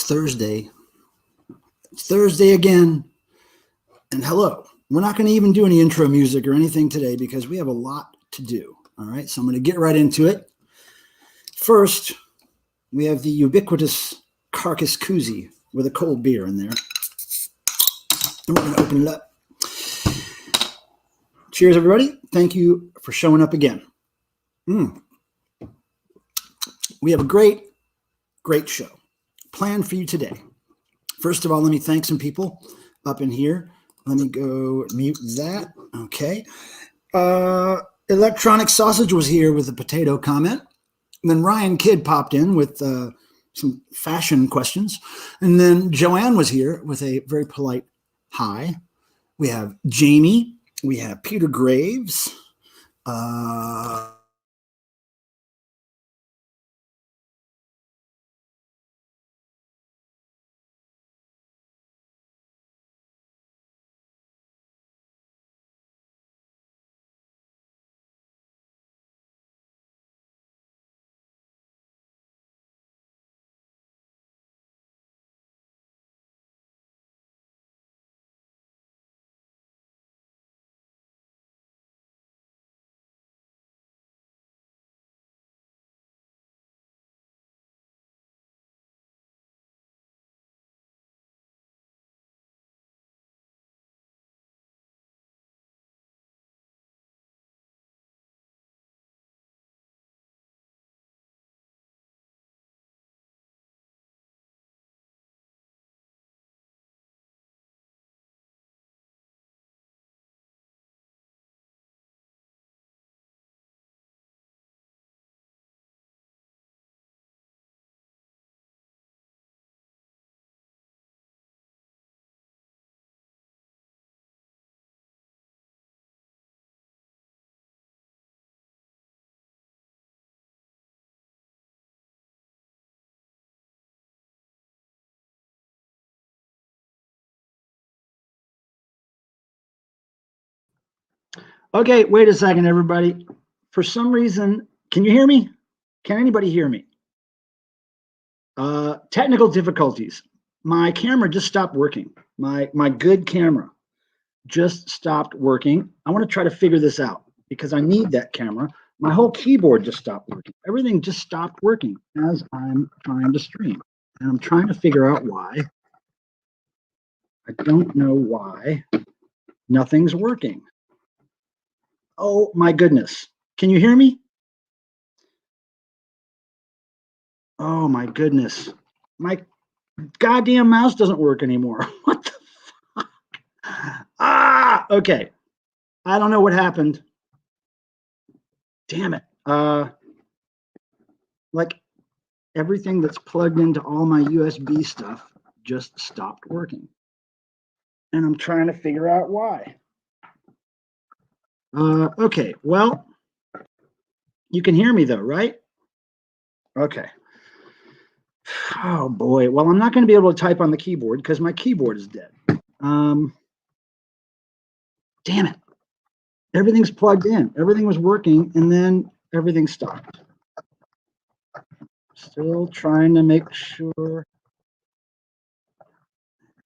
Thursday. It's Thursday again. And hello. We're not going to even do any intro music or anything today because we have a lot to do. All right. So I'm going to get right into it. First, we have the ubiquitous Carcass Koozie with a cold beer in there. And we're going to open it up. Cheers, everybody. Thank you for showing up again. We have a great show planned for you today. First of all, let me thank some people up in here. Let me go mute that. Okay. Electronic Sausage was here with a potato comment. And then Ryan Kidd popped in with some fashion questions. And then Joanne was here with a very polite hi. We have Jamie. We have Peter Graves. Okay, wait a second, everybody. For some reason, can you hear me? Can anybody hear me? Technical difficulties. My camera just stopped working. My good camera just stopped working. I want to try to figure this out because I need that camera. My whole keyboard just stopped working. Everything just stopped working as I'm trying to stream. And I'm trying to figure out why. I don't know why nothing's working. Oh my goodness. Can you hear me? Oh my goodness. My goddamn mouse doesn't work anymore. What the fuck? Okay. I don't know what happened. Damn it. Like everything that's plugged into all my USB stuff just stopped working. And I'm trying to figure out why. Okay, well, you can hear me though, right? Okay. Oh boy. Well, I'm not going to be able to type on the keyboard because my keyboard is dead. Damn it. Everything's plugged in. Everything was working and then everything stopped. Still trying to make sure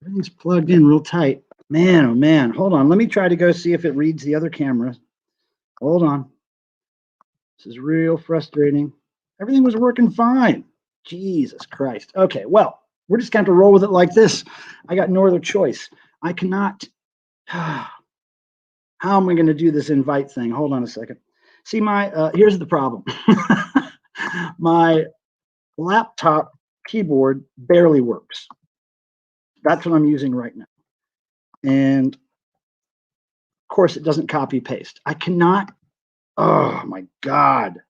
everything's plugged in real tight. Man, oh man. Hold on. Let me try to go see if it reads the other camera. Hold on. This is real frustrating. Everything was working fine. Jesus Christ. Okay, well, we're just going to roll with it like this. I got no other choice. I cannot. How am I going to do this invite thing? Hold on a second. See, here's the problem. My laptop keyboard barely works. That's what I'm using right now. And of course, it doesn't copy paste. I cannot. Oh my God.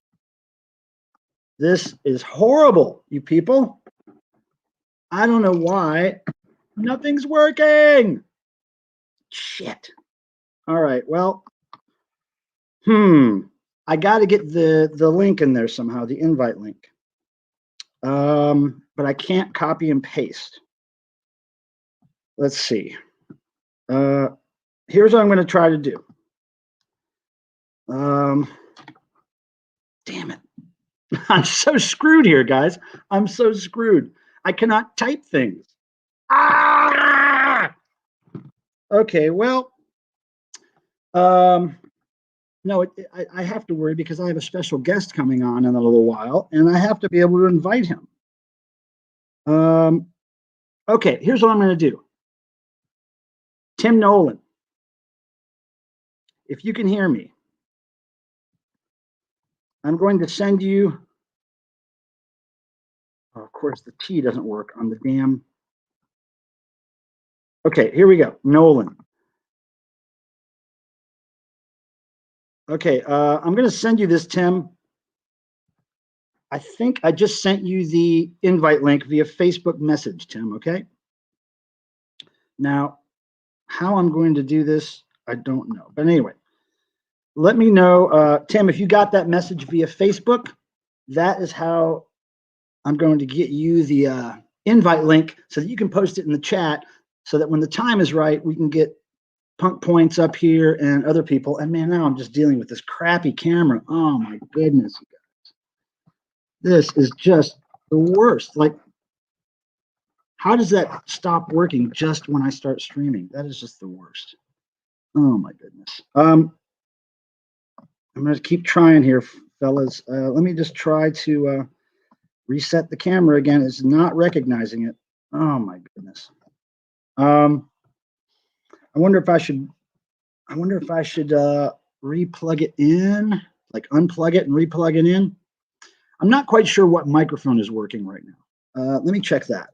This is horrible, you people. I don't know why nothing's working. Shit. All right, well, I got to get the link in there somehow, the invite link. But I can't copy and paste. Let's see. Here's what I'm going to try to do. Damn it. I'm so screwed here, guys. I'm so screwed. I cannot type things. Ah! Okay, well, no, I have to worry because I have a special guest coming on in a little while, and I have to be able to invite him. Okay, here's what I'm going to do. Tim Nolan, if you can hear me, I'm going to send you. Oh, of course, the T doesn't work on the damn. Okay, here we go. Nolan. Okay, I'm going to send you this, Tim. I think I just sent you the invite link via Facebook message, Tim, okay? Now, how I'm going to do this, I don't know. But anyway, let me know, Tim, if you got that message via Facebook, that is how I'm going to get you the invite link so that you can post it in the chat so that when the time is right, we can get Punk Points up here and other people. And man, now I'm just dealing with this crappy camera. Oh my goodness, you guys. This is just the worst. Like, how does that stop working just when I start streaming? That is just the worst. Oh my goodness. I'm going to keep trying here, fellas. Let me just try to reset the camera again. It's not recognizing it. Oh my goodness. I wonder if I should replug it in, like unplug it and replug it in. I'm not quite sure what microphone is working right now. Let me check that.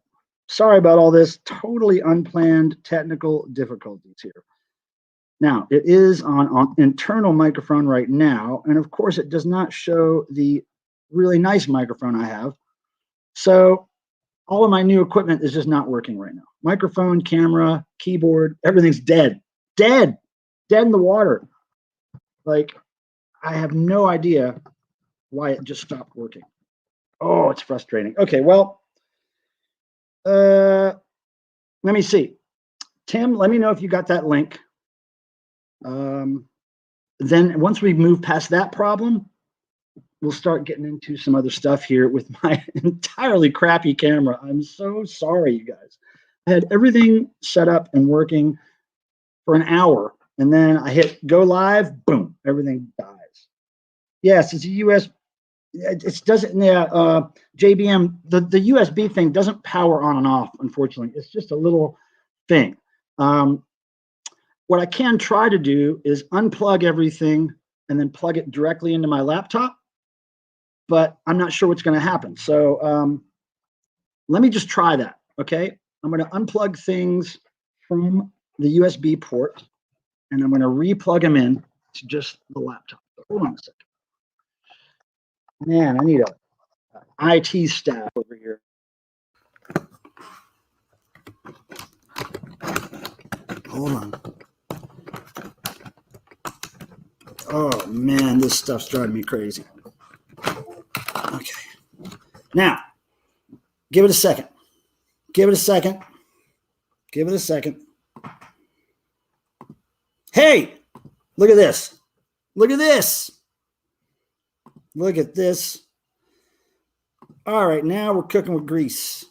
Sorry about all this totally unplanned technical difficulties here. Now, it is on internal microphone right now, and of course it does not show the really nice microphone I have. So all of my new equipment is just not working right now. Microphone, camera, keyboard, everything's dead. Dead in the water. Like, I have no idea why it just stopped working. Oh, it's frustrating. Okay, well, let me see. Tim, let me know if you got that link. Then once we move past that problem, we'll start getting into some other stuff here with my entirely crappy camera. I'm so sorry, you guys. I had everything set up and working for an hour, and then I hit go live, boom, everything dies. Yes, it's a US. It doesn't. Yeah, JBM. The USB thing doesn't power on and off. Unfortunately, it's just a little thing. What I can try to do is unplug everything and then plug it directly into my laptop, but I'm not sure what's going to happen. So let me just try that. Okay, I'm going to unplug things from the USB port, and I'm going to replug them in to just the laptop. Hold on a second. Man, I need a IT staff over here. Hold on. Oh man, this stuff's driving me crazy. Okay. Now, give it a second. Give it a second. Give it a second. Hey, look at this. Look at this. Look at this. All right, now we're cooking with grease.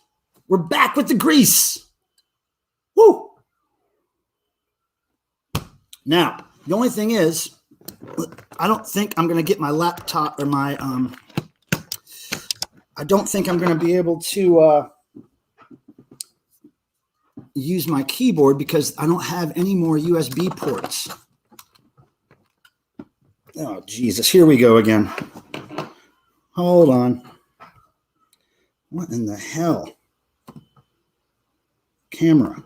We're back with the grease. Woo! Now, the only thing is, I don't think I'm going to get my laptop or my, I don't think I'm going to be able to use my keyboard because I don't have any more USB ports. Oh, Jesus. Here we go again. Hold on. What in the hell? Camera.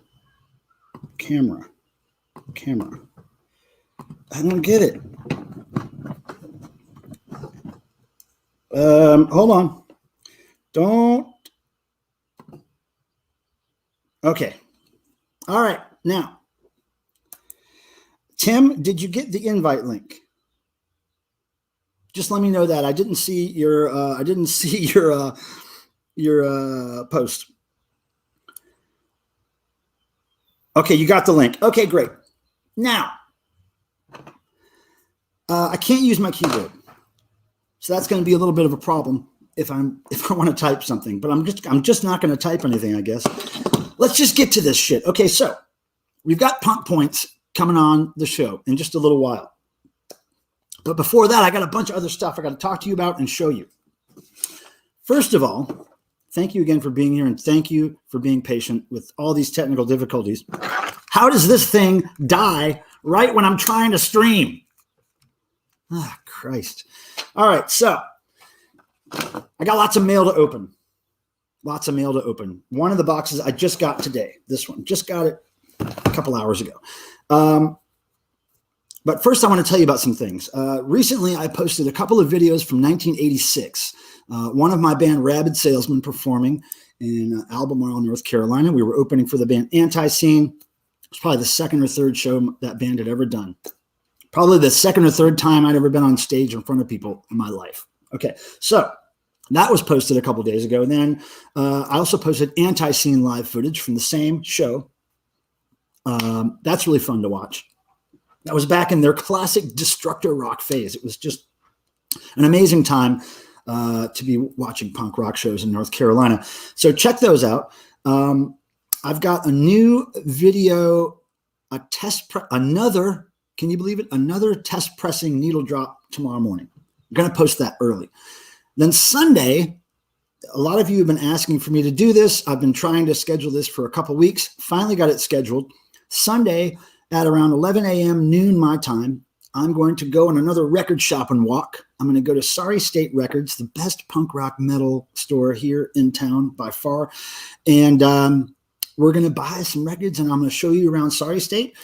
I don't get it. Hold on. Don't. Okay. All right. Now, Tim, did you get the invite link? Just let me know that. I didn't see your post. Okay, you got the link. Okay, great. Now, I can't use my keyboard. So that's going to be a little bit of a problem if I want to type something, but I'm just not going to type anything, I guess. Let's just get to this shit. Okay, so we've got Punk Points coming on the show in just a little while. But before that, I got a bunch of other stuff I got to talk to you about and show you. First of all, thank you again for being here, and thank you for being patient with all these technical difficulties. How does this thing die right when I'm trying to stream? Ah, Christ. All right, so I got lots of mail to open. Lots of mail to open. One of the boxes I just got today. This one. Just got it a couple hours ago. But first, I want to tell you about some things. Recently, I posted a couple of videos from 1986. One of my band, Rabid Salesman, performing in Albemarle, North Carolina. We were opening for the band Anti-Scene. It was probably the second or third show that band had ever done. Probably the second or third time I'd ever been on stage in front of people in my life. Okay, so that was posted a couple days ago. And then I also posted Anti-Scene live footage from the same show. That's really fun to watch. That was back in their classic Destructor rock phase. It was just an amazing time to be watching punk rock shows in North Carolina. So check those out. I've got a new video, another, can you believe it? Another test pressing needle drop tomorrow morning. I'm going to post that early. Then Sunday, a lot of you have been asking for me to do this. I've been trying to schedule this for a couple weeks. Finally got it scheduled. Sunday at around 11 a.m. noon my time, I'm going to go on another record shop and walk. I'm going to go to Sorry State Records, the best punk rock metal store here in town by far. And we're going to buy some records, and I'm going to show you around Sorry State.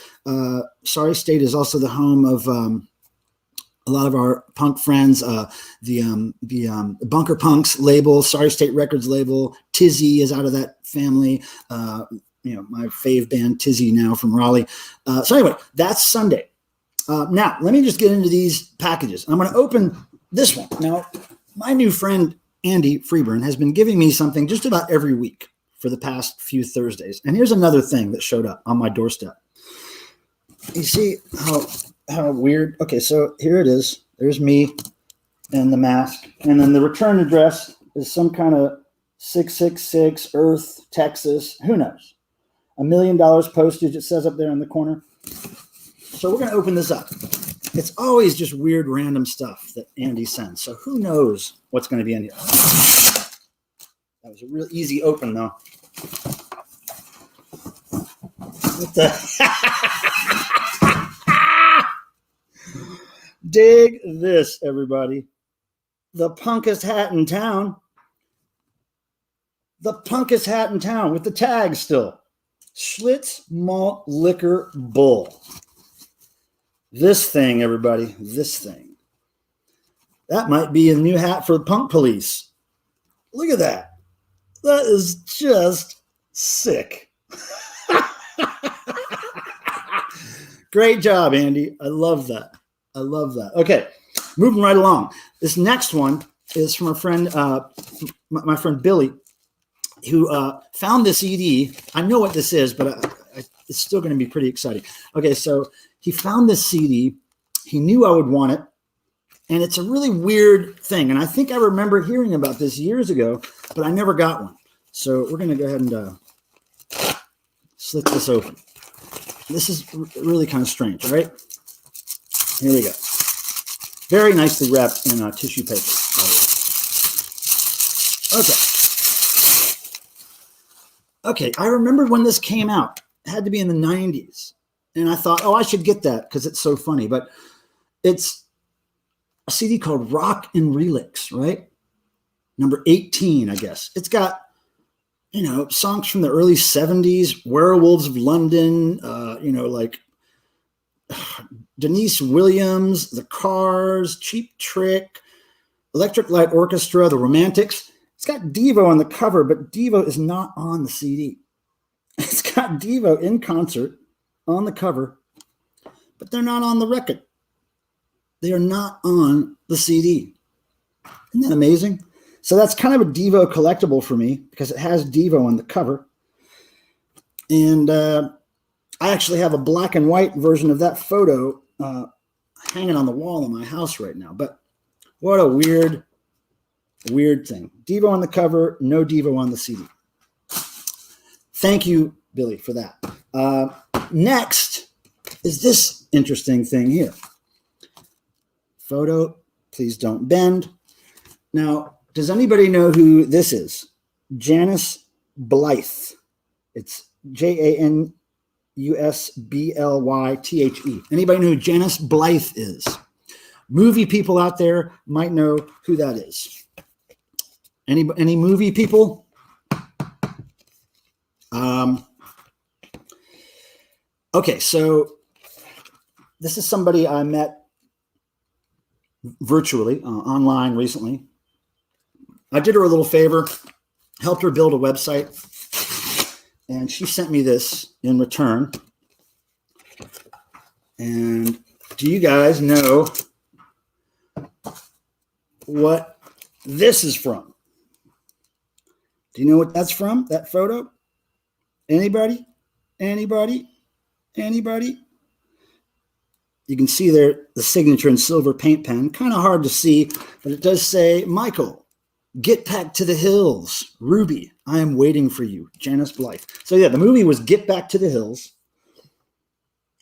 Sorry State is also the home of a lot of our punk friends, the Bunker Punks label, Sorry State Records label. Tizzy is out of that family. My fave band Tizzy now from Raleigh. So anyway, that's Sunday. Now, let me just get into these packages. I'm going to open this one. Now, my new friend Andy Freeburn has been giving me something just about every week for the past few Thursdays. And here's another thing that showed up on my doorstep. You see how weird? Okay, so here it is. There's me and the mask. And then the return address is some kind of 666 Earth, Texas. Who knows? $1 million postage, it says up there in the corner. So we're going to open this up. It's always just weird, random stuff that Andy sends. So who knows what's going to be in here. That was a real easy open, though. What the? Dig this, everybody. The punkest hat in town. The punkest hat in town with the tag still. Schlitz Malt Liquor Bull. This thing, everybody, this thing. That might be a new hat for the punk police. Look at that. That is just sick. Great job, Andy. I love that. I love that. Okay, moving right along. This next one is from a friend, my friend Billy, who found this CD. I know what this is, but it's still going to be pretty exciting. Okay, so he found this CD. He knew I would want it, and it's a really weird thing. And I think I remember hearing about this years ago, but I never got one. So we're going to go ahead and slit this open. This is really kind of strange, all right? Here we go. Very nicely wrapped in tissue paper. Okay, I remember when this came out. It had to be in the 90s. And I thought, oh, I should get that because it's so funny. But it's a CD called Rock and Relics, right? Number 18, I guess. It's got, songs from the early 70s, Werewolves of London, like Denise Williams, The Cars, Cheap Trick, Electric Light Orchestra, The Romantics. It's got Devo on the cover, but Devo is not on the CD. It's got Devo in concert on the cover, but they're not on the record. They are not on the CD. Isn't that amazing? So that's kind of a Devo collectible for me because it has Devo on the cover. And I actually have a black and white version of that photo hanging on the wall in my house right now. But what a weird Weird thing. Devo on the cover, no Devo on the CD. Thank you, Billy, for that. Next is this interesting thing here. Photo, please don't bend. Now, does anybody know who this is? Janis Blythe. It's Janusblythe. Anybody know who Janis Blythe is? Movie people out there might know who that is. Any movie people? Okay, so this is somebody I met virtually, online recently. I did her a little favor, helped her build a website, and she sent me this in return. And do you guys know what this is from? Do you know what that's from, that photo? Anybody? Anybody? Anybody? You can see there the signature in silver paint pen. Kind of hard to see, but it does say, Michael, get back to the hills. Ruby, I am waiting for you. Janis Blythe. So yeah, the movie was Get Back to the Hills.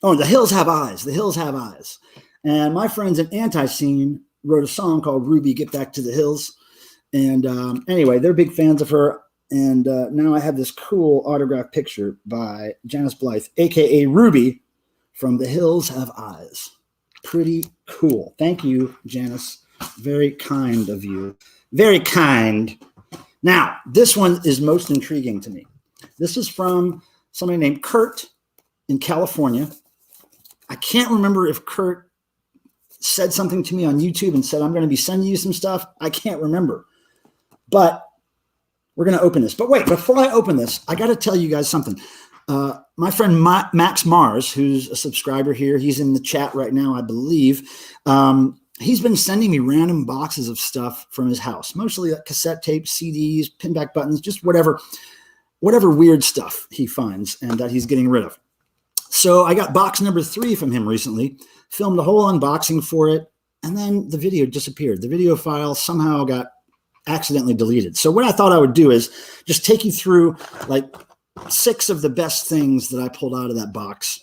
Oh, The Hills Have Eyes. The Hills Have Eyes. And my friends in Anti-Scene wrote a song called Ruby, Get Back to the Hills. And anyway, they're big fans of her. And now I have this cool autographed picture by Janis Blythe, a.k.a. Ruby, from The Hills Have Eyes. Pretty cool. Thank you, Janis. Very kind of you. Very kind. Now, this one is most intriguing to me. This is from somebody named Kurt in California. I can't remember if Kurt said something to me on YouTube and said, I'm going to be sending you some stuff. I can't remember. But we're going to open this. But wait, before I open this, I got to tell you guys something. My friend Max Mars, who's a subscriber here, he's in the chat right now, I believe. He's been sending me random boxes of stuff from his house, mostly like cassette tapes, CDs, pinback buttons, just whatever weird stuff he finds and that he's getting rid of. So I got box number 3 from him recently, filmed a whole unboxing for it, and then the video disappeared. The video file somehow got accidentally deleted. So what I thought I would do is just take you through like 6 of the best things that I pulled out of that box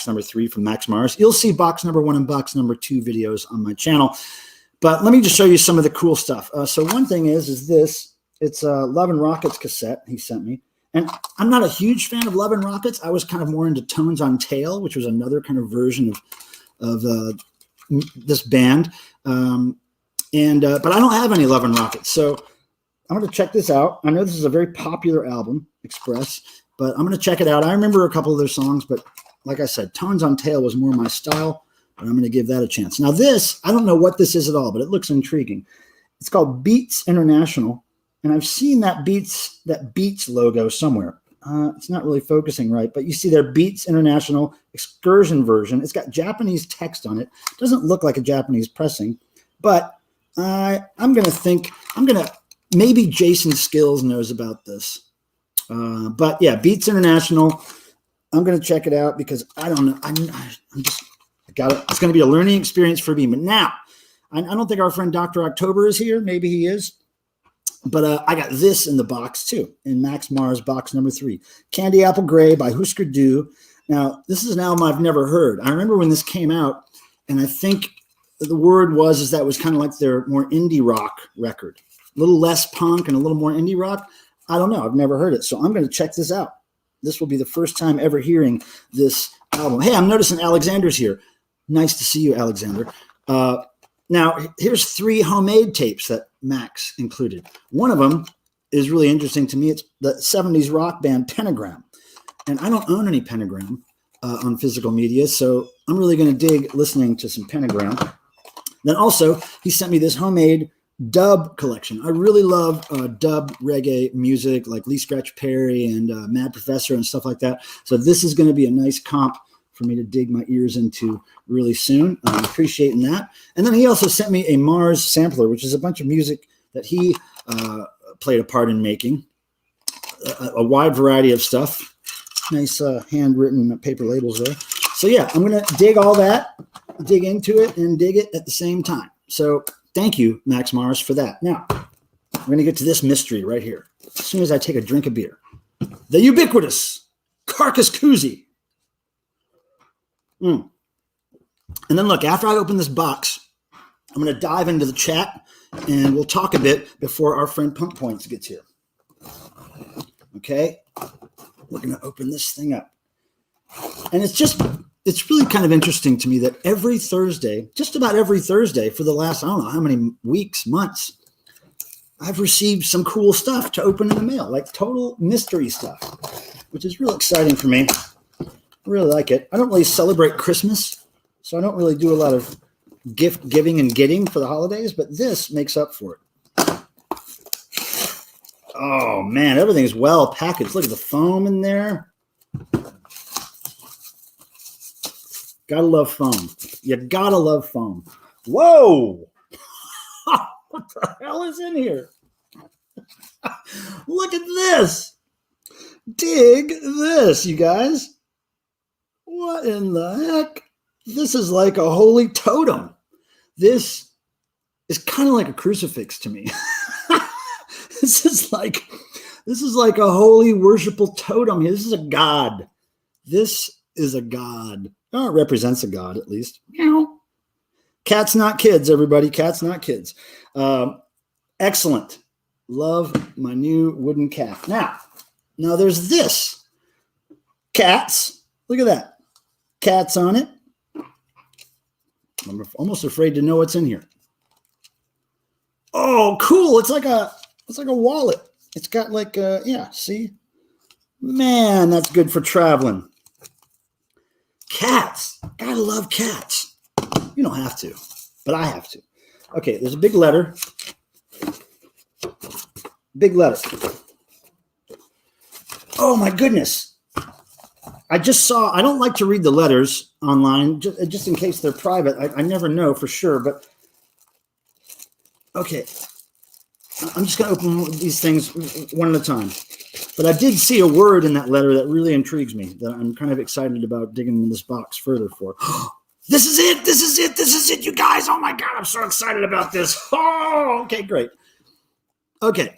number 3 from Max Mars. You'll see box number 1 and box number 2 videos on my channel. But let me just show you some of the cool stuff. So one thing is this. It's a Love and Rockets cassette he sent me. And I'm not a huge fan of Love and Rockets. I was kind of more into Tones on Tail, which was another kind of version of this band. But I don't have any Love and Rockets. So I'm going to check this out. I know this is a very popular album, Express, but I'm going to check it out. I remember a couple of their songs, but like I said, Tones on Tail was more my style, but I'm going to give that a chance. Now this, I don't know what this is at all, but it looks intriguing. It's called Beats International, and I've seen that Beats logo somewhere. It's not really focusing right, but you see their Beats International excursion version. It's got Japanese text on it. It doesn't look like a Japanese pressing, but maybe Jason Skills knows about this. But yeah, Beats International. I'm going to check it out because I don't know. It's going to be a learning experience for me. But now, I don't think our friend Dr. October is here. Maybe he is. But I got this in the box too, in Max Mars box number 3. Candy Apple Gray by Husker Du. Now, this is an album I've never heard. I remember when this came out, and I think the word was that was kind of like their more indie rock record. A little less punk and a little more indie rock. I don't know. I've never heard it. So I'm going to check this out. This will be the first time ever hearing this album. Hey, I'm noticing Alexander's here. Nice to see you, Alexander. Now, here's 3 homemade tapes that Max included. One of them is really interesting to me. It's the 70s rock band Pentagram. And I don't own any Pentagram on physical media, so I'm really going to dig listening to some Pentagram. Then also, he sent me this homemade dub collection. I really love dub reggae music like Lee Scratch Perry and Mad Professor and stuff like that. So this is going to be a nice comp for me to dig my ears into really soon. I'm appreciating that. And then he also sent me a Mars sampler, which is a bunch of music that he played a part in making. A wide variety of stuff. Nice handwritten paper labels there. So yeah, I'm going to dig all that, dig into it, and dig it at the same time. So thank you, Max Mars, for that. Now, We're going to get to this mystery right here as soon as I take a drink of beer. The ubiquitous Carcass Koozie. And then look, after I open this box, I'm going to dive into the chat and we'll talk a bit before our friend Pump Points gets here. Okay. We're going to open this thing up. And it's really kind of interesting to me that every Thursday, just about every Thursday for the last, I don't know how many weeks, months, I've received some cool stuff to open in the mail, like total mystery stuff, which is real exciting for me. I really like it. I don't really celebrate Christmas, so I don't really do a lot of gift giving and getting for the holidays, but this makes up for it. Oh, man, everything's well packaged. Look at the foam in there. Gotta love foam. You gotta love foam. Whoa! What the hell is in here? Look at this. Dig this, you guys. What in the heck? This is like a holy totem. This is kind of like a crucifix to me. This is like a holy worshipful totem here. This is a god. This is a god. Oh, it represents a god at least. Meow. Cats, not kids, everybody. Cats, not kids. Excellent. Love my new wooden cat. Now there's this. Cats. Look at that. Cats on it. I'm almost afraid to know what's in here. Oh, cool. It's like a wallet. It's got like see? Man, that's good for traveling. Cats. Gotta love cats. You don't have to, but I have to. Okay, there's a big letter. Big letter. Oh my goodness. I just saw, I don't like to read the letters online, just in case they're private. I never know for sure, but okay. I'm just going to open these things one at a time. But I did see a word in that letter that really intrigues me, that I'm kind of excited about digging in this box further for. This is it. This is it. This is it, you guys. Oh my God, I'm so excited about this. Oh, okay, great. Okay.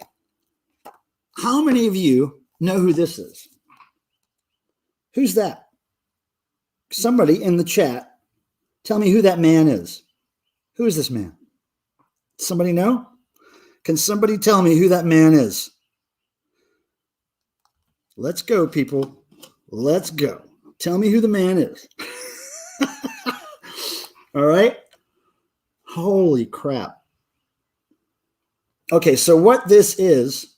How many of you know who this is? Who's that? Somebody in the chat, tell me who that man is. Who is this man? Somebody know? Can somebody tell me who that man is? Let's go, people. Let's go. Tell me who the man is. All right. Holy crap. Okay, so what this is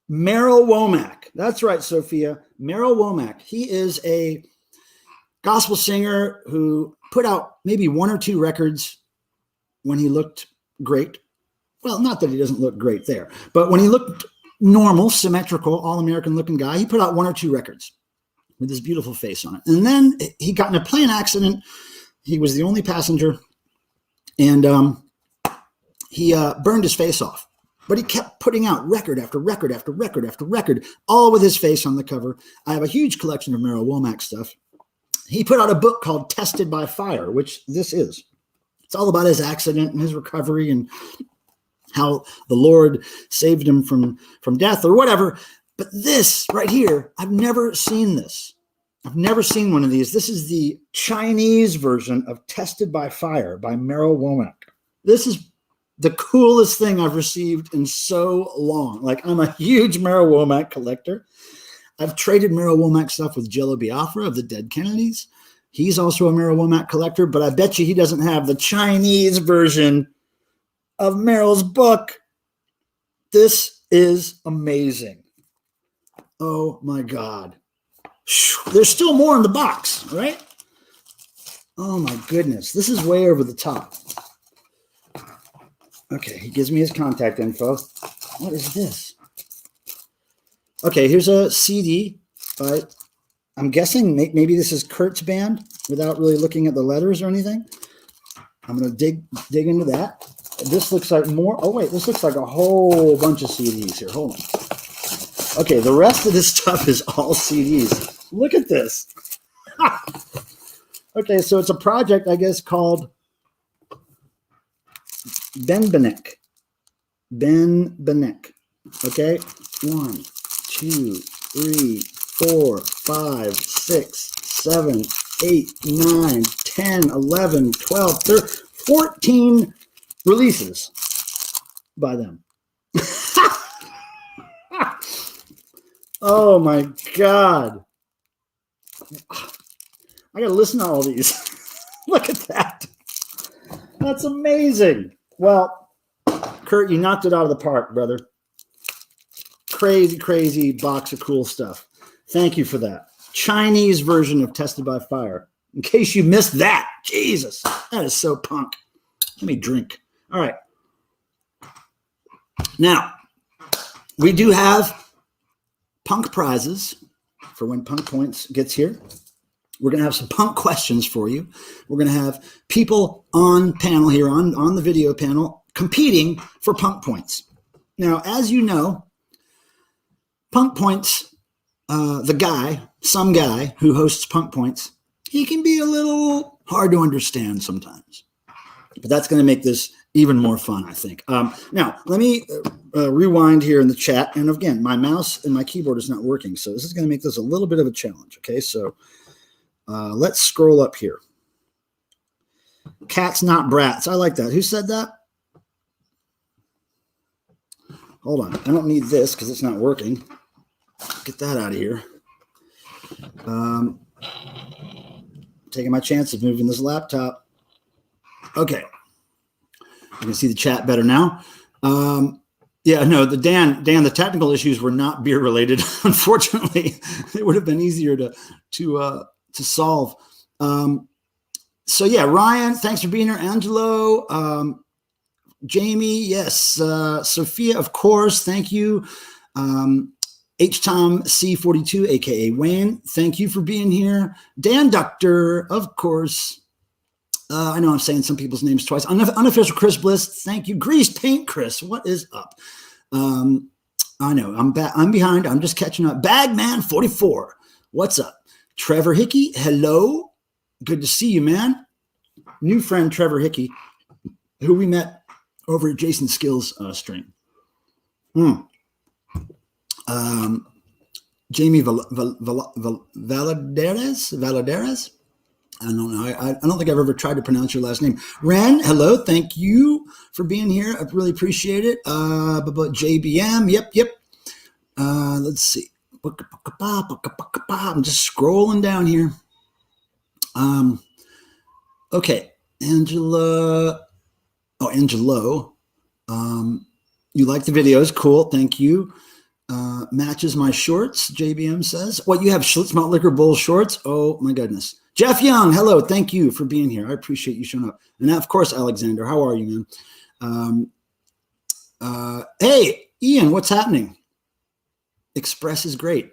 Merrill Womack. That's right, Sophia. Merrill Womack. He is a gospel singer who put out maybe one or two records when he looked great. Well, not that he doesn't look great there, but when he looked normal, symmetrical, all-American looking guy, he put out one or two records with his beautiful face on it. And then he got in a plane accident. He was the only passenger, and he burned his face off. But he kept putting out record after record after record after record, all with his face on the cover. I have a huge collection of Merrill Womack stuff. He put out a book called Tested by Fire, which this is. It's all about his accident and his recovery and how the Lord saved him from death or whatever. But this right here, I've never seen this. I've never seen one of these. This is the Chinese version of Tested by Fire by Merrill Womack. This is the coolest thing I've received in so long. Like, I'm a huge Merrill Womack collector. I've traded Merrill Womack stuff with Jello Biafra of the Dead Kennedys. He's also a Merrill Womack collector, but I bet you he doesn't have the Chinese version of Merrill's book. This is amazing. Oh my God. There's still more in the box, right? Oh my goodness. This is way over the top. Okay, he gives me his contact info. What is this? Okay, here's a CD by, I'm guessing maybe this is Kurt's band without really looking at the letters or anything. I'm going to dig into that. This looks like more. Oh, wait, this looks like a whole bunch of CDs here. Hold on. Okay, the rest of this stuff is all CDs. Look at this. Okay, so it's a project, I guess, called Benbenek. Ben Benek. Okay. 1, 2, 3, 4, 5, 6, 7, 8, 9, 10, 11, 12, 13, 14 releases by them. Oh my God. I got to listen to all these. Look at that. That's amazing. Well, Kurt, you knocked it out of the park, brother. Crazy, crazy box of cool stuff. Thank you for that. Chinese version of Tested by Fire. In case you missed that. Jesus, that is so punk. Let me drink. All right. Now, we do have punk prizes for when Punk Points gets here. We're going to have some punk questions for you. We're going to have people on panel here, on the video panel, competing for Punk Points. Now, as you know, Punk Points, some guy who hosts Punk Points, he can be a little hard to understand sometimes. But that's going to make this even more fun, I think. Now, let me rewind here in the chat. And again, my mouse and my keyboard is not working, so this is going to make this a little bit of a challenge. Okay, so let's scroll up here. Cats, not brats. I like that. Who said that? Hold on. I don't need this because it's not working. Get that out of here. Taking my chance of moving this laptop. Okay. You can see the chat better now. Yeah, no, Dan, the technical issues were not beer related. Unfortunately, it would have been easier to solve. So yeah, Ryan, thanks for being here. Angelo, Jamie, yes. Sophia, of course, thank you. H-Tom C42, aka Wayne, thank you for being here. Dan Doctor, of course. I know I'm saying some people's names twice. Unofficial Chris Bliss, thank you. Grease Paint Chris, what is up? I know I'm behind. I'm just catching up. Bagman 44, what's up? Trevor Hickey, hello. Good to see you, man. New friend Trevor Hickey, who we met over at Jason Skills stream. Jamie Valadares. I don't know. I don't think I've ever tried to pronounce your last name. Ren, hello. Thank you for being here. I really appreciate it. But JBM, yep. Let's see. I'm just scrolling down here. Okay. Angelo. You like the videos. Cool. Thank you. Matches my shorts, JBM says. What, you have Schlitz Malt Liquor Bowl shorts? Oh, my goodness. Jeff Young, hello. Thank you for being here. I appreciate you showing up. And of course, Alexander, how are you, man? Hey, Ian, what's happening? Express is great.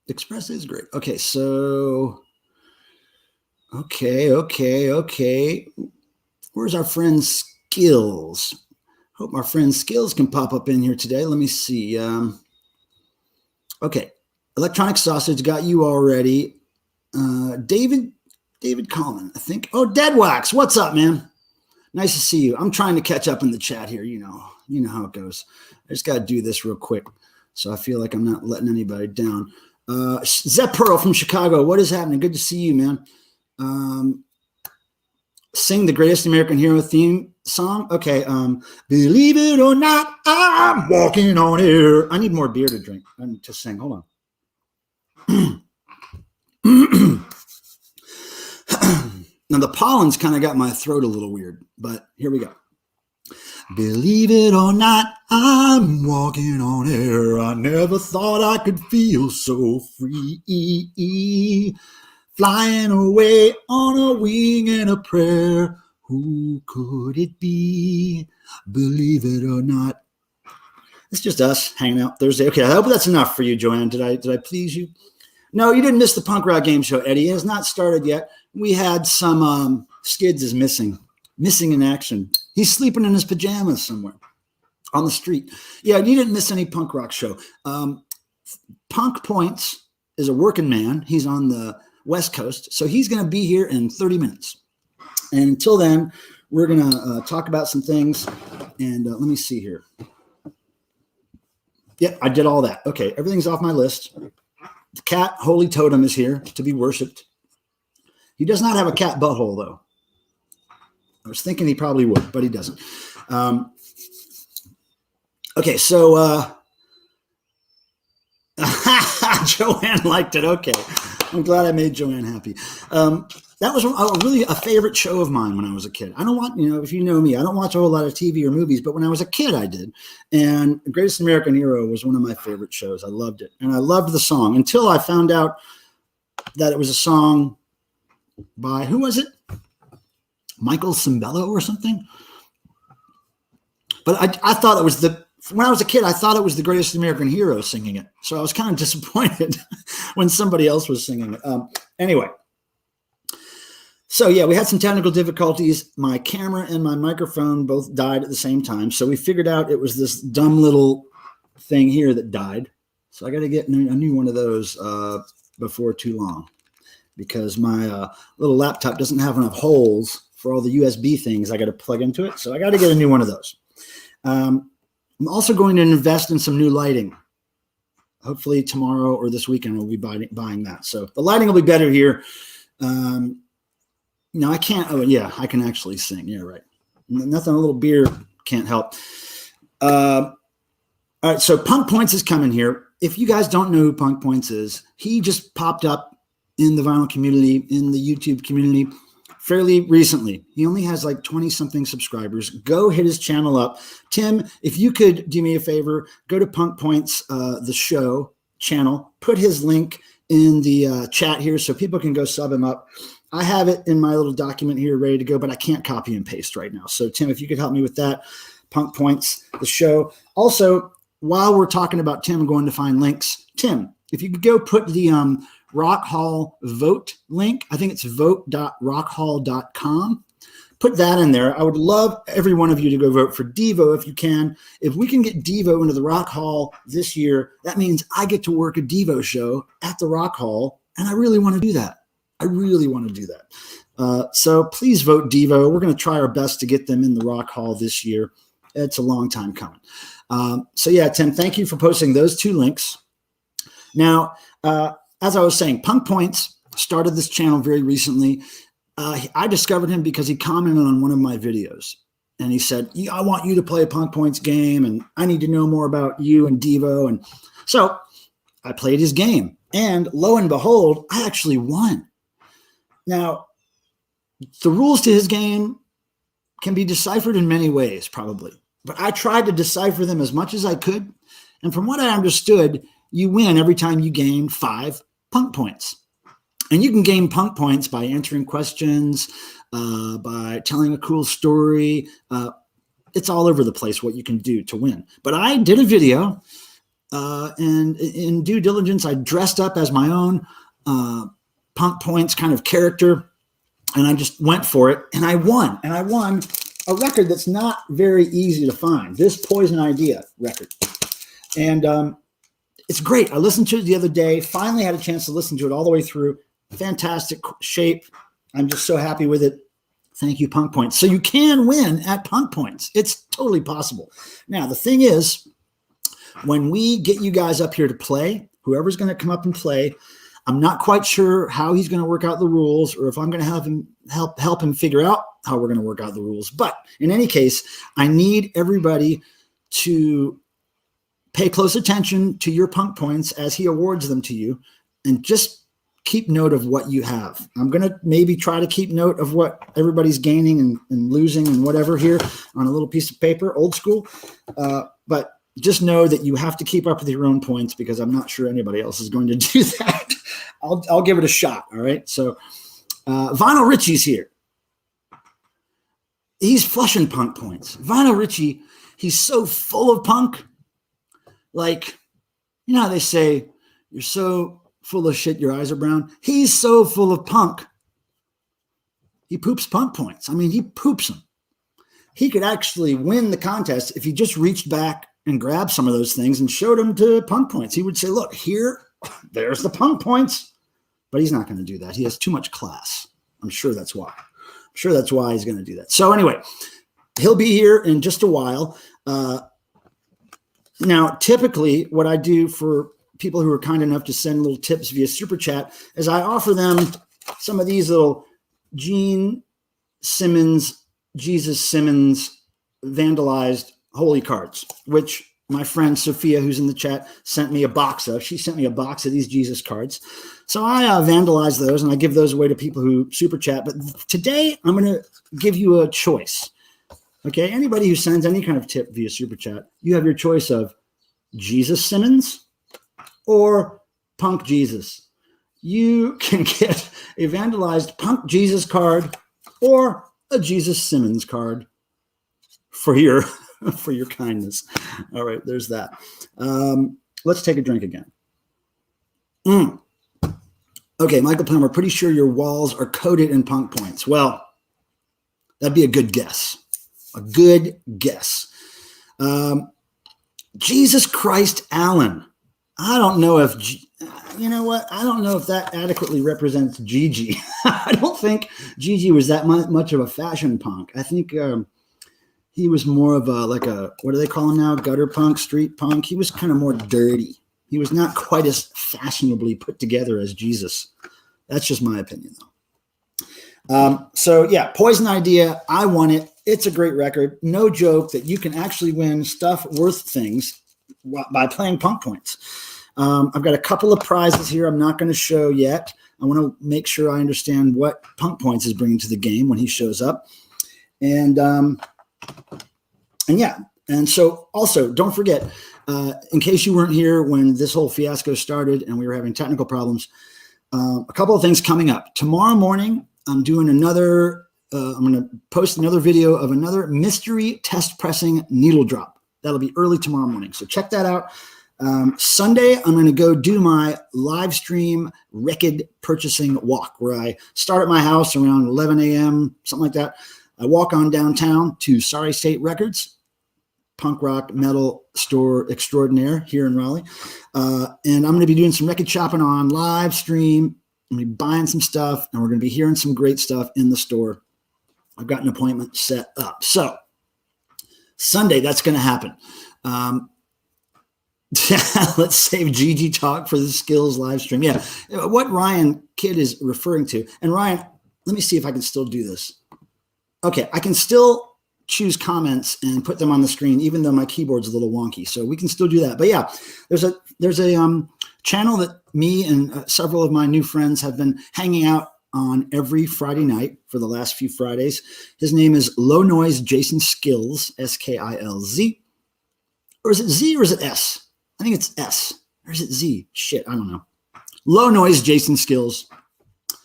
Express is great. Okay, so, okay. Where's our friend Skills? Hope our friend Skills can pop up in here today. Let me see. Okay, Electronic Sausage got you already. David Collin, I think. Oh, Dead Wax, what's up, man? Nice to see you. I'm trying to catch up in the chat here. You know how it goes. I just got to do this real quick, so I feel like I'm not letting anybody down. Zep Pearl from Chicago, what is happening? Good to see you, man. Sing the Greatest American Hero theme song. Okay. Believe it or not, I'm walking on air. I need more beer to drink. I need to sing. Hold on. Now the pollen's kind of got my throat a little weird, but here we go. Believe it or not, I'm walking on air. I never thought I could feel so free. Flying away on a wing and a prayer. Who could it be? Believe it or not. It's just us hanging out Thursday. Okay, I hope that's enough for you, Joanne. Did I please you? No, you didn't miss the Punk Rock Game Show, Eddie. It has not started yet. We had some Skids is missing in action. He's sleeping in his pajamas somewhere on the street. Yeah, you didn't miss any punk rock show. Punk Points is a working man. He's on the West Coast, so he's going to be here in 30 minutes. And until then, we're going to talk about some things. And let me see here. Yeah, I did all that. Okay, everything's off my list. The cat, holy totem, is here to be worshipped. He does not have a cat butthole, though. I was thinking he probably would, but he doesn't. Okay, so Joanne liked it. Okay, I'm glad I made Joanne happy. That was really a favorite show of mine when I was a kid. I don't want, if you know me, I don't watch a whole lot of TV or movies, but when I was a kid, I did. And Greatest American Hero was one of my favorite shows. I loved it. And I loved the song until I found out that it was a song by, who was it? Michael Cimbello or something. But I thought it was when I was a kid, I thought it was the Greatest American Hero singing it. So I was kind of disappointed when somebody else was singing it. Anyway. So yeah, we had some technical difficulties. My camera and my microphone both died at the same time. So we figured out it was this dumb little thing here that died. So I got to get a new one of those before too long, because my little laptop doesn't have enough holes for all the USB things I got to plug into it. So I got to get a new one of those. I'm also going to invest in some new lighting. Hopefully tomorrow or this weekend we'll be buying that. So the lighting will be better here. No, I can't. Oh, yeah, I can actually sing. Yeah, right. Nothing a little beer can't help. All right, so Punk Points is coming here. If you guys don't know who Punk Points is, he just popped up in the vinyl community, in the YouTube community fairly recently. He only has like 20-something subscribers. Go hit his channel up. Tim, if you could do me a favor, go to Punk Points, the show channel, put his link in the chat here so people can go sub him up. I have it in my little document here ready to go, but I can't copy and paste right now. So Tim, if you could help me with that, Punk Points, the show. Also, while we're talking about Tim going to find links, Tim, if you could go put the Rock Hall vote link, I think it's vote.rockhall.com. Put that in there. I would love every one of you to go vote for Devo if you can. If we can get Devo into the Rock Hall this year, that means I get to work a Devo show at the Rock Hall, and I really want to do that. I really want to do that. So please vote Devo. We're going to try our best to get them in the Rock Hall this year. It's a long time coming. So yeah, Tim, thank you for posting those two links. Now, as I was saying, Punk Points started this channel very recently. I discovered him because he commented on one of my videos. And he said, I want you to play a Punk Points game, and I need to know more about you and Devo. And so I played his game. And lo and behold, I actually won. Now, the rules to his game can be deciphered in many ways, probably. But I tried to decipher them as much as I could. And from what I understood, you win every time you gain 5 Punk Points. And you can gain Punk Points by answering questions, by telling a cool story. It's all over the place what you can do to win. But I did a video, and in due diligence, I dressed up as my own Punk Points kind of character, and I just went for it, and I won. And I won a record that's not very easy to find, this Poison Idea record. And it's great. I listened to it the other day, finally had a chance to listen to it all the way through. Fantastic shape. I'm just so happy with it. Thank you, Punk Points. So you can win at Punk Points. It's totally possible. Now, the thing is, when we get you guys up here to play, whoever's going to come up and play, I'm not quite sure how he's going to work out the rules, or if I'm going to have him help him figure out how we're going to work out the rules. But in any case, I need everybody to pay close attention to your Punk Points as he awards them to you, and just keep note of what you have. I'm going to maybe try to keep note of what everybody's gaining and losing and whatever here on a little piece of paper, old school. But just know that you have to keep up with your own points, because I'm not sure anybody else is going to do that. I'll give it a shot. All right. So Vinyl Richie's here. He's flushing Punk Points. Vinyl Richie, he's so full of punk. Like, you know how they say, you're so full of shit, your eyes are brown. He's so full of punk. He poops Punk Points. I mean, he poops them. He could actually win the contest if he just reached back and grabbed some of those things and showed them to Punk Points. He would say, look, here, there's the Punk Points. But he's not going to do that. He has too much class. I'm sure that's why. I'm sure that's why he's going to do that. So anyway, he'll be here in just a while. Now, typically what I do for people who are kind enough to send little tips via Super Chat is I offer them some of these little Gene Simmons, Jesus Simmons vandalized holy cards, which my friend Sophia, who's in the chat, sent me a box of. She sent me a box of these Jesus cards. So I vandalize those and I give those away to people who Super Chat. But today I'm going to give you a choice. Okay, anybody who sends any kind of tip via Super Chat, you have your choice of Jesus Simmons or Punk Jesus. You can get a vandalized Punk Jesus card or a Jesus Simmons card for your kindness. All right, there's that. Let's take a drink again. Okay, Michael Pilmer, pretty sure your walls are coated in punk points. Well, that'd be a good guess. A good guess. Jesus Christ Allen. I don't know if, you know what? I don't know if that adequately represents Gigi. I don't think Gigi was that much of a fashion punk. I think he was more of a, like a, what do they call him now? Gutter punk, street punk. He was kind of more dirty. He was not quite as fashionably put together as Jesus. That's just my opinion, though. So yeah, Poison Idea. I won it. It's a great record. No joke that you can actually win stuff worth things by playing punk points. I've got a couple of prizes here I'm not going to show yet. I want to make sure I understand what punk points is bringing to the game when he shows up. And yeah. And so also don't forget, in case you weren't here when this whole fiasco started and we were having technical problems, a couple of things coming up. Tomorrow morning, I'm doing another, I'm going to post another video of another mystery test pressing needle drop. That'll be early tomorrow morning. So check that out. Sunday, I'm going to go do my live stream record purchasing walk where I start at my house around 11 a.m., something like that. I walk on downtown to Sorry State Records, punk rock metal store extraordinaire here in Raleigh. And I'm going to be doing some record shopping on live stream. I'm going to be buying some stuff and we're going to be hearing some great stuff in the store. I've got an appointment set up. So Sunday, that's going to happen. Let's save Gigi talk for the skills live stream. Yeah. What Ryan Kidd is referring to. And Ryan, let me see if I can still do this. Okay. I can still choose comments and put them on the screen, even though my keyboard's a little wonky. So we can still do that. But yeah, there's a channel that me and several of my new friends have been hanging out on every Friday night for the last few Fridays. His name is Low Noise Jason Skills, Skilz. Or is it Z or is it S? I think it's S. Or is it Z? Shit, I don't know. Low Noise Jason Skills.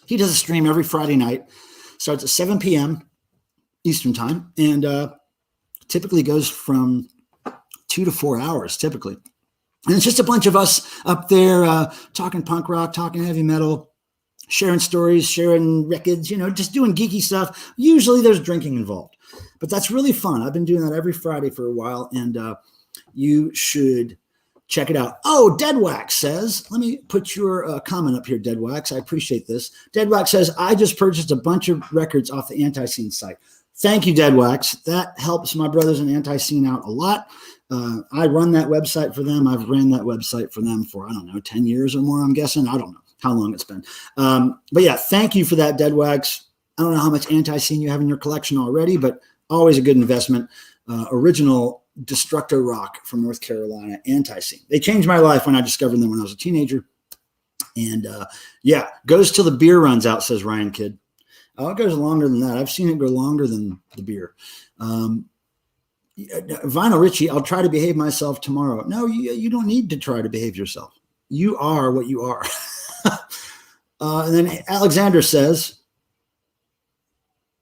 He does a stream every Friday night. Starts at 7 p.m. Eastern time. And typically goes from 2 to 4 hours, typically. And it's just a bunch of us up there talking punk rock, talking heavy metal, sharing stories, sharing records, just doing geeky stuff. Usually there's drinking involved. But that's really fun. I've been doing that every Friday for a while. And you should check it out. Oh, Deadwax says, let me put your comment up here, Deadwax. I appreciate this. Deadwax says, I just purchased a bunch of records off the Anti-Scene site. Thank you, Deadwax. That helps my brothers in Anti-Scene out a lot. I run that website for them. I've ran that website for them for, 10 years or more, I'm guessing. I don't know how long it's been. But yeah, thank you for that, Deadwax. I don't know how much Anti-Scene you have in your collection already, but always a good investment. Original Destructo Rock from North Carolina, Anti-Scene. They changed my life when I discovered them when I was a teenager. And yeah, goes till the beer runs out, says Ryan Kidd. Oh, it goes longer than that. I've seen it go longer than the beer. Vinyl Richie, I'll try to behave myself tomorrow. No, you don't need to try to behave yourself. You are what you are. And then Alexander says,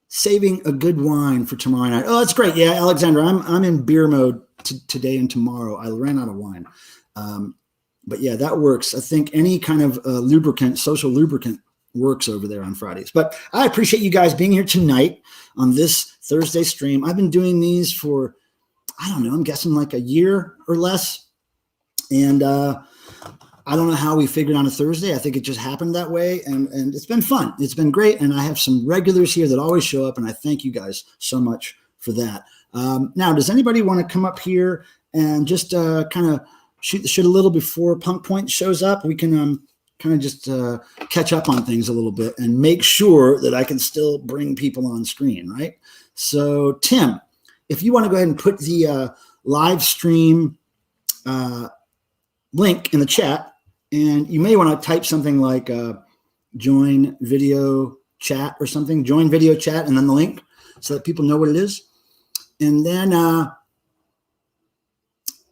saving a good wine for tomorrow night. Oh, that's great. Yeah, Alexander, I'm in beer mode today and tomorrow. I ran out of wine. But yeah, that works. I think any kind of lubricant, social lubricant works over there on Fridays. But I appreciate you guys being here tonight on this Thursday stream. I've been doing these for, I don't know, I'm guessing like a year or less. And I don't know how we figured on a Thursday. I think it just happened that way. And it's been fun. It's been great. And I have some regulars here that always show up. And I thank you guys so much for that. Now, does anybody want to come up here and just kind of shoot the shit a little before Punk Point shows up. We can kind of just catch up on things a little bit and make sure that I can still bring people on screen, right? So, Tim, if you want to go ahead and put the live stream link in the chat, and you may want to type something like join video chat or something, join video chat, and then the link so that people know what it is. And then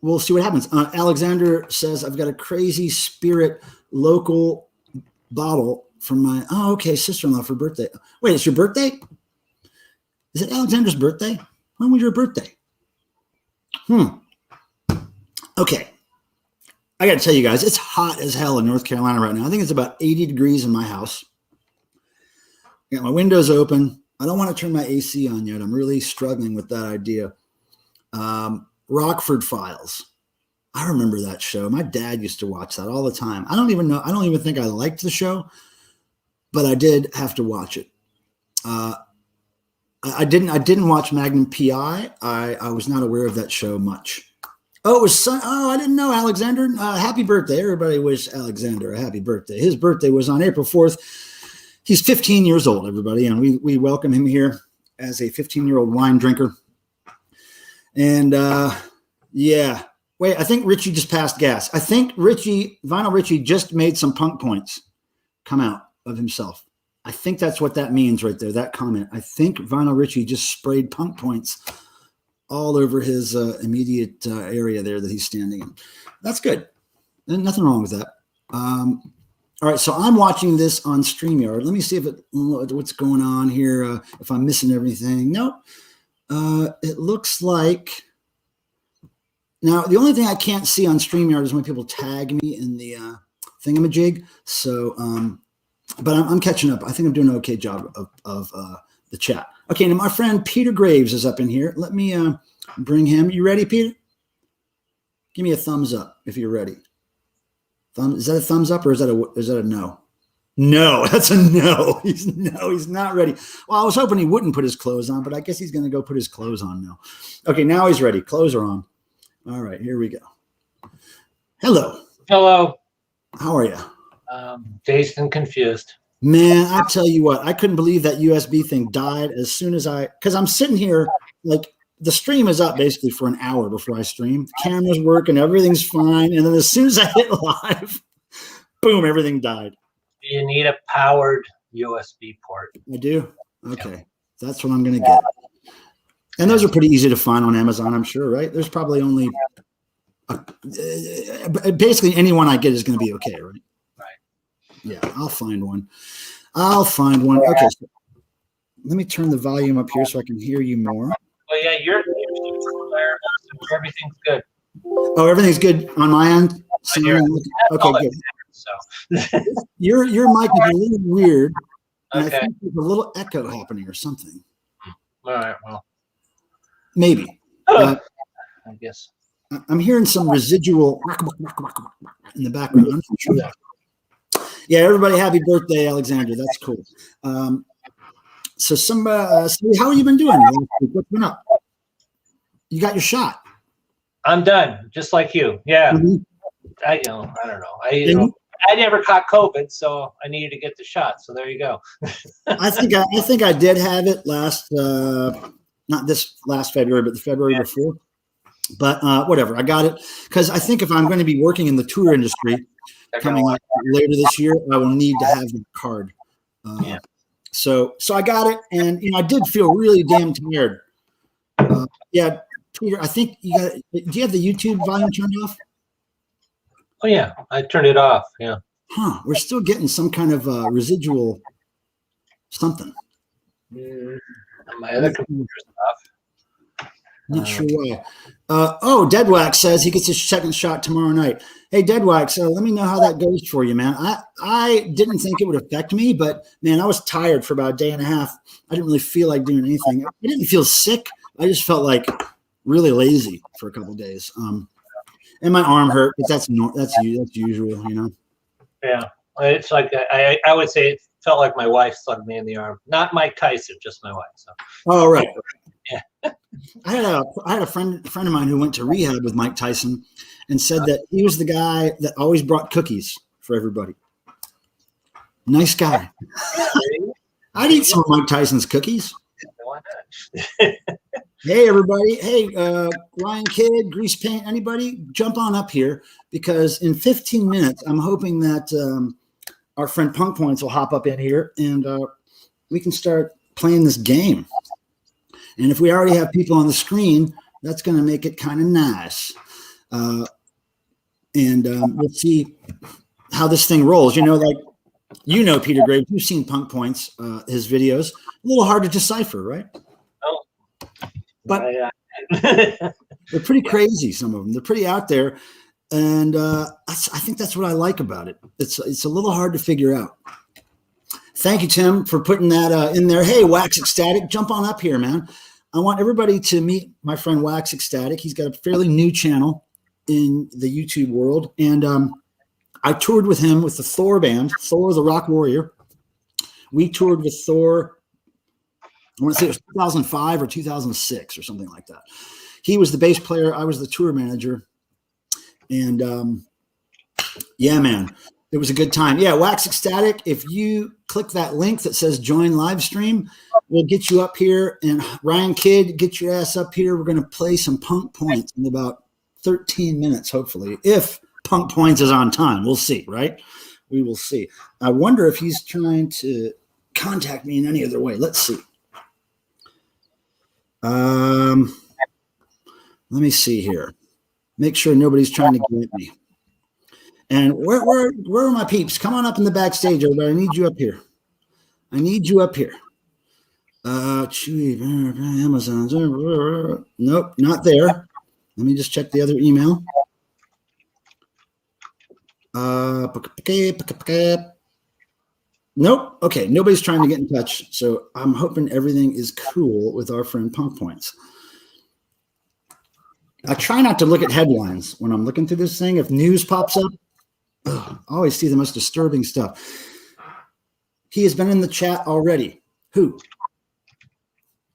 we'll see what happens. Alexander says, I've got a Crazy Spirit local bottle from my, sister-in-law for birthday. Wait, it's your birthday? Is it Alexander's birthday? When was your birthday? Okay. I got to tell you guys, it's hot as hell in North Carolina right now. I think it's about 80 degrees in my house. I got my windows open. I don't want to turn my AC on yet. I'm really struggling with that idea. Rockford Files. I remember that show. My dad used to watch that all the time. I don't even think I liked the show, but I did have to watch it. I didn't watch Magnum PI. I was not aware of that show much. Oh, it was I didn't know, Alexander. Happy birthday. Everybody wish Alexander a happy birthday. His birthday was on April 4th. He's 15 years old, everybody, and we welcome him here as a 15-year-old wine drinker. And yeah. Wait, I think Richie just passed gas. I think Vinyl Richie just made some Punk Points come out of himself. I think that's what that means right there, that comment. I think Vinyl Richie just sprayed Punk Points all over his immediate area there that he's standing in. That's good. And nothing wrong with that. All right, so I'm watching this on StreamYard. Let me see what's going on here, if I'm missing everything. Nope. It looks like... Now, the only thing I can't see on StreamYard is when people tag me in the thingamajig. So, but I'm catching up. I think I'm doing an okay job of the chat. Okay, now my friend Peter Graves is up in here. Let me bring him. You ready, Peter? Give me a thumbs up if you're ready. Is that a thumbs up or is that a no? No, that's a no. He's not ready. Well, I was hoping he wouldn't put his clothes on, but I guess he's going to go put his clothes on now. Okay, now he's ready. Clothes are on. All right, here we go. Hello. Hello. How are you? Dazed and confused. Man, I tell you what, I couldn't believe that USB thing died as soon as because I'm sitting here, like the stream is up basically for an hour before I stream. The camera's working, everything's fine. And then as soon as I hit live, boom, everything died. You need a powered USB port. I do? Okay. That's what I'm going to get. And those are pretty easy to find on Amazon, I'm sure, right? There's probably only basically anyone I get is going to be okay, right? Right. Yeah, I'll find one. Okay, so let me turn the volume up here so I can hear you more. Well, yeah, you're there. So everything's good. Oh, everything's good on my end? Okay, good. So your mic is a little weird. And okay. I think there's a little echo happening or something. All right, well. Maybe. I guess. I'm hearing some residual in the background. I'm not sure. Yeah, everybody, happy birthday, Alexander. That's cool. So how have you been doing? What's been up? You got your shot. I'm done, just like you. Yeah. Mm-hmm. I don't know. I never caught COVID, so I needed to get the shot. So there you go. I think I did have it last. Not this last February, but the February before. But whatever, I got it because I think if I'm going to be working in the tour industry coming up later this year, I will need to have the card. So I got it, and I did feel really damn tired. Yeah, Peter, I think you got. Do you have the YouTube volume turned off? Oh yeah, I turned it off. Yeah. Huh? We're still getting some kind of residual something. My other computer stuff. Not sure why. Deadwax says he gets his second shot tomorrow night. Hey, Deadwax, let me know how that goes for you, man. I didn't think it would affect me, but, man, I was tired for about a day and a half. I didn't really feel like doing anything. I didn't feel sick. I just felt like really lazy for a couple of days. And my arm hurt, but that's usual, Yeah, it's like I would say it felt like my wife slugged me in the arm. Not Mike Tyson, just my wife. So. Oh, right. Yeah. I had a friend of mine who went to rehab with Mike Tyson and said that he was the guy that always brought cookies for everybody. Nice guy. I'd eat some of Mike Tyson's cookies. Why not? Hey, everybody. Hey, Ryan Kidd, Grease Paint, anybody, jump on up here because in 15 minutes, I'm hoping that our friend Punk Points will hop up in here and we can start playing this game. And if we already have people on the screen, that's going to make it kind of nice. And we'll see how this thing rolls. Peter Graves, you've seen Punk Points, his videos. A little hard to decipher, right? Oh. But they're pretty crazy, some of them. They're pretty out there. And I think that's what I like about it. It's a little hard to figure out. Thank you, Tim, for putting that in there. Hey, Wax Ecstatic, jump on up here, man. I want everybody to meet my friend Wax Ecstatic. He's got a fairly new channel in the YouTube world. And I toured with him with the Thor band, Thor the Rock Warrior. We toured with Thor, I want to say it was 2005 or 2006 or something like that. He was the bass player. I was the tour manager. And yeah, man, it was a good time. Yeah, Wax Ecstatic, if you click that link that says join live stream, we'll get you up here. And Ryan Kidd, get your ass up here. We're going to play some Punk Points in about 13 minutes, hopefully, if Punk Points is on time. We'll see, right? We will see. I wonder if he's trying to contact me in any other way. Let's see. Let me see here. Make sure nobody's trying to get me. And where are my peeps? Come on up in the backstage, everybody. I need you up here. I need you up here. Amazon. Nope, not there. Let me just check the other email. Nope. Okay, nobody's trying to get in touch. So I'm hoping everything is cool with our friend Punk Points. I try not to look at headlines when I'm looking through this thing. If news pops up, I always see the most disturbing stuff. He has been in the chat already. Who?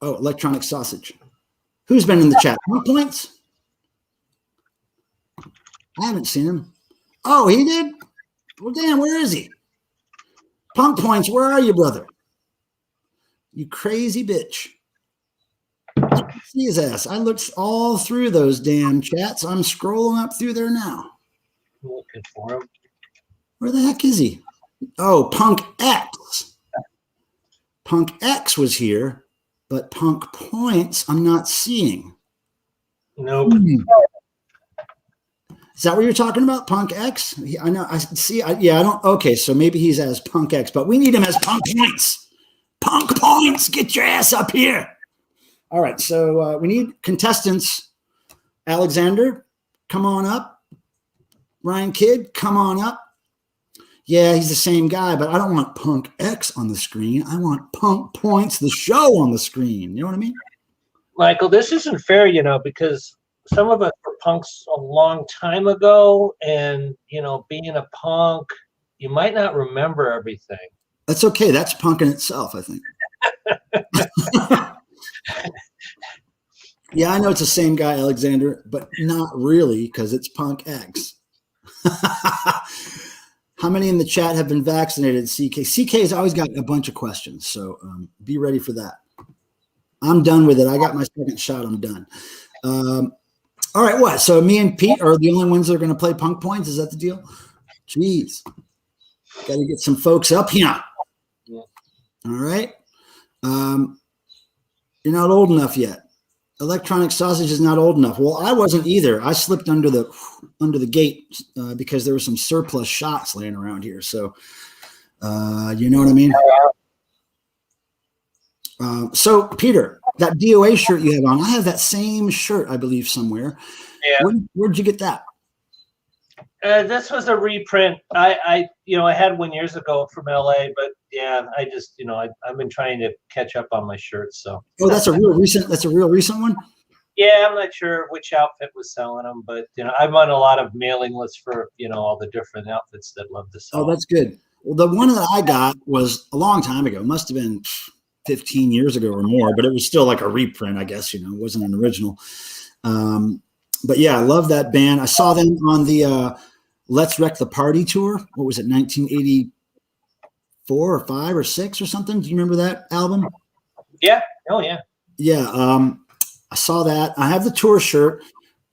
Oh, Electronic Sausage. Who's been in the chat? Punk Points? I haven't seen him. Oh, he did? Well, damn, where is he? Punk Points, where are you, brother? You crazy bitch. See his ass. I looked all through those damn chats. I'm scrolling up through there now. Looking for him. Where the heck is he? Oh, Punk X. Punk X was here, but Punk Points I'm not seeing. Nope. Is that what you're talking about, Punk X? I know. I see. I don't. Okay, so maybe he's as Punk X, but we need him as Punk Points. Punk Points, get your ass up here. All right, so we need contestants. Alexander, come on up. Ryan Kidd, come on up. Yeah, he's the same guy, but I don't want Punk X on the screen. I want Punk Points, the show, on the screen. You know what I mean? Michael, this isn't fair, because some of us were punks a long time ago, and, being a punk, you might not remember everything. That's okay. That's punk in itself, I think. Yeah, I know it's the same guy, Alexander, but not really because it's Punk X. How many in the chat have been vaccinated, CK? CK has always got a bunch of questions, so be ready for that. I'm done with it. I got my second shot. I'm done. All right, what? So me and Pete are the only ones that are going to play Punk Points? Is that the deal? Jeez. Got to get some folks up here. Yeah. All right. You're not old enough yet. Electronic Sausage is not old enough. Well, I wasn't either. I slipped under the gate because there were some surplus shots laying around here. So, you know what I mean? So, Peter, that DOA shirt you have on, I have that same shirt, I believe, somewhere. Yeah. Where'd you get that? This was a reprint. I had one years ago from LA, but yeah, I just, I've been trying to catch up on my shirts. So. Oh, that's a real recent one. Yeah, I'm not sure which outfit was selling them, but I'm on a lot of mailing lists for all the different outfits that love to sell. Oh, that's good. Well, the one that I got was a long time ago. Must have been 15 years ago or more, but it was still like a reprint, I guess, it wasn't an original. But yeah, I love that band. I saw them on the Let's Wreck the Party tour. What was it, 1984 or 5 or 6 or something? Do you remember that album? Yeah. Oh, yeah. Yeah. I saw that. I have the tour shirt.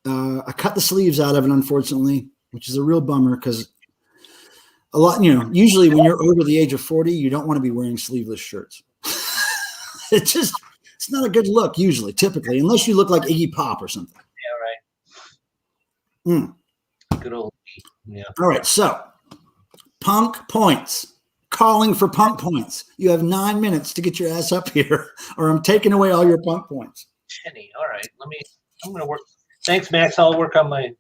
I cut the sleeves out of it, unfortunately, which is a real bummer because a lot, usually when you're over the age of 40, you don't want to be wearing sleeveless shirts. It's not a good look usually, typically, unless you look like Iggy Pop or something. Yeah, right. Good old, yeah. All right, so punk points. Calling for punk points. You have 9 minutes to get your ass up here, or I'm taking away all your punk points. Jenny, all right. I'm going to work. Thanks, Max. I'll work on my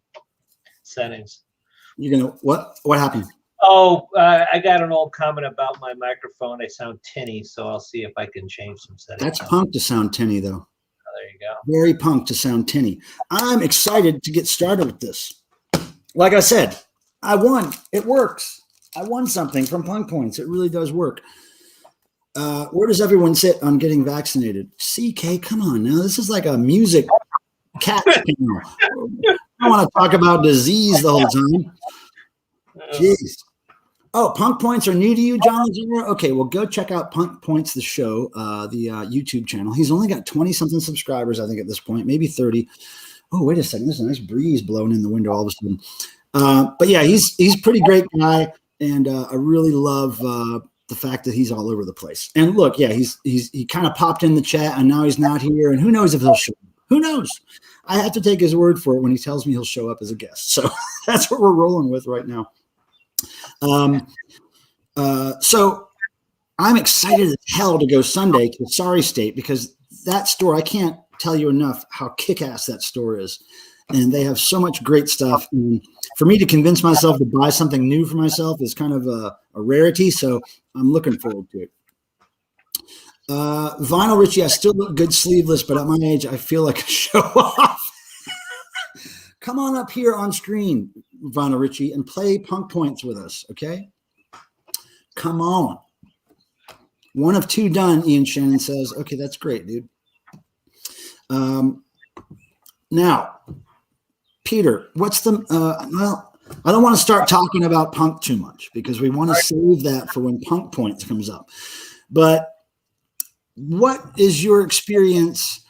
settings. You're going to, what happened? Oh, I got an old comment about my microphone. I sound tinny, so I'll see if I can change some settings. That's punk to sound tinny, though. Oh, there you go. Very punk to sound tinny. I'm excited to get started with this. Like I said, I won. It works. I won something from Punk Points. It really does work. Where does everyone sit on getting vaccinated? CK, come on now. This is like a music cat channel. I want to talk about disease the whole time. Jeez. Oh, Punk Points are new to you, John Lazaro? Okay, well, go check out Punk Points, the show, the YouTube channel. He's only got 20-something subscribers, I think, at this point, maybe 30. Oh, wait a second. There's a nice breeze blowing in the window all of a sudden. But yeah, he's a pretty great guy. And I really love the fact that he's all over the place. And look, yeah, he kind of popped in the chat, and now he's not here. And who knows if he'll show up? Who knows? I have to take his word for it when he tells me he'll show up as a guest. So that's what we're rolling with right now. So I'm excited as hell to go Sunday to Sorry State because that store, I can't tell you enough how kick-ass that store is. And they have so much great stuff. And for me to convince myself to buy something new for myself is kind of a rarity. So I'm looking forward to it. Vinyl Richie, I still look good sleeveless, but at my age, I feel like a show off. Come on up here on screen, Vinyl Richie, and play Punk Points with us, okay? Come on. 1 of 2 done, Ian Shannon says. Okay, that's great, dude. Now, Peter, what's the well, I don't want to start talking about punk too much because we want to save that for when Punk Points comes up. But what is your experience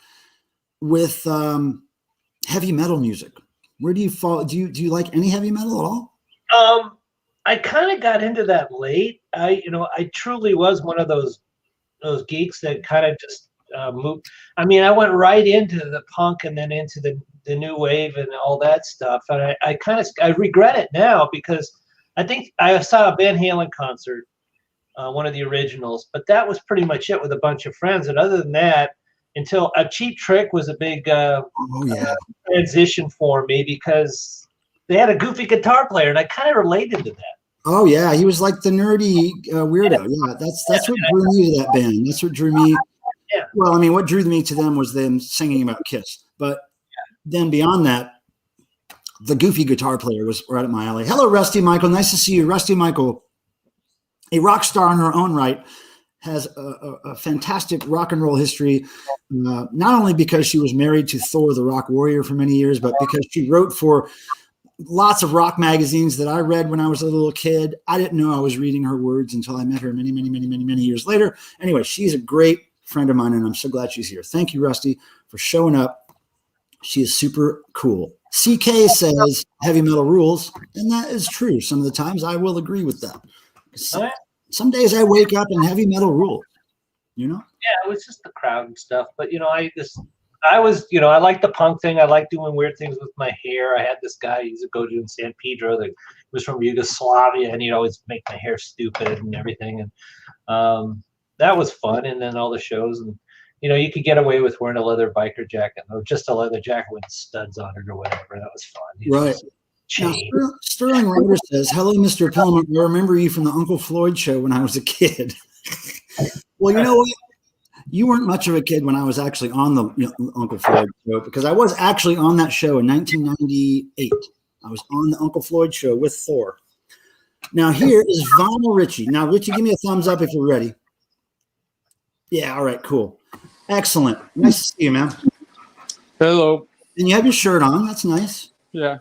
with heavy metal music? Where do you fall? Do you like any heavy metal at all? I kind of got into that late. I truly was one of those geeks that kind of just moved. I mean, I went right into the punk and then into the new wave and all that stuff. And I regret it now because I think I saw a Van Halen concert, one of the originals, but that was pretty much it with a bunch of friends. And other than that, until a Cheap Trick was a big transition for me because they had a goofy guitar player and I kind of related to that. Oh yeah, he was like the nerdy weirdo. Yeah, that's what drew me to that band. That's what drew me. Yeah. Well, I mean, what drew me to them was them singing about Kiss. But then beyond that, the goofy guitar player was right up my alley. Hello, Rusty Michael. Nice to see you. Rusty Michael, a rock star in her own right, has a fantastic rock and roll history, not only because she was married to Thor the Rock Warrior for many years, but because she wrote for lots of rock magazines that I read when I was a little kid. I didn't know I was reading her words until I met her many years later. Anyway, she's a great friend of mine, and I'm so glad she's here. Thank you, Rusty, for showing up. She is super cool. CK says heavy metal rules, and that is true. Some of the times I will agree with that. Some days I wake up and heavy metal rules, you know? Yeah, it was just the crowd and stuff. But, I like the punk thing. I like doing weird things with my hair. I had this guy, he used to go to in San Pedro that was from Yugoslavia, and he'd always make my hair stupid and everything. And that was fun. And then all the shows, and you could get away with wearing a leather biker jacket or just a leather jacket with studs on it or whatever. That was fun. Right. Now, Sterling Ryder says, hello, Mr. Pilmer. I remember you from the Uncle Floyd show when I was a kid. Well, you know what? You weren't much of a kid when I was actually on the Uncle Floyd show because I was actually on that show in 1998. I was on the Uncle Floyd show with Thor. Now, here is Vinyl Richie. Now, Richie, give me a thumbs up if you're ready. Yeah. All right. Cool. Excellent. Nice to see you, man. Hello. And you have your shirt on. That's nice. Yeah.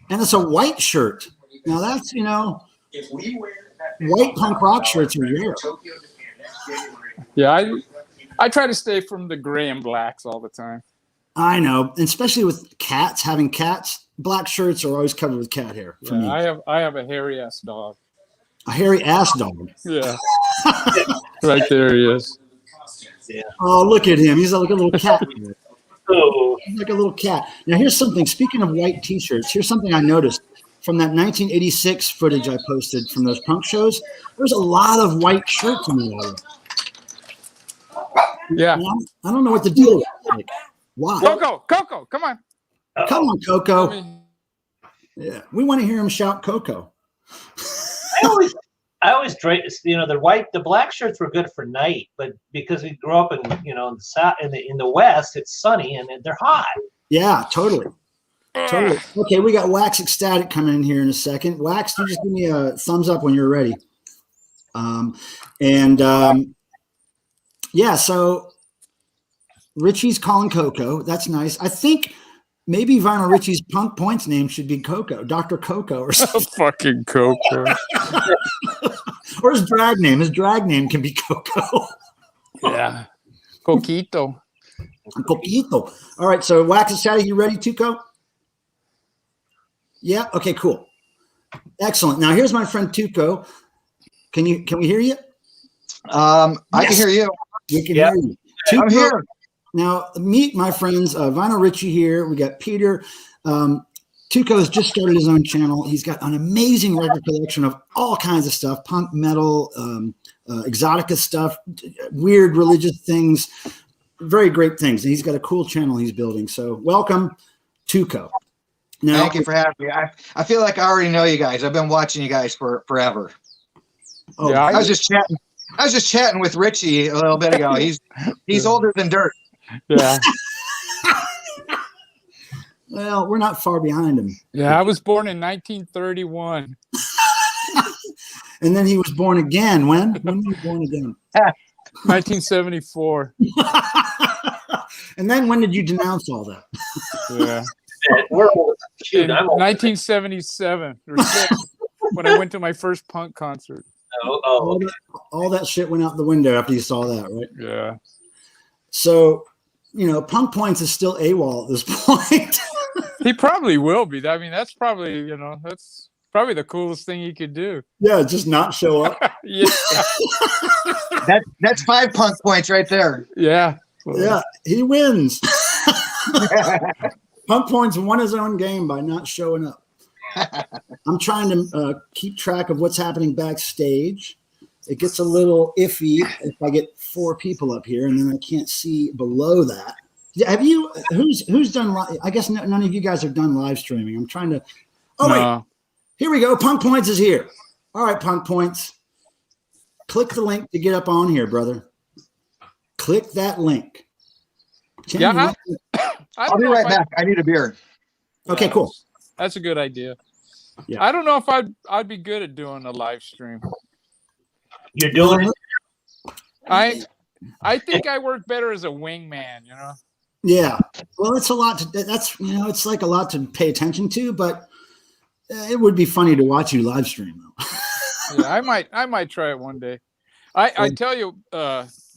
And it's a white shirt. Now that's, white punk rock shirts are rare. Yeah. I try to stay from the gray and blacks all the time. I know, and especially with cats, having cats, black shirts are always covered with cat hair for me. I have a hairy ass dog. A hairy ass dog. Yeah. Right there he is. Yeah. Oh, look at him. He's like a little cat. Oh. He's like a little cat. Now, here's something. Speaking of white T-shirts, here's something I noticed from that 1986 footage I posted from those punk shows. There's a lot of white shirts in the area. Yeah. I don't know what the deal is. Like, why? Coco, come on. Come on, Coco. Yeah, we want to hear him shout Coco. I always the black shirts were good for night, but because we grew up in in the south, in the west, it's sunny and they're hot. Yeah, totally. Okay, we got Wax Ecstatic coming in here in a second. Wax, you just give me a thumbs up when you're ready. Yeah, so Richie's calling Coco. That's nice. I think maybe Vinyl Richie's punk points name should be Coco, Dr. Coco or something. Fucking Coco. Or his drag name. His drag name can be Coco. Yeah. Coquito. Coquito. All right, so Wax Ecstatic, you ready, Tuco? Yeah. Okay. Cool. Excellent. Now here's my friend Tuco. Can we hear you? I can hear you. We can hear you. Tuco, I'm here. Now meet my friends. Vinyl Richie here. We got Peter. Tuco has just started his own channel. He's got an amazing record collection of all kinds of stuff: punk, metal, exotica stuff, weird religious things, very great things. And he's got a cool channel he's building. So welcome, Tuco. Now, Thank you for having me. I feel like I already know you guys. I've been watching you guys for forever. Oh, Yeah, I was just chatting with Richie a little bit ago. He's older than dirt. Yeah. Well, we're not far behind him. Yeah, I was born in 1931. And then he was born again. When was he born again? 1974. And then when did you denounce all that? Yeah. Shoot, In 1977 or 6, when I went to my first punk concert. All that shit went out the window after you saw that, right? Yeah. So, Punk Points is still AWOL at this point. He probably will be. I mean, that's probably, that's probably the coolest thing he could do. Yeah, just not show up. Yeah. That's 5 punk points right there. Yeah. Yeah, he wins. Punk Points won his own game by not showing up. I'm trying to keep track of what's happening backstage. It gets a little iffy if I get 4 people up here, and then I can't see below that. Have you? Who's done? I guess none of you guys have done live streaming. I'm trying to. Oh No. wait, here we go. Punk Points is here. All right, Punk Points. Click the link to get up on here, brother. Click that link. Yeah, I'll be right back. I need a beer. Okay, cool. That's a good idea. Yeah. I don't know if I'd be good at doing a live stream. You're doing it. I think I work better as a wingman, Yeah. Well, it's a lot to. It's like a lot to pay attention to, but it would be funny to watch you live stream though. Yeah, I might try it one day. I tell you,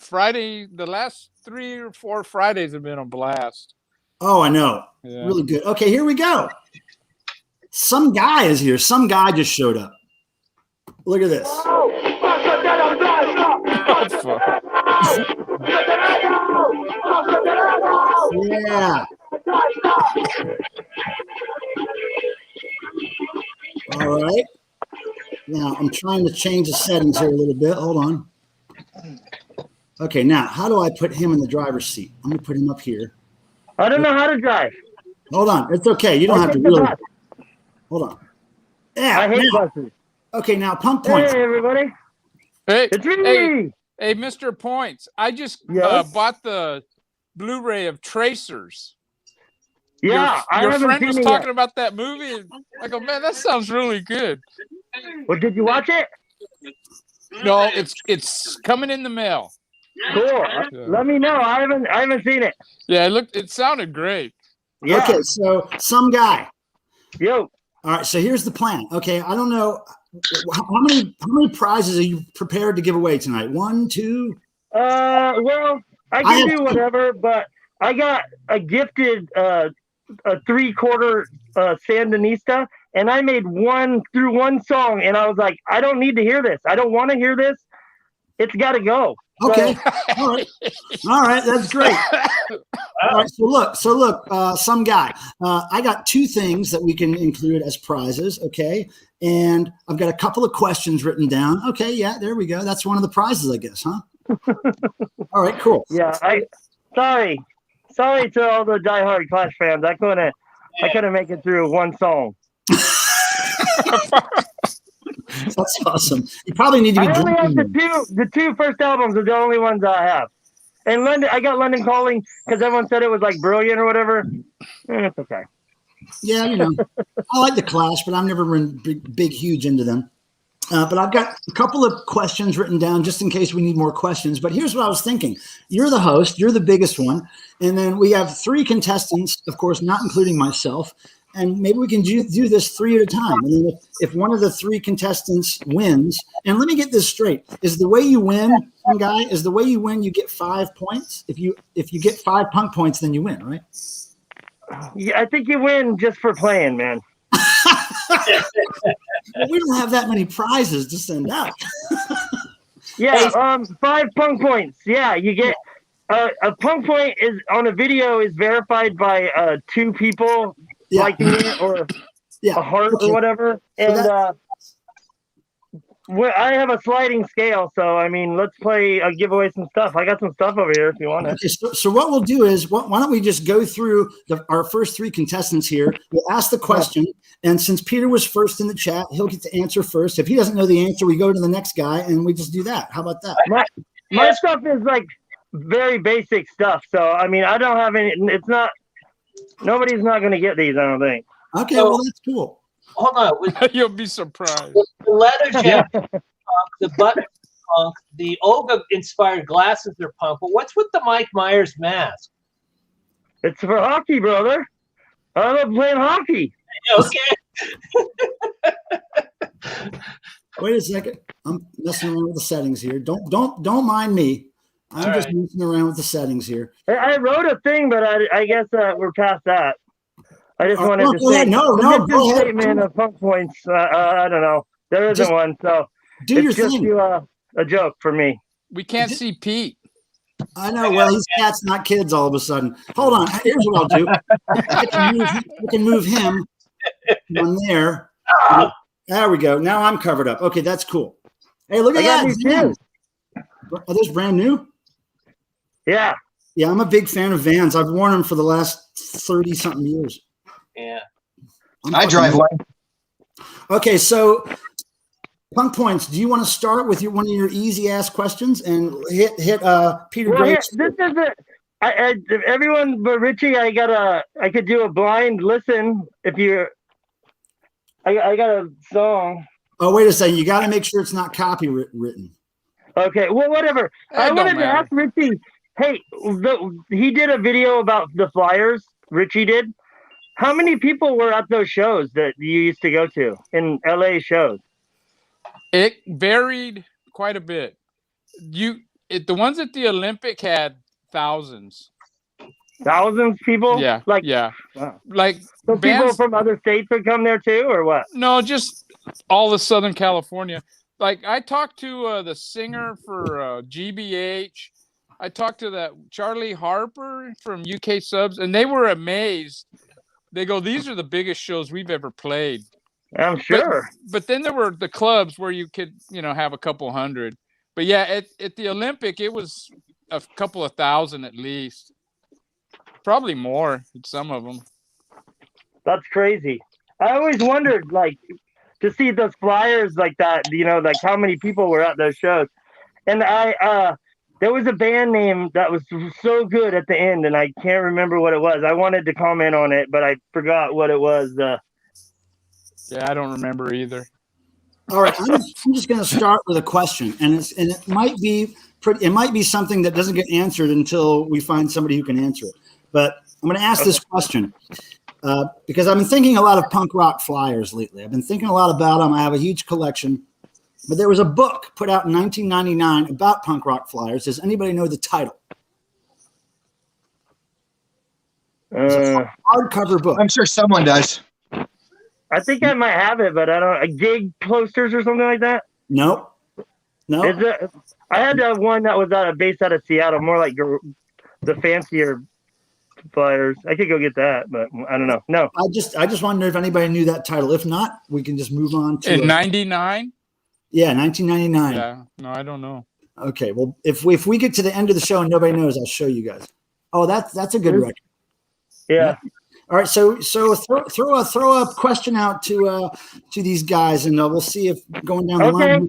Friday, the last 3 or 4 Fridays have been a blast. Oh, I know. Yeah. Really good. Okay, here we go. Some guy is here. Some guy just showed up. Look at this. Yeah. All right. Now I'm trying to change the settings here a little bit. Hold on. Okay, now how do I put him in the driver's seat? I'm gonna put him up here. I don't know how to drive. Hold on. It's okay. You don't have to take the really. bus. Hold on. Yeah. I hate now- buses. Okay, now Punk Points. Hey, everybody. Hey, It's me. hey, Mr. Points. I just Yes? bought the Blu-ray of Tracers. Yeah, I your haven't friend seen was it talking yet. about that movie. And I go, man, that sounds really good. Well, did you watch it? No, it's coming in the mail. Cool. Yeah. Let me know. I haven't seen it. Yeah, it sounded great. Yeah. Okay, so some guy. Yo. All right, so here's the plan. Okay, I don't know how many prizes are you prepared to give away tonight? 1, 2. Well, I I can have do whatever, but I got a gifted a 3/4 Sandinista, and I made one song, and I was like, I don't need to hear this. I don't want to hear this. It's got to go. Okay, all right, that's great. All right, so look, some guy. I got 2 things that we can include as prizes. Okay, and I've got a couple of questions written down. Okay, yeah, there we go. That's one of the prizes, I guess, huh? All right, cool. Yeah, sorry to all the diehard Clash fans. I couldn't make it through one song. That's awesome. You probably need to be I only have drinking. the two first albums are the only ones I have. And I got London Calling because everyone said it was like brilliant or whatever. It's okay. Yeah, you know, I like the Clash, but I've never been big, huge into them. But I've got a couple of questions written down just in case we need more questions. But here's what I was thinking. You're the host. You're the biggest one. And then we have 3 contestants, of course, not including myself. And maybe we can do this 3 at a time. And then if one of the 3 contestants wins, and let me get this straight, is the way you win, some guy, is the way you win, you get 5 points. If you get 5 punk points, then you win, right? Yeah, I think you win just for playing, man. Well, we don't have that many prizes to send out. Yeah, 5 punk points. Yeah, you get a punk point is on a video is verified by 2 people liking it or a heart or whatever. And I have a sliding scale, so I mean, let's give away some stuff. I got some stuff over here if you want it. Okay, so what we'll do is, why don't we just go through our first 3 contestants here? We'll ask the question, and since Peter was first in the chat, he'll get to answer first. If he doesn't know the answer, we go to the next guy, and we just do that. How about that? My stuff is like very basic stuff, so I mean, I don't have any. It's not. Nobody's not going to get these, I don't think. Okay, well that's cool. Hold on. You'll be surprised. The leather jacket punk, the button punk, the Olga-inspired glasses are punk. But what's with the Mike Myers mask? It's for hockey, brother. I love playing hockey. Okay. Wait a second. I'm messing around with the settings here. Don't mind me. I'm just messing around with the settings here. I wrote a thing, but I guess we're past that. I just wanted to go say ahead. No, go ahead. statement of punk points. I don't know. There isn't one, so do it's your just thing. A joke for me. We can't see Pete. I know. Well, he's cats, not kids. All of a sudden. Hold on. Here's what I'll do. I can move him on there. There we go. Now I'm covered up. Okay, that's cool. Hey, look at that. Are those brand new? Yeah. Yeah, I'm a big fan of Vans. I've worn them for the last 30-something years. Yeah. I drive one. Okay, so punk points. Do you want to start with one of your easy ass questions and hit Peter Graves? This is everyone but Richie. I could do a blind listen if you. I got a song. Oh, wait a second. You got to make sure it's not copywritten. Okay. Well, whatever. I wanted to ask Richie. Hey, he did a video about the Flyers. Richie did. How many people were at those shows that you used to go to in LA shows? It varied quite a bit. The ones at the Olympic had thousands. Thousands of people? Yeah. Wow. Like so people from other states would come there too, or what? No, just all of Southern California. Like I talked to the singer for GBH. I talked to that Charlie Harper from UK Subs, and they were amazed. They go, "These are the biggest shows we've ever played." I'm sure. But then there were the clubs where you could, have a couple hundred. But yeah, at the Olympic, it was a couple of thousand at least. Probably more at some of them. That's crazy. I always wondered, to see those Flyers like that, like how many people were at those shows. And there was a band name that was so good at the end, and I can't remember what it was. I wanted to comment on it, but I forgot what it was. Yeah, I don't remember either. All right, I'm just going to start with a question, and it might be it might be something that doesn't get answered until we find somebody who can answer it. But I'm going to ask this question because I've been thinking a lot of punk rock flyers lately. I've been thinking a lot about them. I have a huge collection. But there was a book put out in 1999 about punk rock flyers. Does anybody know the title? It's a hardcover book. I'm sure someone does. I think I might have it, but I don't. Gig posters or something like that. No. Is it? I had one that was based out of Seattle, more like the fancier flyers. I could go get that, but I don't know. No. I just want to know if anybody knew that title. If not, we can just move on to In 99? Yeah, 1999. Yeah. No, I don't know. Okay. Well, if we get to the end of the show and nobody knows, I'll show you guys. Oh, that's a good record. Yeah. All right. So throw a question out to these guys, and we'll see if going down the line.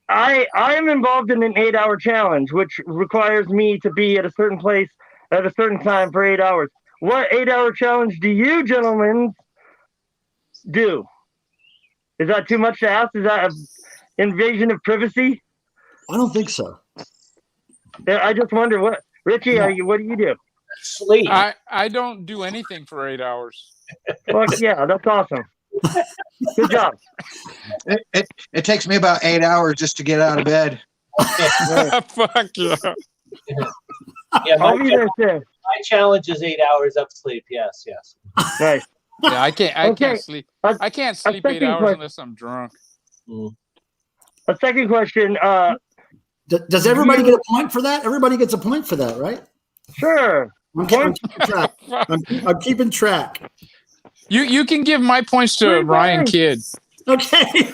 I am involved in an 8-hour challenge, which requires me to be at a certain place at a certain time for 8 hours. What 8-hour challenge do you gentlemen do? Is that too much to ask? Is that an invasion of privacy? I don't think so. I just wonder what Richie, what do you do? Sleep. I don't do anything for 8 hours. Fuck yeah, that's awesome. Good job. It takes me about 8 hours just to get out of bed. Fuck yeah. Yeah, I'll be there too. my challenge is 8 hours of sleep. Yes. Nice. Yeah, I can't sleep. I can't sleep 8 hours question. unless I'm drunk. A second question. Does everybody get a point for that? Everybody gets a point for that, right? Sure. I'm keeping track. I'm keeping track. You can give my points to Ryan Kidd. Okay.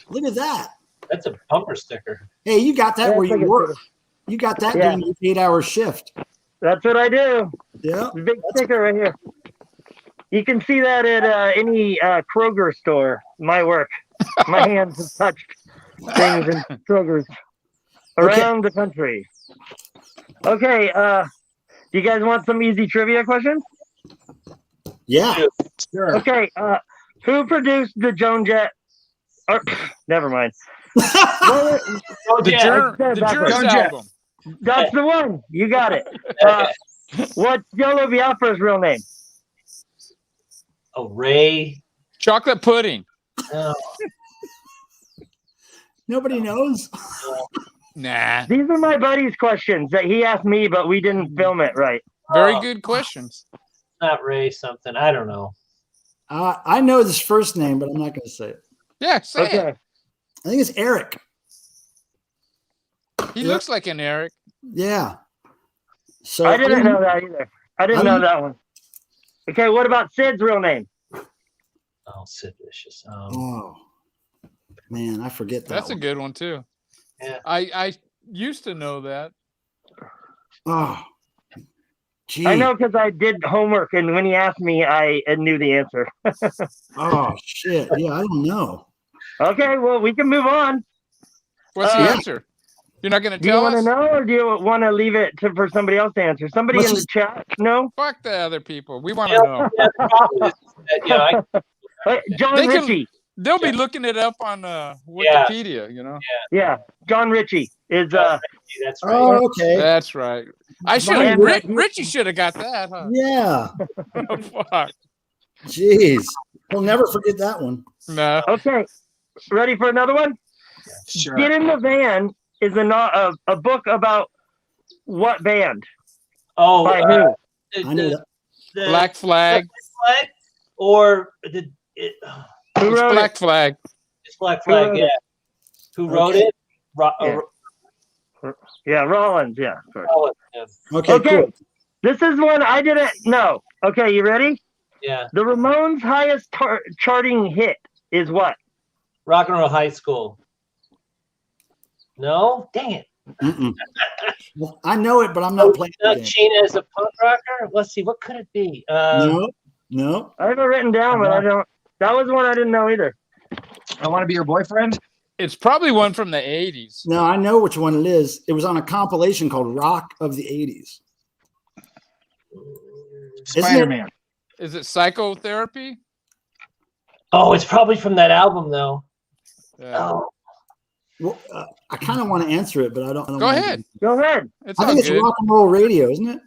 Look at that. That's a bumper sticker. Hey, you got that where you work. You got that Yeah. during your 8-hour shift. That's what I do. Yeah. Big sticker right here. You can see that at any Kroger store. My work. My hands have touched things in Kroger's around the country. Okay. Do you guys want some easy trivia questions? Yeah. Sure. Okay. Who produced the Joan Jett? Or, never mind. The Journey album. That's the one. You got it. What's Yellow Biafra's real name? Oh, Ray. Chocolate pudding. Nobody knows. Nah. These are my buddy's questions that he asked me, but we didn't film it right. Very good questions. Not Ray something. I don't know. I know his first name, but I'm not going to say it. Yeah, say Okay. it. I think it's Eric. He looks like an Eric. Yeah. So I didn't know that either. I didn't know that one. Okay, what about Sid's real name? Oh, Sid Vicious. Oh man, I forget that. That's a good one too. Yeah. I used to know that. Oh, gee. I know because I did homework, and when he asked me, I knew the answer. Oh shit. Yeah, I don't know. Okay, well, we can move on. What's the answer? You're not going to Do you tell want to us? know, or do you want to leave it for somebody else to answer? Somebody Let's in the just- chat? No? Fuck the other people. We want to know. Yeah, the problem is that, John They can- Ritchie. They'll be looking it up on Wikipedia, you know. Yeah, John Ritchie is that's right. Oh, okay. That's right. I should Brian have. Ritchie. Richie should have got that. Huh? Yeah. Fuck. Jeez. We'll never forget that one. No. okay. Ready for another one? Sure. Get in the Van is a book about what band? Oh, By who? I know that. the Black Flag. Flag or Who It's wrote Black it? Flag. it's Black Flag. wrote Yeah. Who wrote Okay. it? Yeah, Rollins. Yeah. Sorry. Okay, Okay. cool. This is one I didn't know. Okay, you ready? Yeah. The Ramones' highest charting hit is what? Rock and Roll High School. No? Dang it. Mm-mm. Well, I know it, but I'm not playing the Not game. Sheena as a punk rocker? Let's see. What could it be? No. I have it written down, but I don't. That was one I didn't know either. I want to be your boyfriend. It's probably one from the 80s. No, I know which one it is. It was on a compilation called Rock of the 80s. Spider-Man. Is it Psychotherapy? Oh, it's probably from that album, though. Yeah. Oh. Well, I kind of want to answer it, but I don't. Go wanna ahead. Go ahead. It's I all think it's good. rock and roll radio, isn't it?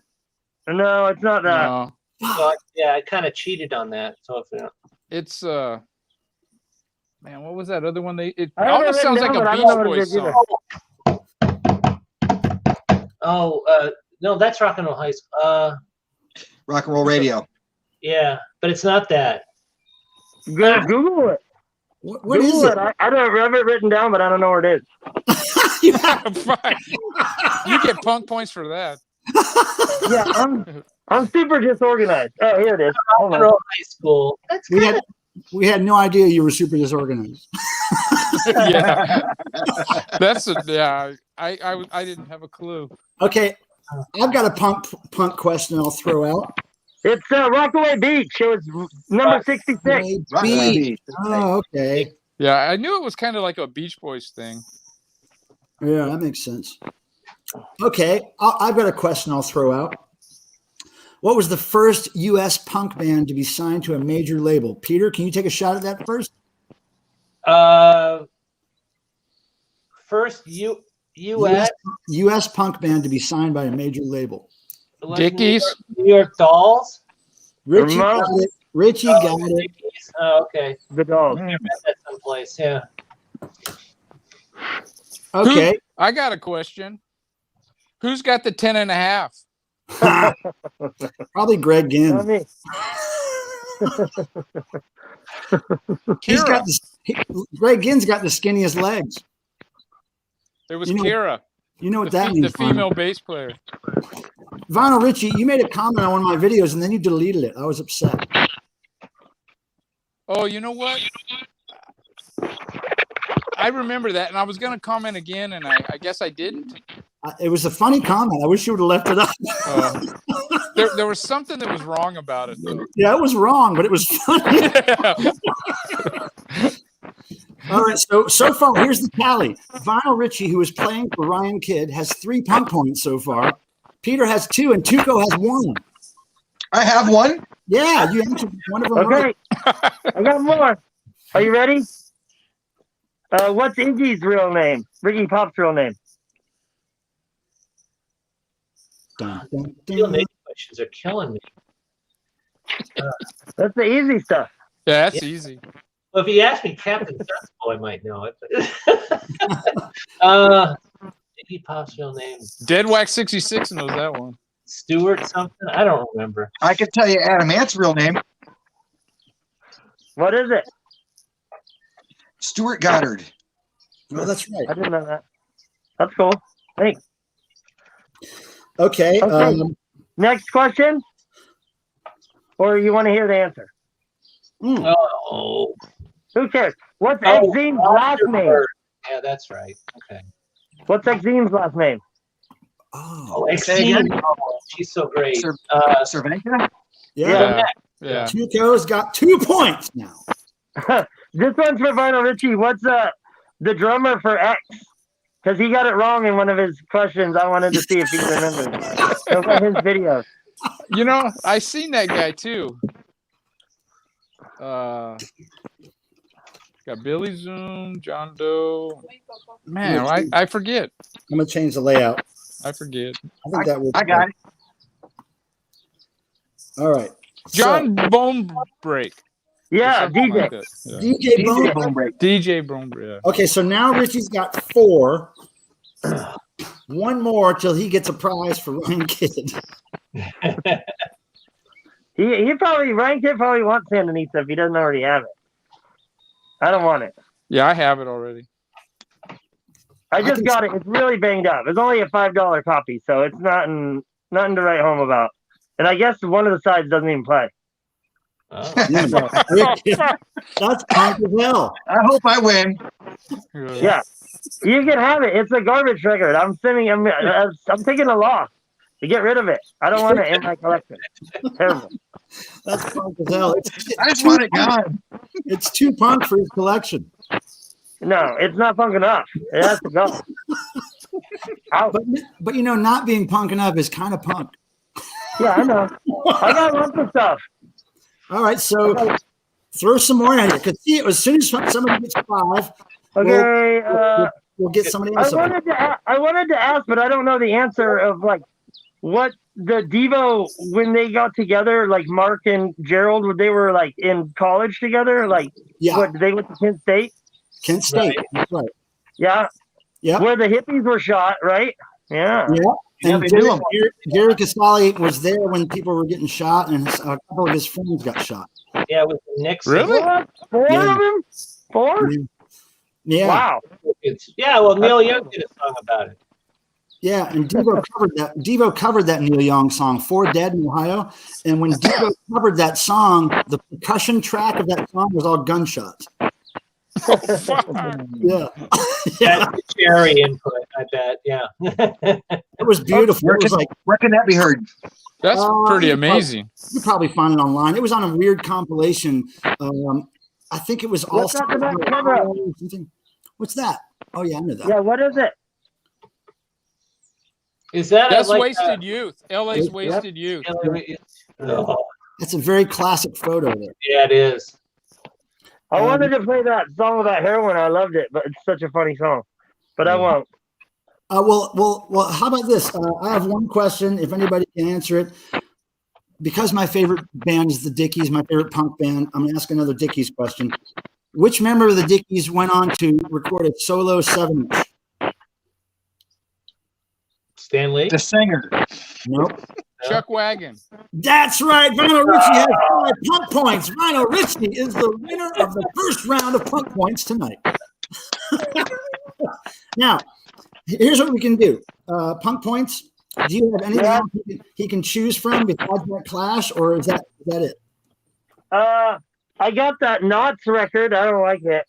No, it's not that. No, Well, yeah, I kind of cheated on that. So if it's man, what was that other one? It I have it almost sounds like written down, but a I Beach don't know what it Boys is either. song. no, that's Rock and Roll High School. Rock and roll radio. Yeah, but it's not that. Google it. What is Google it? I don't have it written down, but I don't know where it is. You get punk points for that. Yeah, I'm super disorganized. Oh, here it is. Rock Hold and on. Roll High School. That's We had no idea you were super disorganized. Yeah, I didn't have a clue. Okay, I've got a punk question I'll throw out. It's Rockaway Beach. It was number 66. Rockaway Beach. Oh, okay. Yeah, I knew it was kind of like a Beach Boys thing. Yeah, that makes sense. Okay, I've got a question I'll throw out. What was the first U.S. punk band to be signed to a major label? Peter, can you take a shot at that first? First U.S. U.S. punk band to be signed by a major label. Dickies. New York Dolls. Richie got it. Richie got it. Dickies. Oh, okay. The Dolls. I read that someplace. Yeah. Okay. I got a question. Who's got the 10.5? Probably Greg Ginn. Not me. Kira. Greg Ginn's got the skinniest legs. It was You know- Kira, You know what the, that fe- means? the female bass player. Vinyl Richie, you made a comment on one of my videos and then you deleted it. I was upset. Oh, you know what? I remember that, and I was going to comment again, and I guess I didn't. It was a funny comment. I wish you would have left it up. There was something that was wrong about it, though. Yeah, it was wrong, but it was funny. All right, so far, here's the tally. Vinyl Richie, who is playing for Ryan Kidd, has 3 punk points so far. Peter has 2, and Tuco has 1. I have one. Yeah, you answered one of them right. Okay. I got more. Are you ready? What's Iggy's real name? Ricky Pop's real name? Dun, dun, Real dun. name questions are killing me. That's the easy stuff. Yeah, that's easy. Well, if you ask me Captain Sensible, I might know it. Iggy Pop's real name. Dead Wax 66 knows that one. Stewart something? I don't remember. I can tell you Adam Ant's real name. What is it? Stuart Goddard. Oh, that's right. I didn't know that. That's cool. Thanks. Okay. Okay. Next question? Or you want to hear the answer? Oh. Who cares? What's Exeme's last name? Yeah, that's right. Okay. What's Exeme's last name? Oh, Say Exene. again? Oh, she's so great. Cervenka? yeah. Yeah. Tuco's got 2 points now. This one's for Vinyl Richie. What's the drummer for X? Because he got it wrong in one of his questions. I wanted to see if he remembered. Those are his videos. You know, I seen that guy too. Got Billy Zoom, John Doe. Man, I forget. I'm going to change the layout. I forget. I think that will. I got it. All right. John Bone Break. Yeah, Something DJ. like that. Yeah. DJ Bone. Bone break. DJ Bone Break. Yeah. Okay, so now Richie's got 4. One more till he gets a prize for Ryan Kidd. He probably, Ryan Kidd probably wants Sandinista if he doesn't already have it. I don't want it. Yeah, I have it already. I just got it. It's really banged up. It's only a $5 copy, so it's nothing to write home about. And I guess one of the sides doesn't even play. Oh. That's punk as hell. I hope I win. Yeah, you can have it. It's a garbage record. I'm taking a loss to get rid of it. I don't want it in my collection. Terrible. That's punk as hell. I just want it gone. It's too punk for his collection. No, it's not punk enough. It has to go. Out. But you know, not being punk enough is kind of punk. Yeah, I know. I got lots of stuff. All right, so throw some more at it. Because see, as soon as somebody gets 5, Okay, we'll get somebody I else. wanted to ask, but I don't know the answer of like what the Devo when they got together, like Mark and Gerald, they were like in college together. Like, Yeah. what they went to Kent State? Kent State. That's right. Yeah. Yeah. Where the hippies were shot, right? Yeah. Yeah. Yeah, And they knew him. Gary Casale was there when people were getting shot, and a couple of his friends got shot. Yeah, with Nixon. Really? What? Four Yeah. of them? Four? Yeah. Wow. Yeah, well, Neil Young did a song about it. Yeah, and Devo covered that. Devo covered that Neil Young song, "4 Dead in Ohio." And when Devo covered that song, the percussion track of that song was all gunshots. Yeah. That's the cherry input, I bet. Yeah. It was beautiful. It was like, Where can that be heard? That's pretty amazing. you probably find it online. It was on a weird compilation. I think it was all. What's that about cover? What's that? Oh yeah, I know that. Yeah, what is it? Is that That's like Wasted Youth. LA's Wasted Youth. Oh, That's a very classic photo there. yeah, it is. I wanted to play that song about heroin. I loved it, but it's such a funny song. But I won't. Well. How about this? I have one question. If anybody can answer it, because my favorite band is the Dickies, my favorite punk band. I'm gonna ask another Dickies question. Which member of the Dickies went on to record a solo 7-inch? Stanley? The singer. Nope. Chuck Wagon. That's right. Vinyl Richie has 5 punk points. Vinyl Richie is the winner of the first round of punk points tonight. Now, here's what we can do. Punk points. Do you have anything else he can choose from besides that Clash, or is that it? I got that Knots record. I don't like it.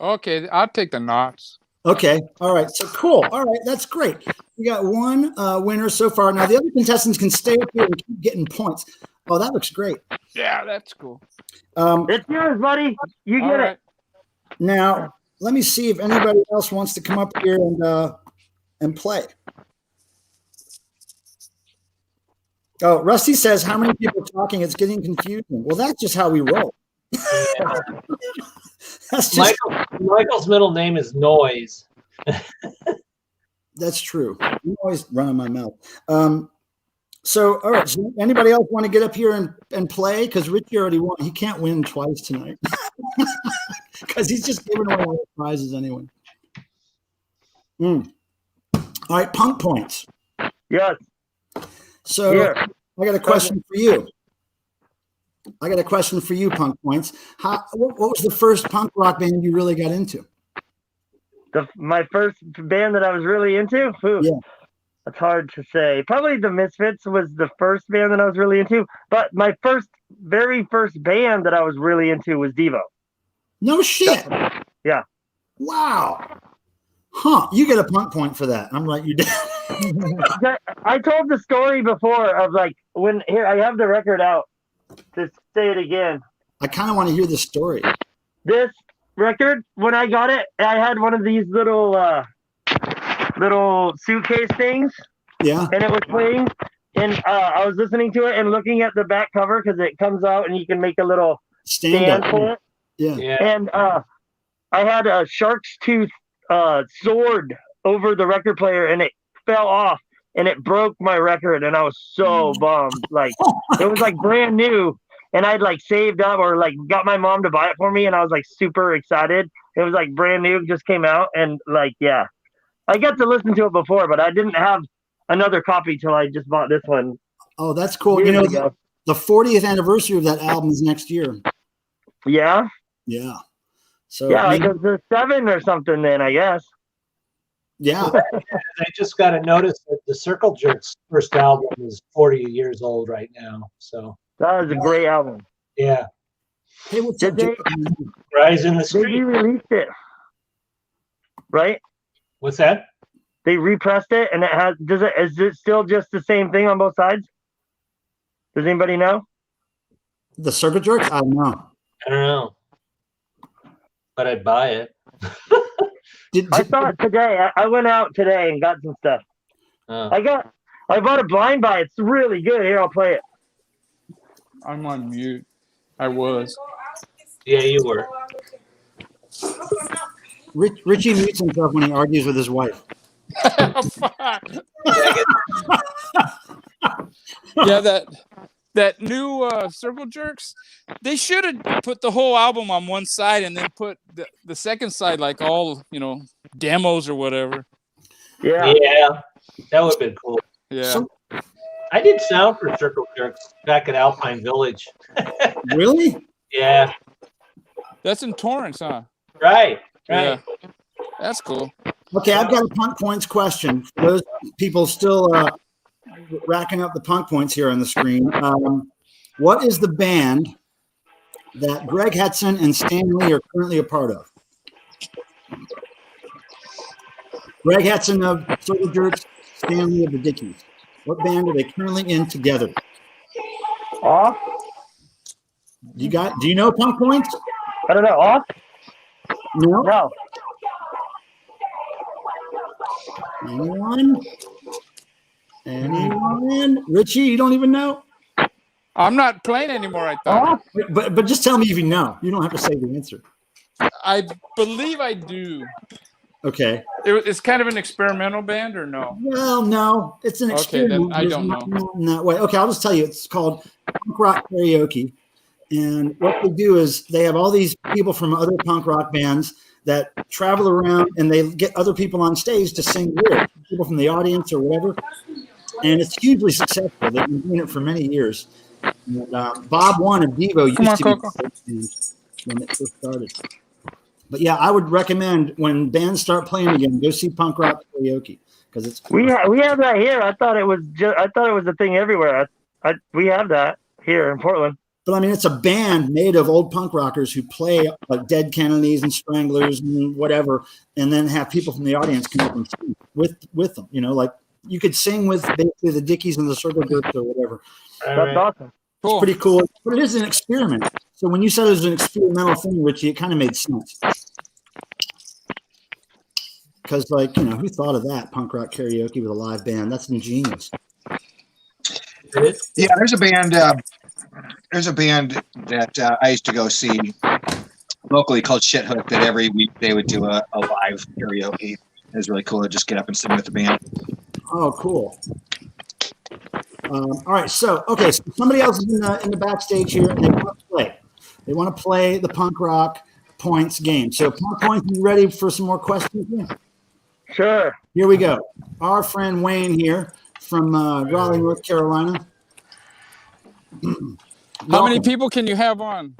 Okay, I'll take the Knots. Okay. All right. So cool. All right. That's great. We got one winner so far. Now the other contestants can stay up here and keep getting points. Oh, that looks great. Yeah, that's cool. It's yours, buddy. You get it. Now, let me see if anybody else wants to come up here and play. Oh, Rusty says, how many people are talking? It's getting confusing. Well, that's just how we roll. Yeah. That's just Michael's middle name is Noise. that's true. I'm always running my mouth. So, all right. So anybody else want to get up here and play? Because Richie already won. He can't win twice tonight because he's just giving away all the prizes anyway. All right, punk points. Yes. So Here. I got a question for you. Punk points. What was the first punk rock band you really got into? My first band that I was really into? Ooh, Yeah. That's hard to say. Probably the Misfits was the first band that I was really into. But my very first band that I was really into was Devo. No shit. Yeah. Wow. Huh. You get a punk point for that. I'm right. You did. I told the story before of like here I have the record out to say it again. I kind of want to hear the story. This record, when I got it, I had one of these little suitcase things, Yeah. and it was playing, and I was listening to it and looking at the back cover because it comes out and you can make a little stand for it. Yeah. Yeah. And I had a shark's tooth sword over the record player, and it fell off, and it broke my record, and I was so bummed. Like it was like brand new, and I'd like saved up or like got my mom to buy it for me, and I was like super excited. It was like brand new, just came out, and like yeah, I got to listen to it before, but I didn't have another copy till I just bought this one. Oh, that's cool. Years You know, ago. the 40th anniversary of that album is next year. Yeah, Yeah. So yeah, like maybe- it was a 7 or something. Then I guess. yeah. I just got to notice that the Circle Jerks' first album is 40 years old right now. So, That was a great album. yeah. Hey, what's Did up, they? Jake? Rise in the They Street. re-released it, right? What's that? They repressed it, and is it still just the same thing on both sides? Does anybody know? The Circuit Jerks? I don't know. I don't know. But I'd buy it. I saw it today. I went out today and got some stuff. Oh. I bought a blind buy. It's really good. Here, I'll play it. I'm on mute. I was. Yeah, you were. Richie mutes himself when he argues with his wife. Yeah, that new Circle Jerks, they should have put the whole album on one side and then put the second side like all, demos or whatever. Yeah. Yeah, that would have been cool. Yeah. So, I did sound for Circle Jerks back at Alpine Village. really? Yeah, That's in Torrance, huh? right. Yeah. That's cool. Okay, I've got a punk points question for those people still racking up the punk points here on the screen. What is the band that Greg Hetson and Stan Lee are currently a part of? Greg Hetson of Circle Jerks, Stan Lee of the Dickies. What band are they currently in together? Off? Do you know punk points? I don't know. Off? No? No. Anyone? Richie, you don't even know? I'm not playing anymore, I thought. But just tell me if you know. You don't have to say the answer. I believe I do. Okay. It's kind of an experimental band, or no? Well, no. It's an Okay, experiment. then I don't Not know. in that way. Okay, I'll just tell you. It's called Punk Rock Karaoke. And what they do is they have all these people from other punk rock bands that travel around and they get other people on stage to sing lyrics, people from the audience or whatever. And it's hugely successful. They've been doing it for many years. And, Bob One of Devo used to be when it first started. But yeah, I would recommend when bands start playing again, go see Punk Rock Karaoke because it's We have that here. I thought it was a thing everywhere. We have that here in Portland. But I mean, it's a band made of old punk rockers who play like Dead Kennedys and Stranglers and whatever, and then have people from the audience come up and sing with them. Like you could sing with basically the Dickies and the Circle Jerks or whatever. That's awesome. Cool. It's pretty cool. But it is an experiment. So when you said it was an experimental thing, Richie, it kind of made sense. Because, who thought of that? Punk rock karaoke with a live band. That's ingenious. Yeah, there's a band. There's a band that I used to go see locally called Shithook that every week they would do a live karaoke. It was really cool to just get up and sing with the band. Oh, cool. All right, so somebody else is in the backstage here, and they want to play. They want to play the punk rock points game. So, punk points, you ready for some more questions? Yeah. Sure. Here we go. Our friend Wayne here from Raleigh, North Carolina. How many people can you have on?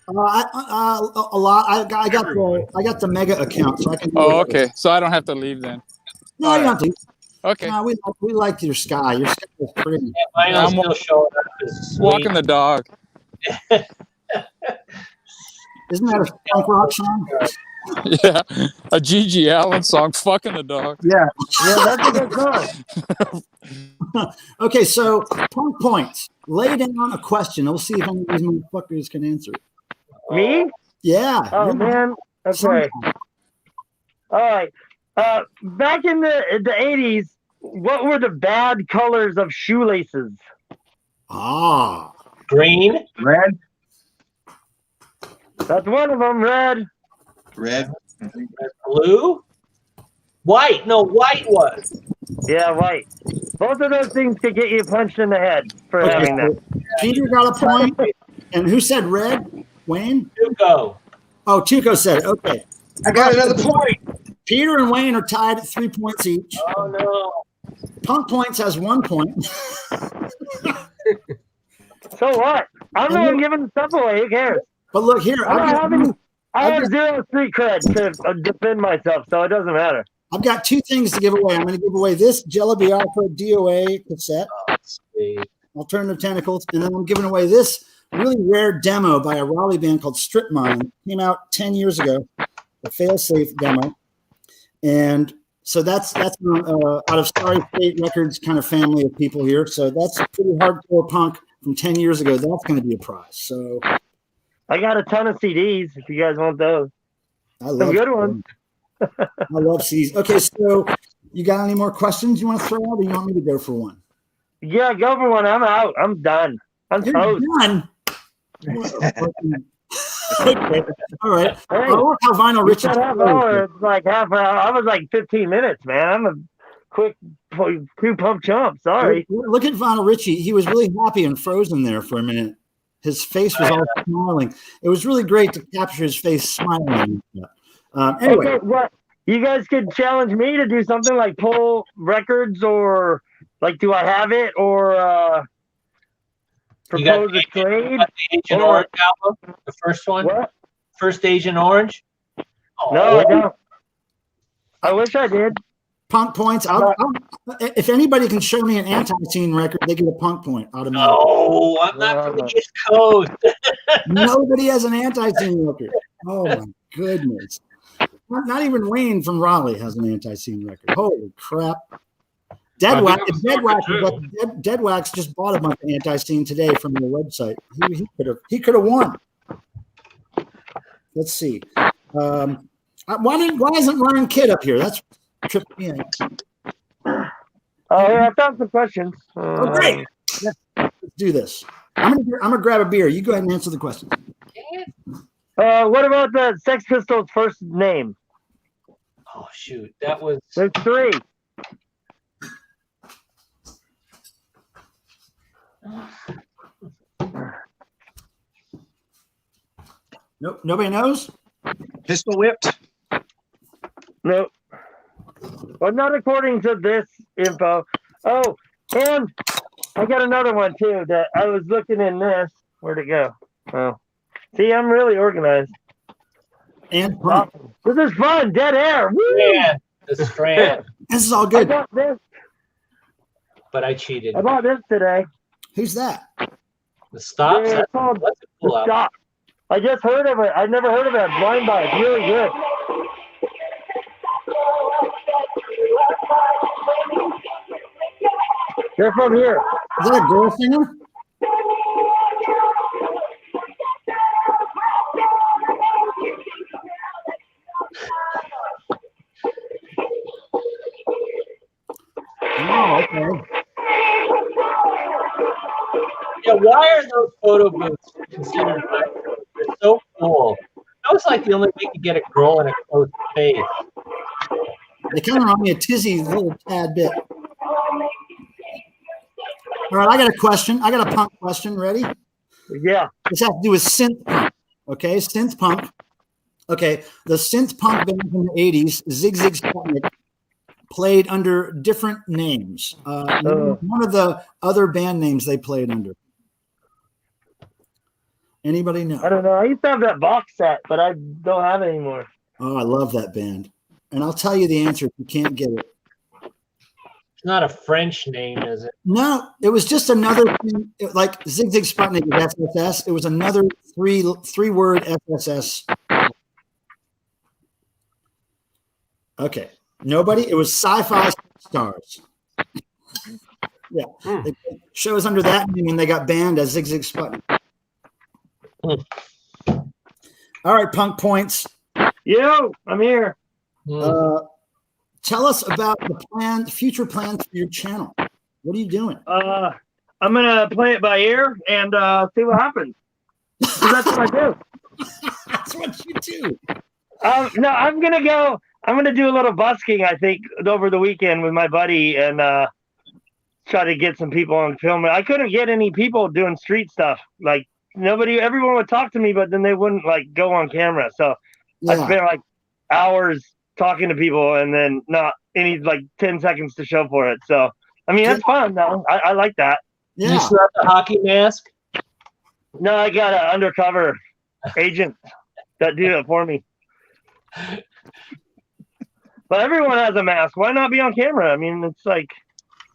A lot. I got the mega account, so I can. Oh, okay. So I don't have to leave then. No, you don't have to. Okay. No, we like your sky. Your sky is pretty. Yeah, mine I'm will still showing up as sweet. Walking the dog. Isn't that a punk rock song? Yeah, a G.G. Allen song, "Fucking the Dog." Yeah. That's a good song. Okay, so punk points. Lay down a question. We'll see if any of these motherfuckers can answer it. Me? Yeah. Oh man. Okay. All right. Back in the 80s, what were the bad colors of shoelaces? Ah. Green. Red. That's one of them. Red. Red. Blue. White. No, white was. Yeah, white. Both of those things could get you punched in the head for having that. Peter got a point. And who said red? Wayne? Tuco. Oh, Tuco said it. Okay. I got another point. Peter and Wayne are tied at 3 points each. Oh no. Punk Points has 1 point. So what? I'm not giving stuff away. Who cares? But look here. I have zero street cred to defend myself, so it doesn't matter. I've got 2 things to give away. I'm going to give away this Jello Biafra DOA cassette, Sweet. Alternative Tentacles, and then I'm giving away this really rare demo by a Raleigh band called Strip Mine. Came out 10 years ago, a fail-safe demo. And so that's out of Starry State Records kind of family of people here. So that's pretty hardcore punk from 10 years ago. That's going to be a prize. So I got a ton of CDs if you guys want those. I love Some good ones. I love CDs. Okay, so you got any more questions you want to throw out, or you want me to go for one? Yeah, go for one. I'm out. I'm done. I'm You're toast. done. Okay. All right. Hey, I wonder how Vinyl you Richie. said half hour. It's like half an hour. I was like 15 minutes, man. I'm a quick two pump chump. Sorry. Look at Vinyl Richie. He was really happy and frozen there for a minute. His face was all smiling. It was really great to capture his face smiling. Anyway, Okay, what? You guys could challenge me to do something like pull records, or like, do I have it, or propose a trade? The Agent Or- Orange album, the first one, What? first Agent Orange. No, I don't. I wish I did. punk points. If anybody can show me an anti-scene record, they get a punk point automatically. No, I'm not from the East Coast. Nobody has an anti-scene record. Oh my goodness. Not even Wayne from Raleigh has an anti-scene record. Holy crap. Deadwax just bought a bunch of anti-scene today from their website. He could have won. Let's see. Why isn't Ryan Kidd up here? That's tripped me out. Oh, yeah, I found some questions. Oh, great. Let's do this. I'm gonna grab a beer. You go ahead and answer the question. What about the Sex Pistols' first name? Oh shoot, that was. There's three. Nope. Nobody knows? Pistol whipped. Nope. Well, not according to this info. Oh, and I got another one too that I was looking in this. Where'd it go? Oh, see, I'm really organized. And Awesome. This is fun. Dead air. Woo! Yeah, the Strand, this is all I good. got this. but I cheated. I bought this today. Who's that? The Stops. Yeah, it's called That's a The cool album. Stop. I just heard of it. I've never heard of it. Blind Buy. It's really good. They're from here. Is that a girl singer? Oh, okay. Yeah, why are those photo booths considered retro? They're so cool. That was like the only way to get a girl in a close space. They kind of remind me of Tizzy a little tad bit. All right, I got a question. I got a punk question. Ready? Yeah. This has to do with synth punk. Okay, synth punk. Okay, the synth punk band from the 80s, Zig Zig Sputnik, played under different names. One of the other band names they played under. Anybody know? I don't know. I used to have that box set, but I don't have it anymore. Oh, I love that band. And I'll tell you the answer if you can't get it. It's not a French name, is it? No, it was just another thing, like Zig Zig Sputnik is SSS. It was another three-word SSS. Okay. Nobody? It was Sci-Fi Stars. Yeah. It shows under that name and they got banned as Zig Zig Sputnik. All right, punk points. Yo, I'm here. Tell us about the future plans for your channel. What are you doing? I'm gonna play it by ear and see what happens. 'Cause that's what I do. That's what you do. No, I'm gonna do a little busking, I think, over the weekend with my buddy and try to get some people on film. I couldn't get any people doing street stuff. Like everyone would talk to me, but then they wouldn't like go on camera. So I spent like hours talking to people and then not any like 10 seconds to show for it. So I mean that's fun though. I like that. Yeah. You still have the hockey mask? No, I got an undercover agent that do it for me. But everyone has a mask. Why not be on camera? I mean, it's like,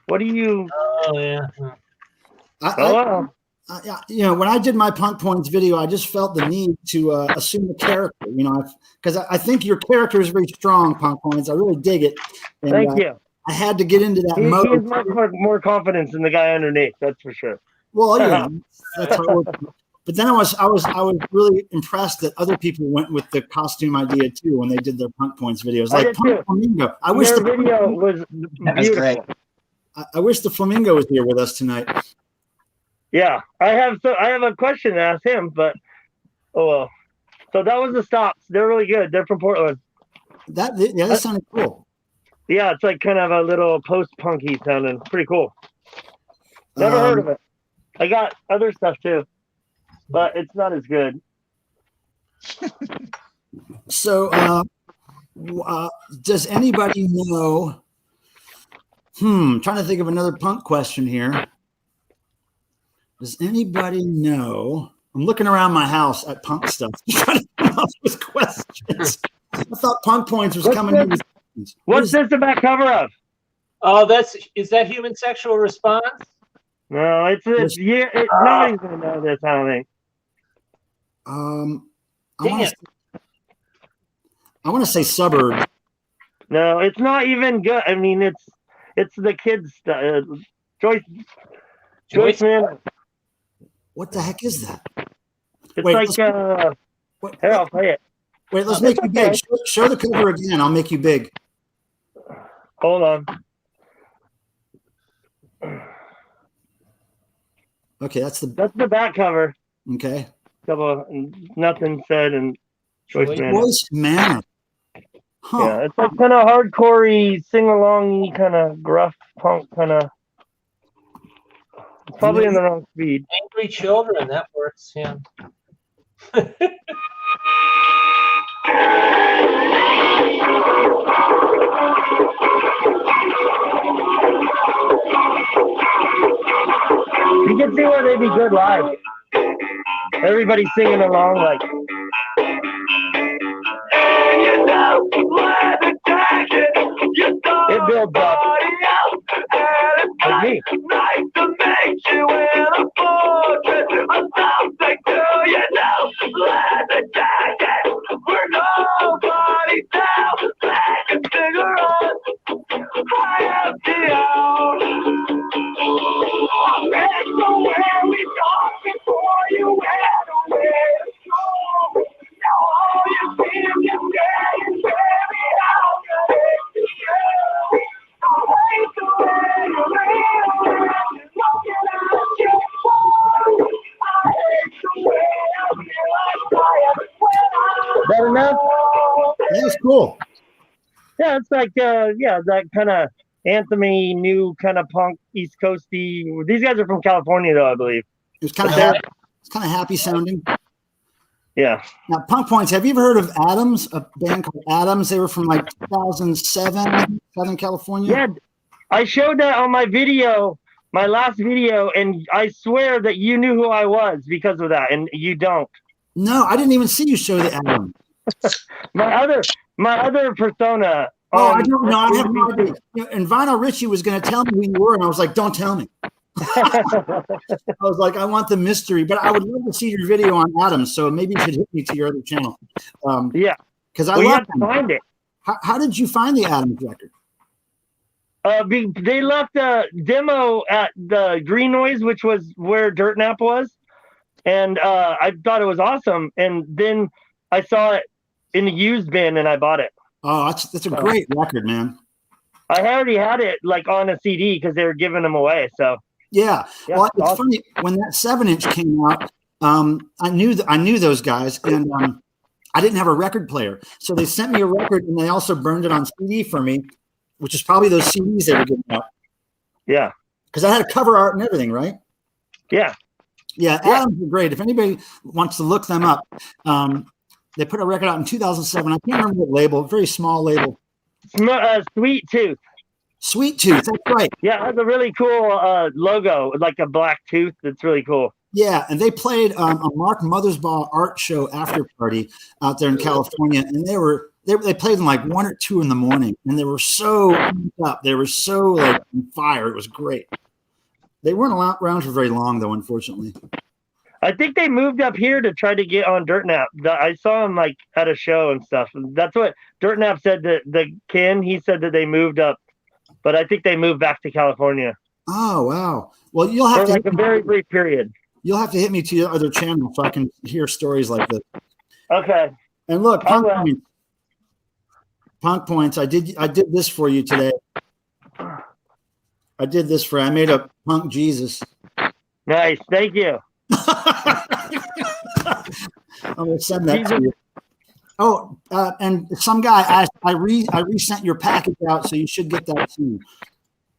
what do you? Oh yeah. When I did my punk points video, I just felt the need to assume the character. Because I think your character is very strong, punk points. I really dig it. And, Thank you. I had to get into that mode. He has more confidence than the guy underneath. That's for sure. Well, that's how it works. But then I was really impressed that other people went with the costume idea too when they did their punk points videos. Like Punk Flamingo. I wish the video was great. I wish the Flamingo was here with us tonight. Yeah, I have a question to ask him, but oh well. So that was the Stops. They're really good. They're from Portland. That sounded cool. Yeah, it's like kind of a little post-punky sounding. Pretty cool. Never heard of it. I got other stuff too, but it's not as good. So, does anybody know? Trying to think of another punk question here. Does anybody know? I'm looking around my house at punk stuff, trying to come up with questions. I thought Punk Points was coming in with questions. What's this the back cover of? Oh, is that Human Sexual Response? No, nobody's gonna know this. I don't think. I want to say Suburb. No, it's not even good. I mean, it's the kids. Joyce Manor. What the heck is that? It's Wait, like here, I'll play it. Wait, let's make you big. Show the cover again. I'll make you big. Hold on. Okay, that's the back cover. okay. Nothing said and Joyce Manor. Joyce Manor. Huh. Yeah, it's like kind of hardcore-y, sing-along-y, kind of gruff punk kind of. It's probably in the wrong speed. Angry Children, that works, yeah. You can see where they'd be good live. Everybody singing along like. It builds up. Like me. Nice to meet you in a portrait or something, do you know? Leather jacket, we're nobody now. Black and cigarettes, I am the old. It's the way we talked before you went away to school. Now all you see is your day, baby, how could it be true? I hate the way you live, looking at you. I hate the way I feel like I am when That enough? That's cool. Yeah, it's like that kind of anthem-y, new kind of punk, East Coasty. These guys are from California, though, I believe. It was kind of happy. It's kind of happy sounding. Yeah. Now, Punk Points. Have you ever heard of Adams? A band called Adams. They were from like 2007, Southern California. Yeah, I showed that on my video, my last video, and I swear that you knew who I was because of that, and you don't. No, I didn't even see you show the Adams. My other persona. Oh, I don't know. I have no idea. And Vinyl Richie was going to tell me who you were, and I was like, "Don't tell me." I was like, "I want the mystery," but I would love to see your video on Adams. So maybe you should hit me to your other channel. Yeah, because I we love have to find it. How did you find the Adams record? They left a demo at the Green Noise, which was where Dirt Nap was, and I thought it was awesome. And then I saw it in the used bin, and I bought it. Oh, that's a great record, man. I already had it like on a CD because they were giving them away. So yeah. Well, it's awesome. funny when that 7-inch came out. I knew those guys, and I didn't have a record player, so they sent me a record, and they also burned it on CD for me, which is probably those CDs they were giving out. Yeah, because I had a cover art and everything, right? Yeah. Adams are great. If anybody wants to look them up, they put a record out in 2007. I can't remember what label. Very small label. Sweet Tooth. Sweet Tooth. That's right. Yeah, it has a really cool logo, like a black tooth. It's really cool. Yeah, and they played a Mark Mothersbaugh art show after party out there in California, and they played in like 1 or 2 in the morning, and they were so up. They were so like on fire. It was great. They weren't around for very long, though, unfortunately. I think they moved up here to try to get on Dirt Nap. I saw them like at a show and stuff. That's what Dirt Nap said. He said that they moved up, but I think they moved back to California. Oh wow! Well, you'll have for to like a very brief period. You'll have to hit me to your other channel so I can hear stories like this. Okay. And look, Punk Points. I did this for you today. I made a Punk Jesus. Nice, thank you. I'm gonna send that to you. Oh, and some guy asked, I resent your package out, so you should get that soon.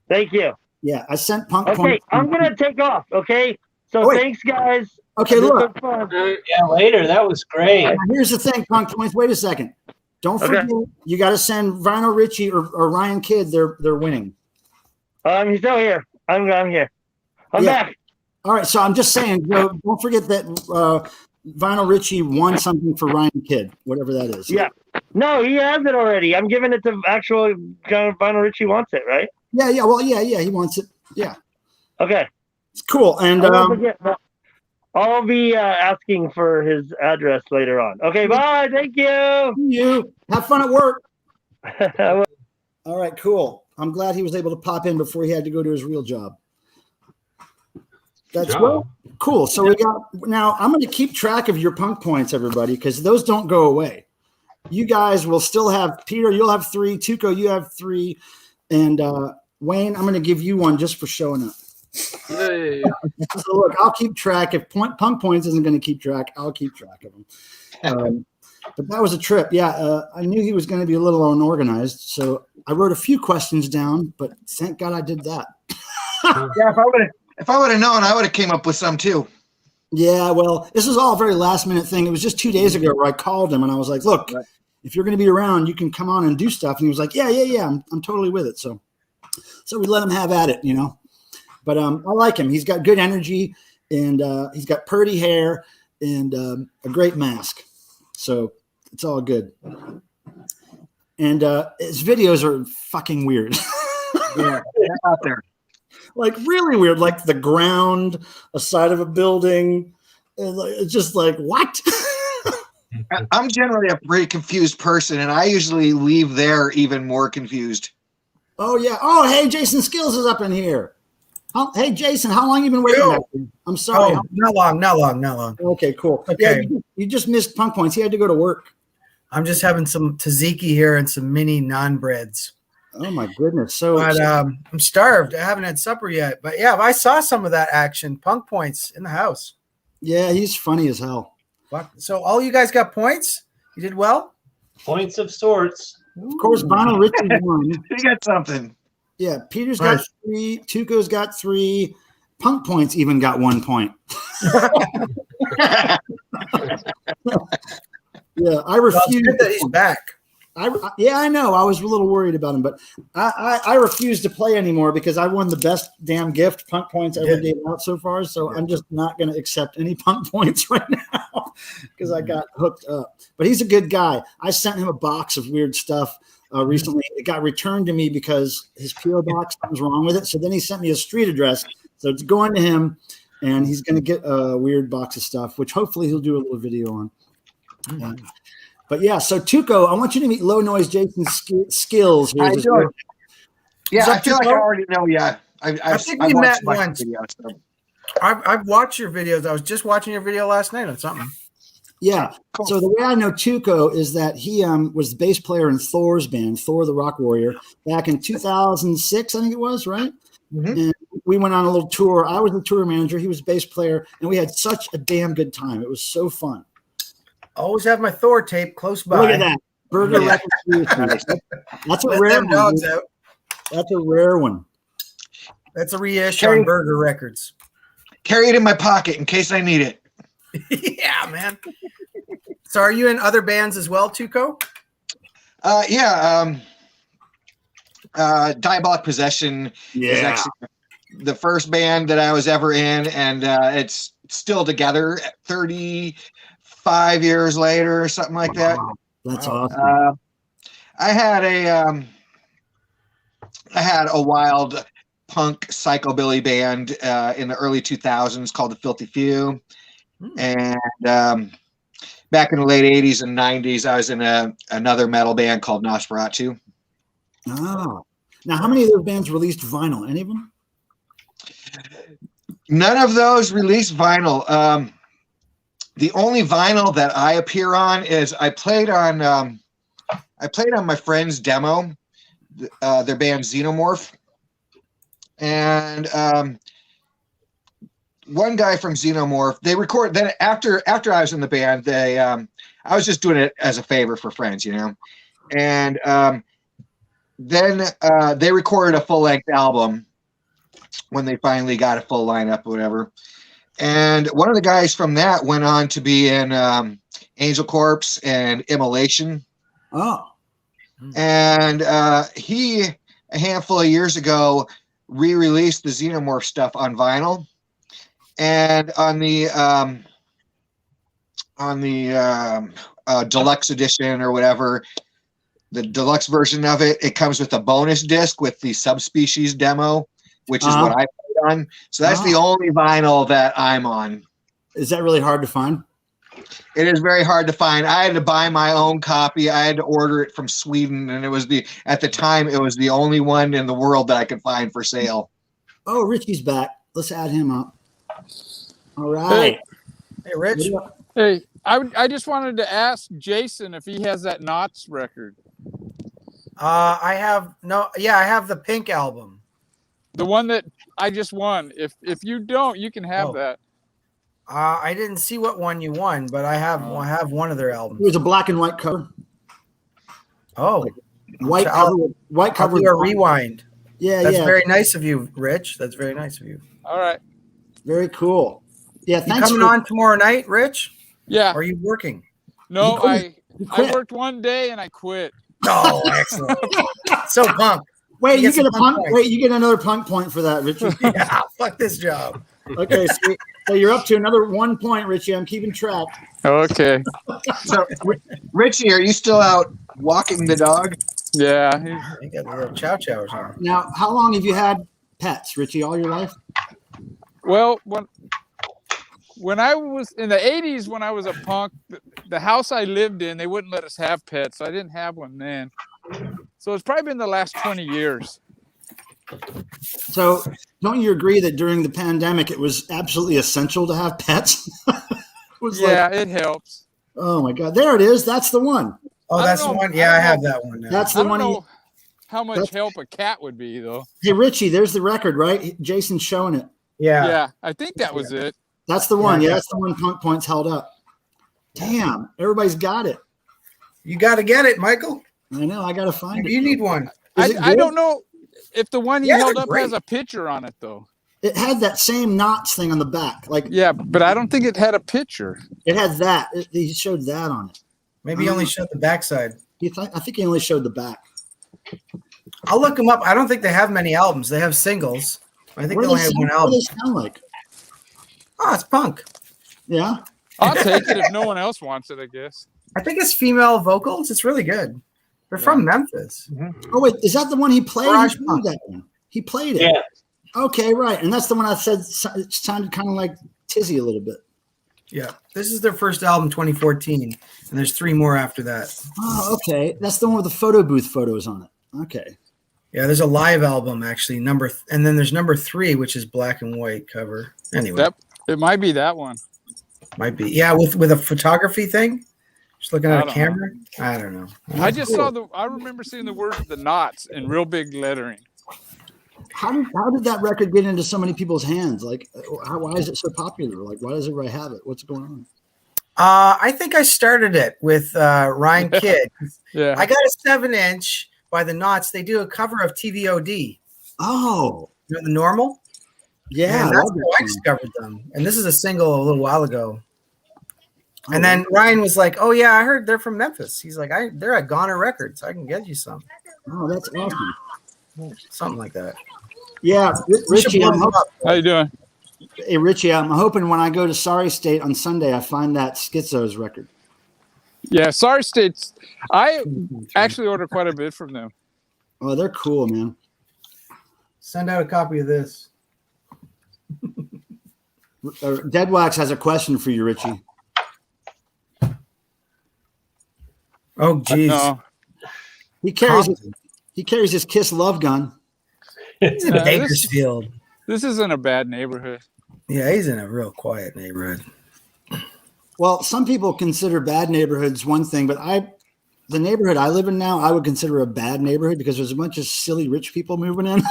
Thank you. Yeah, I sent Punk Okay, Points. I'm gonna take off. Okay, so Oh, wait. thanks, guys. Okay, This look. was fun. Yeah, later. That was great. Now, here's the thing, Punk Points. Wait a second. Don't Okay. forget, you got to send Vinyl Richie or Ryan Kidd. They're winning. He's still here. I'm here. I'm Yeah. back. All right, so I'm just saying, don't forget that Vinyl Richie won something for Ryan Kidd, whatever that is. Yeah. No, he has it already. I'm giving it to actual Vinyl Richie wants it, right? Yeah. Well, yeah, he wants it. Yeah, Okay. it's cool. And I won't forget that. I'll be asking for his address later on. Okay, bye. Thank you. you have fun at work. All right, cool. I'm glad he was able to pop in before he had to go to his real job. That's well, cool. So we got now. I'm going to keep track of your Punk Points, everybody, because those don't go away. You guys will still have Peter. You'll have 3. Tuco, you have 3, and Wayne, I'm going to give you one just for showing up. Hey. So look, I'll keep track. If Punk Points isn't going to keep track, I'll keep track of them. But that was a trip. Yeah, I knew he was going to be a little unorganized, so I wrote a few questions down. But thank God I did that. Yeah, if I would have known, I would have came up with some too. Yeah, well, this was all a very last minute thing. It was just 2 days ago where I called him and I was like, "Look, if you're going to be around, you can come on and do stuff." And he was like, "Yeah, I'm totally with it." So we let him have at it, you know. But I like him. He's got good energy, and he's got purdy hair and a great mask. So it's all good. And his videos are fucking weird. Yeah, out there. Like really weird, like the ground, a side of a building. And it's just like, what? I'm generally a pretty confused person, and I usually leave there even more confused. Oh, yeah. Oh, hey, Jason Skills is up in here. Hey, Jason, how long you been waiting? Yo. I'm sorry. Oh, not long. Okay, cool. Okay. Yeah, you just missed Punk Points. He had to go to work. I'm just having some tzatziki here and some mini naan breads. Oh, my goodness. So, But I'm starved. I haven't had supper yet. But yeah, I saw some of that action. Punk Points in the house. yeah, he's funny as hell. Fuck. So all you guys got points? You did well? Points of sorts. Of course, Vinyl Richie won. You got something. Yeah, Peter's got Nice. 3. Tuco's got 3. Punk Points even got 1 point. Yeah, I Well, it's refuse. good that he's back. Yeah, I know. I was a little worried about him, but I refuse to play anymore because I won the best damn gift Punk Points ever gave out so far. So I'm just not going to accept any Punk Points right now because I got hooked up. But he's a good guy. I sent him a box of weird stuff recently. It got returned to me because his PO box was wrong with it. So then he sent me a street address. So it's going to him, and he's going to get a weird box of stuff, which hopefully he'll do a little video on. But yeah, so Tuco, I want you to meet Low Noise Jason's skills. How you doing? Yeah, Is that I feel like I Tuco? already know. Yeah, I think I've we met watched my once. videos, so. I've watched your videos. I was just watching your video last night on something. Yeah. Cool. So the way I know Tuco is that he was the bass player in Thor's band, Thor the Rock Warrior, back in 2006, I think it was, right? Mhm. And we went on a little tour. I was the tour manager. He was bass player, and we had such a damn good time. It was so fun. Always have my Thor tape close by. Look at that. Burger Yeah. Records. That's a Let rare them one. dogs dude. out. That's a rare one. That's a reissue Carry- on Burger Records. Carry it in my pocket in case I need it. Yeah, man. So are you in other bands as well, Tuco? Yeah. Diabolic Possession is actually the first band that I was ever in, and it's still together 35 years later or something like that. Wow. That's awesome. I had a wild punk psychobilly band in the early 2000s called the Filthy Few, and back in the late 80s and 90s, I was in another metal band called Nosferatu. Oh. Now, how many of those bands released vinyl? Any of them? None of those released vinyl. The only vinyl that I appear on is I played on my friend's demo, their band Xenomorph, and one guy from Xenomorph. They record then after I was in the band. They I was just doing it as a favor for friends, and then they recorded a full length album when they finally got a full lineup or whatever. And one of the guys from that went on to be in Angel Corpse and Immolation. Oh. And he, a handful of years ago, re-released the Xenomorph stuff on vinyl. And on the deluxe edition or whatever, the deluxe version of it, it comes with a bonus disc with the Subspecies demo, which is what I played on. So that's the only vinyl that I'm on. Is that really hard to find? It is very hard to find. I had to buy my own copy. I had to order it from Sweden, and at the time it was the only one in the world that I could find for sale. Oh, Richie's back. Let's add him up. All right. Hey, Rich. Hey, I just wanted to ask Jason if he has that Knots record. I have the Pink album. The one that I just won. If you don't, you can have that. I didn't see what one you won, but I have one of their albums. It was a black and white cover. Oh, White cover. I'll do a rewind. Yeah, That's very nice of you, Rich. That's very nice of you. All right. Very cool. Yeah, You thanks. coming on tomorrow night, Rich? Yeah. Or are you working? No, You I worked one day and I quit. Oh, excellent. So punk. Wait, you get a some punk. Wait, you get another punk point for that, Richie. Yeah, fuck this job. Okay, sweet. So you're up to another 1 point, Richie. I'm keeping track. Okay. So, Richie, are you still out walking the dog? Yeah. You got the little chow chows on. Now, how long have you had pets, Richie? All your life? Well, when I was in the 80s, when I was a punk, the house I lived in, they wouldn't let us have pets. So I didn't have one then. So it's probably been the last 20 years. So don't you agree that during the pandemic, it was absolutely essential to have pets? It helps. Oh my God. There it is. That's the one. Oh, that's the one. Yeah, I have that one now. That's the I don't one. know how much help a cat would be, though. Hey, Richie, there's the record, right? Jason's showing it. Yeah, I think that was it. That's the one. Yeah, that's the one punk points held up. Damn, everybody's got it. You got to get it, Michael. I know. I got to find Maybe it. you need one. I don't know if the one he Yeah, held up great. has a picture on it, though. It had that same knots thing on the back. Yeah, but I don't think it had a picture. It had that. He showed that on it. Maybe he only showed the backside. I think he only showed the back. I'll look them up. I don't think they have many albums. They have singles. I think they only have one What do album. they sound like? Oh, it's punk. Yeah. I'll take it if no one else wants it, I guess. I think it's female vocals. It's really good. They're from Memphis. Oh wait, is that the one he played? Garage He punk. played that one. He played it. Yeah. Okay, right. And that's the one I said it sounded kind of like Tizzy a little bit. Yeah. This is their first album, 2014. And there's 3 more after that. Oh, okay. That's the one with the photo booth photos on it. Okay. Yeah, there's a live album actually. And then there's number 3, which is black and white cover. Anyway, It might be that one. might be. Yeah, with a photography thing. Just looking I at a don't camera. I don't know. I just I remember seeing the word "the knots" in real big lettering. How did that record get into so many people's hands? Like, why is it so popular? Like, why does everybody have it? What's going on? I think I started it with Ryan Kidd. Yeah. I got a 7-inch by the Knots. They do a cover of TVOD. Oh, You know, the normal. yeah. And that's how I discovered them. And this is a single a little while ago. And then Ryan was like, "Oh yeah, I heard they're from Memphis." He's like, "They're at Goner Records. I can get you some, Oh, that's awesome. something like that." Yeah, We should Richie. blow them up. How you doing? Hey, Richie, I'm hoping when I go to Sorry State on Sunday, I find that Schizo's record. Yeah, Sorry States. I actually order quite a bit from them. Oh, they're cool, man. Send out a copy of this. Dead Wax has a question for you, Richie. Oh, geez. No. He carries his Kiss love gun. He's in Yeah, Bakersfield. This isn't a bad neighborhood. Yeah, he's in a real quiet neighborhood. Well, some people consider bad neighborhoods one thing, but the neighborhood I live in now, I would consider a bad neighborhood because there's a bunch of silly rich people moving in.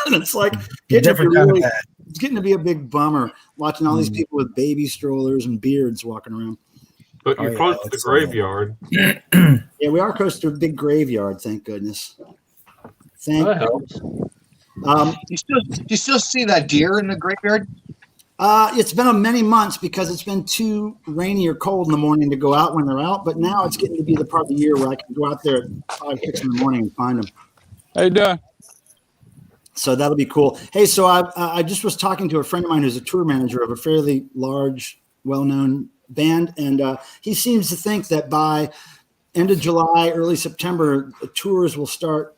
And it's like Different kind of bad. it's getting to be a big bummer watching all these people with baby strollers and beards walking around. But you're close to the graveyard. Yeah, we are close to a big graveyard, thank goodness. Thank That helps. Do you still see that deer in the graveyard? It's been many months because it's been too rainy or cold in the morning to go out when they're out. But now it's getting to be the part of the year where I can go out there at 5, 6 in the morning and find them. How you doing? So that'll be cool. Hey, so I just was talking to a friend of mine who's a tour manager of a fairly large, well-known band, and he seems to think that by end of July, early September, the tours will start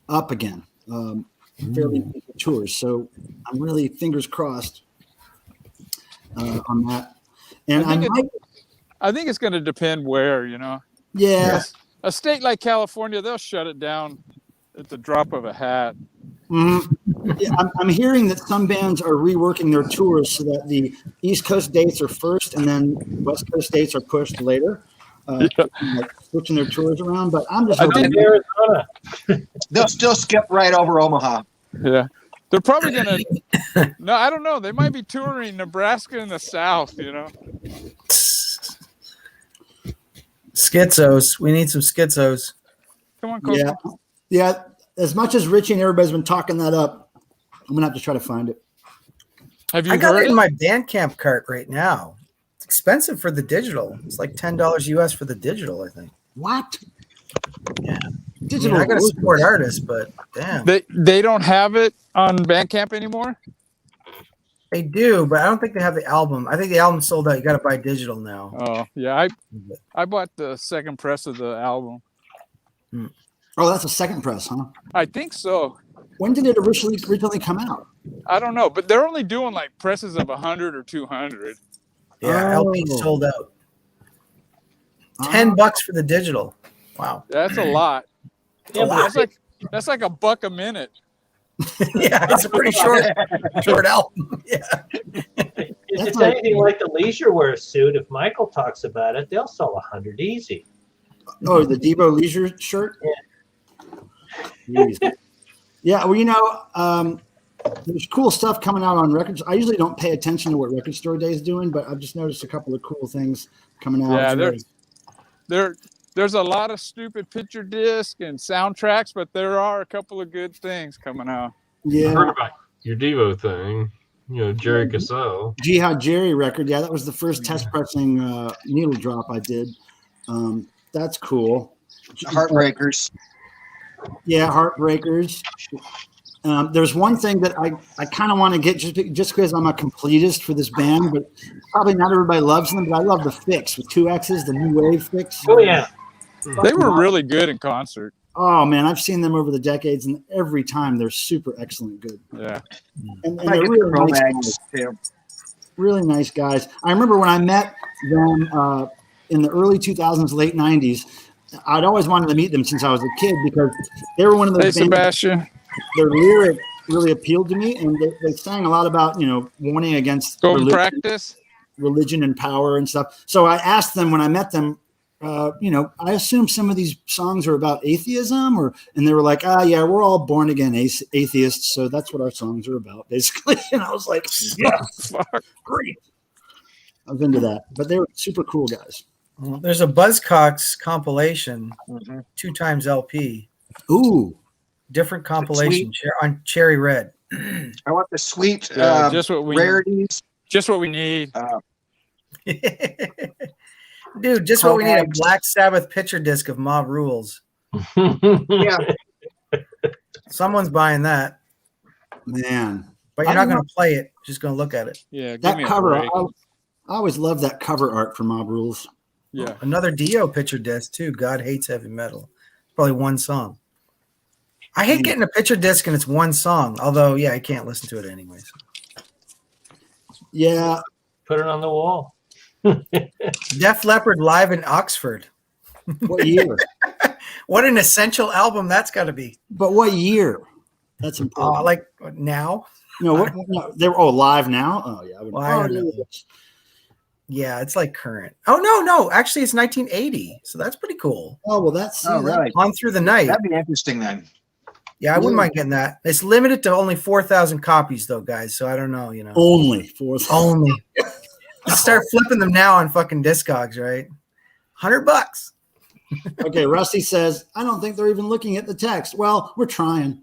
up again. Fairly big tours. So I'm really fingers crossed on that. And I think it's going to depend where, you know. Yeah. A state like California, they'll shut it down at the drop of a hat. Mm-hmm. Yeah, I'm hearing that some bands are reworking their tours so that the East Coast dates are first and then West Coast dates are pushed later. Like switching their tours around, but I'm just hoping Arizona. They'll still skip right over Omaha. Yeah. They're probably going to, no, I don't know. They might be touring Nebraska in the South, you know. Schizos. We need some schizos. Come on, Coco. Yeah. As much as Richie and everybody's been talking that up, I'm gonna have to try to find it. Have you I got heard it in my Bandcamp cart right now. It's expensive for the digital. It's like $10 US for the digital, I think. What? Yeah. Digital. I got to support artists, but damn. They don't have it on Bandcamp anymore? They do, but I don't think they have the album. I think the album sold out. You got to buy digital now. Oh, yeah. I bought the second press of the album. Oh, that's a second press, huh? I think so. When did it originally come out? I don't know, but they're only doing like presses of 100 or 200. Yeah, LP sold out. $10 for the digital. Wow. That's a lot. Yeah, That's like $1 a minute. Yeah, it's a pretty short album. Yeah. If it's anything like the leisure wear suit, if Michael talks about it, they'll sell 100 easy. Oh, the Devo Leisure shirt? Yeah. Yeah, well, you know, there's cool stuff coming out on records. I usually don't pay attention to what Record Store Day is doing, but I've just noticed a couple of cool things coming out. Yeah, there's a lot of stupid picture disc and soundtracks, but there are a couple of good things coming out. Yeah. I heard about your Devo thing. You know, Jerry Cassell. Jihad Jerry record. Yeah, that was the first test pressing needle drop I did. That's cool. Heartbreakers. Yeah, Heartbreakers. There's one thing that I kind of want to get just because I'm a completist for this band, but probably not everybody loves them, but I love the Fix with 2 X's, the new wave Fix. Oh, yeah. They were really good in concert. Oh, man, I've seen them over the decades, and every time they're super excellent good. Yeah. And they're really nice guys. Really nice guys. I remember when I met them in the early 2000s, late 90s, I'd always wanted to meet them since I was a kid because they were one of those Hey, Sebastian. Their lyric really appealed to me, and they sang a lot about, you know, warning against religion and power and stuff. So I asked them when I met them, you know, I assume some of these songs are about atheism, and they were like, yeah, we're all born again atheists, so that's what our songs are about, basically. And I was like, yeah, great. I was into that, but they were super cool guys. Well, there's a Buzzcocks compilation, 2 times LP. Ooh. Different compilation on Cherry Red. I want the sweet just what rarities. Just what we need. Dude, just what we need, a Black Sabbath picture disc of Mob Rules. Yeah. Someone's buying that. Man. But you're not going to play it. Just going to look at it. Yeah, give that me cover, a break. I always love that cover art for Mob Rules. Yeah. Another Dio picture disc, too. God Hates Heavy Metal. Probably one song. I hate getting a picture disc and it's one song. Although, yeah, I can't listen to it anyways. Yeah. Put it on the wall. Def Leppard live in Oxford. What year? What an essential album that's got to be. But what year? That's important. Like now? No, they were live now. Oh yeah. I don't know. Yeah, it's like current. Oh no. Actually, it's 1980, so that's pretty cool. Oh well, that's right On Through the Night. That'd be interesting then. Yeah, I wouldn't mind getting that. It's limited to only 4,000 copies, though, guys. So I don't know, you know. Only 4,000. Only. Let's start flipping them now on fucking Discogs, right? $100. Okay, Rusty says, I don't think they're even looking at the text. Well, we're trying.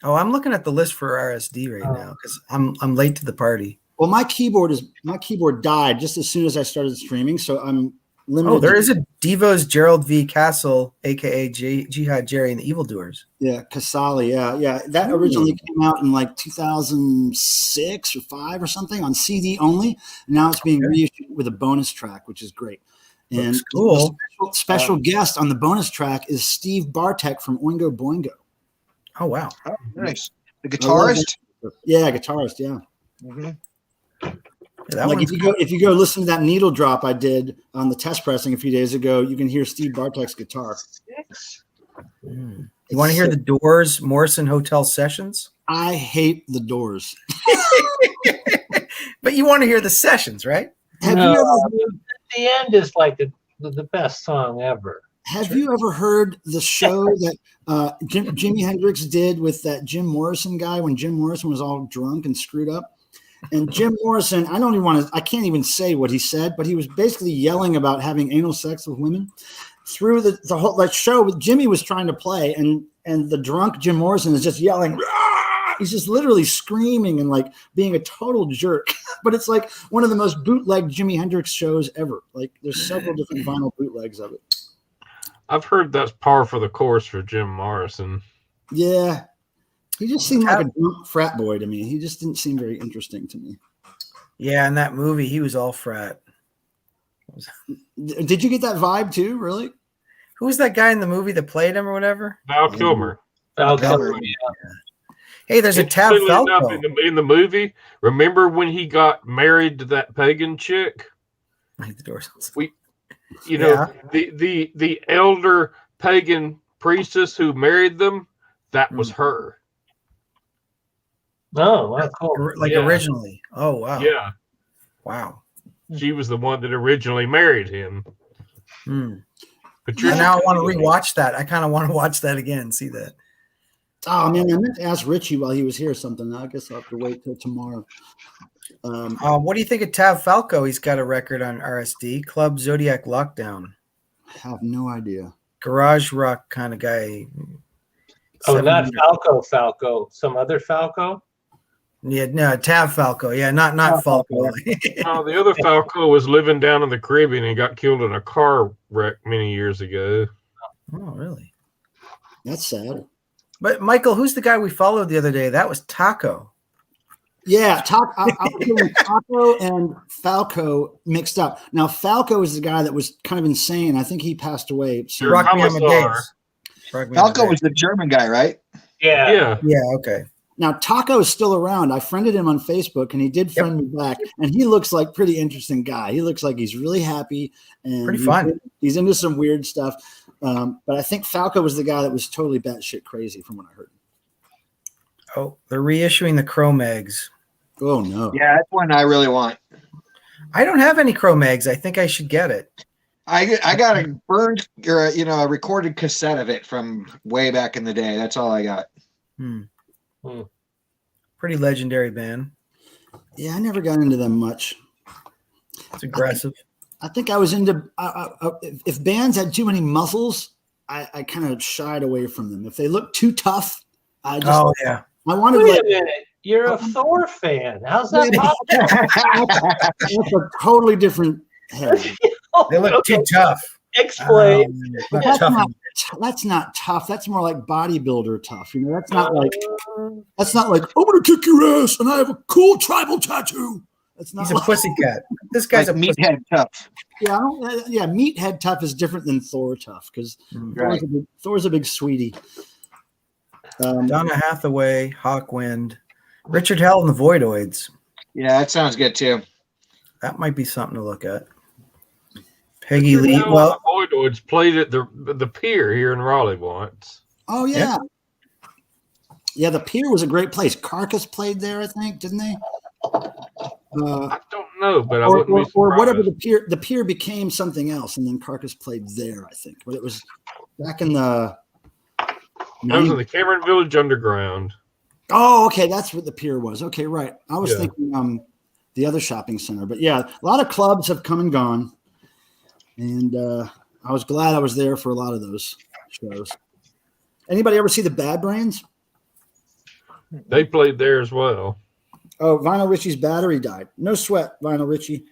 Oh, I'm looking at the list for RSD right now because I'm late to the party. Well, my keyboard died just as soon as I started streaming, so I'm limited. Oh, there is a Devo's Gerald V. Castle, aka Jihad Jerry and the Evildoers. Yeah, Casali. Yeah. That originally came out in like 2006 or 5 or something on CD only. And now it's being reissued with a bonus track, which is great. And looks cool. The special guest on the bonus track is Steve Bartek from Oingo Boingo. Oh wow! Oh, nice. The guitarist. Yeah, guitarist. Yeah. Mm-hmm. Yeah, like if you go listen to that needle drop I did on the test pressing a few days ago, you can hear Steve Bartek's guitar. You want to hear the Doors Morrison Hotel Sessions? I hate the Doors. But you want to hear the sessions, right? Have you ever heard, the end is like the best song ever. Have you ever heard the show that Jimi Hendrix did with that Jim Morrison guy when Jim Morrison was all drunk and screwed up? And Jim Morrison, I can't even say what he said, but he was basically yelling about having anal sex with women through the whole show. Jimmy was trying to play, and the drunk Jim Morrison is just yelling. Rah! He's just literally screaming and like being a total jerk. But it's like one of the most bootleg Jimi Hendrix shows ever. Like there's several different vinyl bootlegs of it. I've heard that's par for the course for Jim Morrison. Yeah. He just seemed like a drunk frat boy to me. He just didn't seem very interesting to me. Yeah, in that movie, he was all frat. Did you get that vibe too, really? Who was that guy in the movie that played him or whatever? Val Kilmer. Val Kilmer, yeah. Hey, there's a Tab Falco. In the movie, remember when he got married to that pagan chick? I hate the Doors. The elder pagan priestess who married them, that was her. Oh, wow, cool. Like originally. Oh, wow. Yeah. Wow. She was the one that originally married him. Patricia, now I want to rewatch that. I kind of want to watch that again and see that. Oh, man, I meant to ask Richie while he was here something. I guess I'll have to wait till tomorrow. What do you think of Tab Falco? He's got a record on RSD, Club Zodiac Lockdown. I have no idea. Garage rock kind of guy. Oh, not Falco. Some other Falco? Yeah, no, Tab Falco. Yeah, not Falco. No, the other Falco was living down in the Caribbean and got killed in a car wreck many years ago. Oh, really? That's sad. But Michael, who's the guy we followed the other day? That was Taco. Yeah, I was doing Taco and Falco mixed up. Now, Falco is the guy that was kind of insane. I think he passed away. So Rock Me Amadeus. Falco was the German guy, right? Yeah. Yeah, okay. Now, Taco is still around. I friended him on Facebook, and he did friend me back. And he looks like a pretty interesting guy. He looks like he's really happy. And pretty fun. He's into some weird stuff. But I think Falco was the guy that was totally batshit crazy from what I heard. Oh, they're reissuing the Cro-Mags. Oh, no. Yeah, that's one I really want. I don't have any Cro-Mags. I think I should get it. I got a burned or a recorded cassette of it from way back in the day. That's all I got. Pretty legendary band. Yeah, I never got into them much. It's aggressive. I think I was into if bands had too many muscles, I kind of shied away from them. If they looked too tough, I wanted. Wait a minute, you're a Thor fan. How's that possible? That's a totally different head. They look too tough. Explain. That's not tough. That's more like bodybuilder tough. You know, that's not like I'm gonna kick your ass and I have a cool tribal tattoo. That's not. He's a pussycat. This guy's like a meathead tough. Yeah, meathead tough is different than Thor tough because Thor's a big sweetie. Donna Hathaway, Hawkwind, Richard Hell and the Voidoids. Yeah, that sounds good too. That might be something to look at. Peggy Lee. Well, the Voidoids played at the Pier here in Raleigh once. Oh yeah. Yeah, the Pier was a great place. Carcass played there, I think, didn't they? I don't know, but I wouldn't be surprised. Or whatever the Pier became something else, and then Carcass played there, I think. But it was back in the That was in the Cameron Village Underground. Oh, okay. That's what the pier was. Okay, right. I was Yeah. thinking the other shopping center. But yeah, a lot of clubs have come and gone. And I was glad I was there for a lot of those shows. Anybody ever see the Bad Brains? They played there as well. Oh, Vinyl Richie's battery died. No sweat, Vinyl Richie.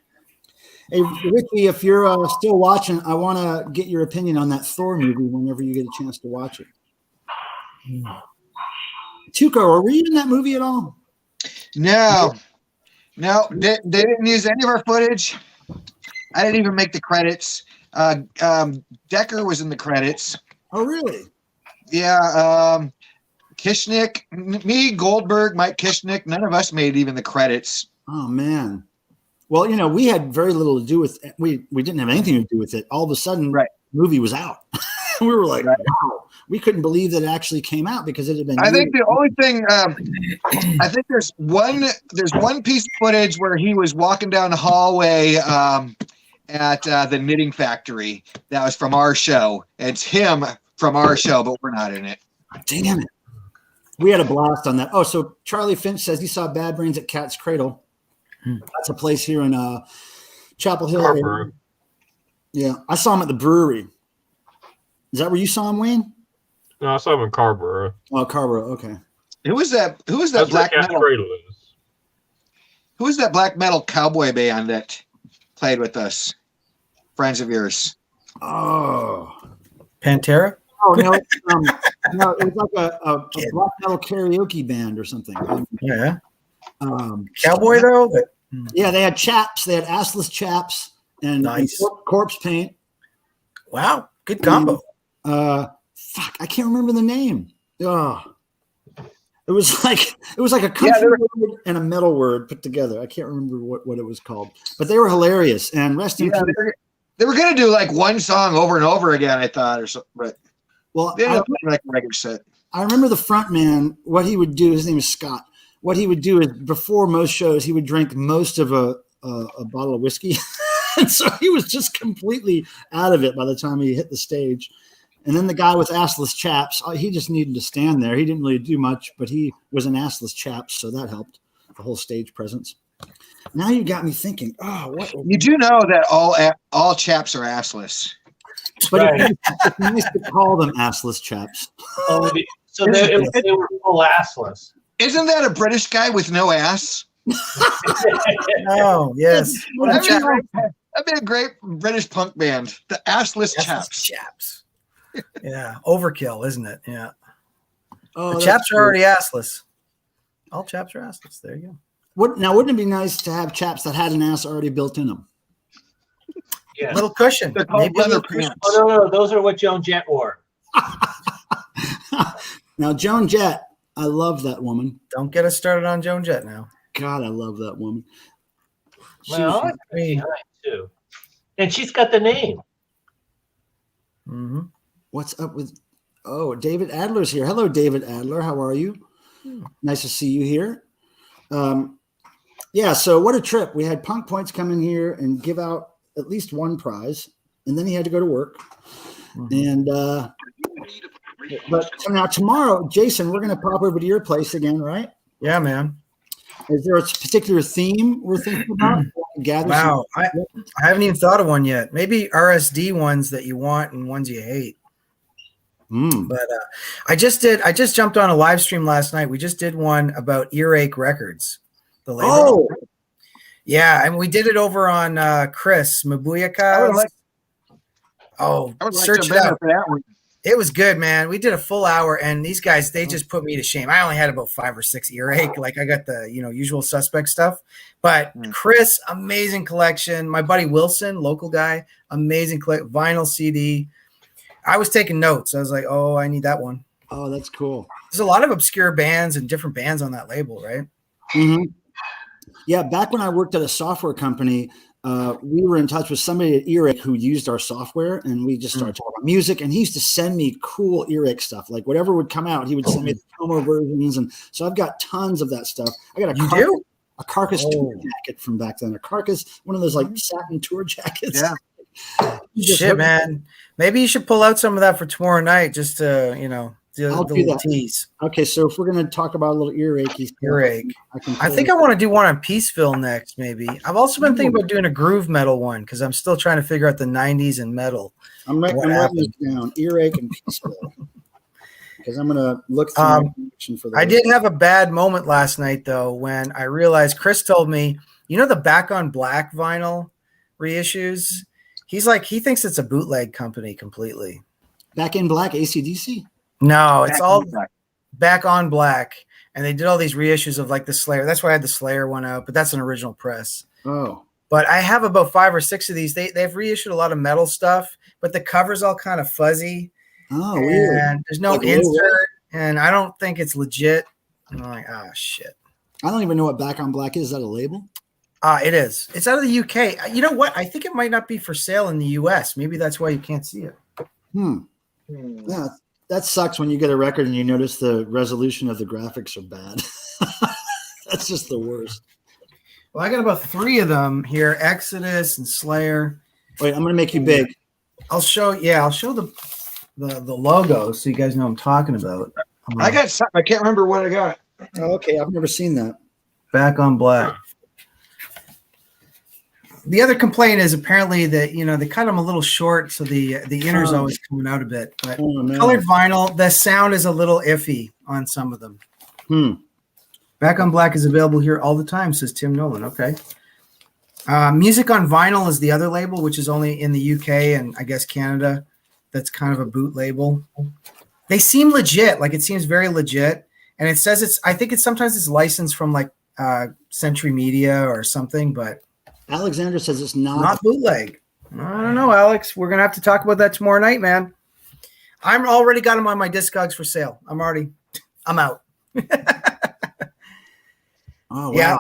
Hey, Richie, if you're still watching, I want to get your opinion on that Thor movie whenever you get a chance to watch it. Tuco, were you in that movie at all? No, they didn't use any of our footage. I didn't even make the credits. Decker was in the credits. Oh, really? Yeah. Kishnick, me, Goldberg, Mike Kishnick, none of us made even the credits. Oh, man. Well, we had very little to do with it. We didn't have anything to do with it. All of a sudden, Right. the movie was out. We were like, Right. wow. We couldn't believe that it actually came out because it had been. I think the only thing, I think there's one piece of footage where he was walking down the hallway at the knitting factory. That was from our show. It's him from our show, but we're not in it. Damn it. We had a blast on that. Oh, so Charlie Finch says he saw Bad Brains at Cat's Cradle. That's a place here in Chapel Hill. Scarborough. Yeah, I saw him at the brewery. Is that where you saw him, Wayne? No, I saw him in Carborough. Oh, Carborough. Okay. Who was that That's where black Cat's metal? Cradle is. Who was that black metal cowboy band that played with us? Friends of yours. Oh. Pantera? Oh no, no, it was like a black metal karaoke band or something. Yeah. Cowboy though? Yeah, they had chaps. They had assless chaps and Nice. corpse paint. Wow. Good combo. Fuck, I can't remember the name. Oh. It was like a country word and a metal word put together. I can't remember what it was called, but they were hilarious. And rest in peace. They were going to do like one song over and over again, I thought, or something. But Well, they ended up playing like a regular set. I remember the front man, what he would do, his name is Scott. What he would do is before most shows, he would drink most of a bottle of whiskey. And so he was just completely out of it by the time he hit the stage. And then the guy with assless chaps, he just needed to stand there. He didn't really do much, but he was an assless chap, so that helped the whole stage presence. Now you got me thinking, what? You do know that all chaps are assless. But Right. it's nice to call them assless chaps. Oh, so they were full assless. Isn't that a British guy with no ass? Oh, yes. That'd be a great British punk band. The assless chaps. Chaps. Yeah. Overkill, isn't it? Yeah. Oh, The that's chaps are cool. already assless. All chaps are assless. There you go. Wouldn't it be nice to have chaps that had an ass already built in them? Yeah. Little cushion. They're called Maybe a leather little cushion. pants. Oh, no, those are what Joan Jett wore. Now, Joan Jett, I love that woman. Don't get us started on Joan Jett now. God, I love that woman. Well, She- it's behind too. And she's got the name. Mm-hmm. what's up with? Oh, David Adler's here. Hello, David Adler. How are you? Nice to see you here. Yeah. So what a trip. We had Punk Points come in here and give out at least one prize, and then he had to go to work. And but now tomorrow, Jason, we're going to pop over to your place again, right? Yeah, man. Is there a particular theme we're thinking about? Gather Wow. some- I haven't even thought of one yet. Maybe RSD ones that you want and ones you hate. But I just jumped on a live stream last night. We just did one about Earache Records. The label. Oh, Yeah, and we did it over on Chris Mabuyaka. Oh, I would like search to it have been out. there for that one. It was good, man. We did a full hour, and these guys, they just put me to shame. I only had about 5 or 6 earache. Like I got the, usual suspect stuff. But Chris, amazing collection. My buddy Wilson, local guy, amazing vinyl CD. I was taking notes. I was like, oh, I need that one. oh, that's cool. There's a lot of obscure bands and different bands on that label, right? Mm-hmm. Yeah, back when I worked at a software company, we were in touch with somebody at Earache who used our software, and we just started talking about music. And he used to send me cool Earache stuff, like whatever would come out. He would send me the Pilmer versions, and so I've got tons of that stuff. I got a Carcass tour jacket from back then. A Carcass, one of those like satin tour jackets. Yeah. Shit, man. Maybe you should pull out some of that for tomorrow night, just to The I'll do little that. tease. Okay, so if we're going to talk about a little earache, Earache. can I think I want to do one on Peaceville next, maybe. I've also been thinking about doing a groove metal one because I'm still trying to figure out the 90s and metal. I'm writing this down. Earache and Peaceville. Because I'm going to look through my collection for those. I did have a bad moment last night, though, when I realized Chris told me, you know, the Back on Black vinyl reissues? He's like, he thinks it's a bootleg company completely. Back in Black, AC/DC? No, it's all Black. Back on Black. And they did all these reissues of like the Slayer. That's why I had the Slayer one out, but that's an original press. Oh. But I have about 5 or 6 of these. They've reissued a lot of metal stuff, but the cover's all kind of fuzzy. Oh, weird. And there's no Like insert, and I don't think it's legit. And I'm like, oh, shit. I don't even know what Back on Black is. Is that a label? It is. It's out of the UK. You know what? I think it might not be for sale in the US. Maybe that's why you can't see it. Yeah, that sucks when you get a record and you notice the resolution of the graphics are bad. That's just the worst. Well, I got about 3 of them here: Exodus and Slayer. Wait, I'm gonna make you big. I'll show the logo so you guys know what I'm talking about. I got something. I can't remember what I got. Oh, okay, I've never seen that. Back on Black. The other complaint is apparently that, you know, they cut them a little short, so the inner's always coming out a bit. But colored vinyl, the sound is a little iffy on some of them. Back on Black is available here all the time, says Tim Nolan. Okay. Music on Vinyl is the other label, which is only in the UK and I guess Canada. That's kind of a boot label. They seem legit. Like, it seems very legit. And it says I think sometimes it's licensed from like Century Media or something, but Alexander says it's not bootleg. I don't know, Alex. We're going to have to talk about that tomorrow night, man. I'm already got them on my Discogs for sale. I'm out. Oh, wow. Yeah.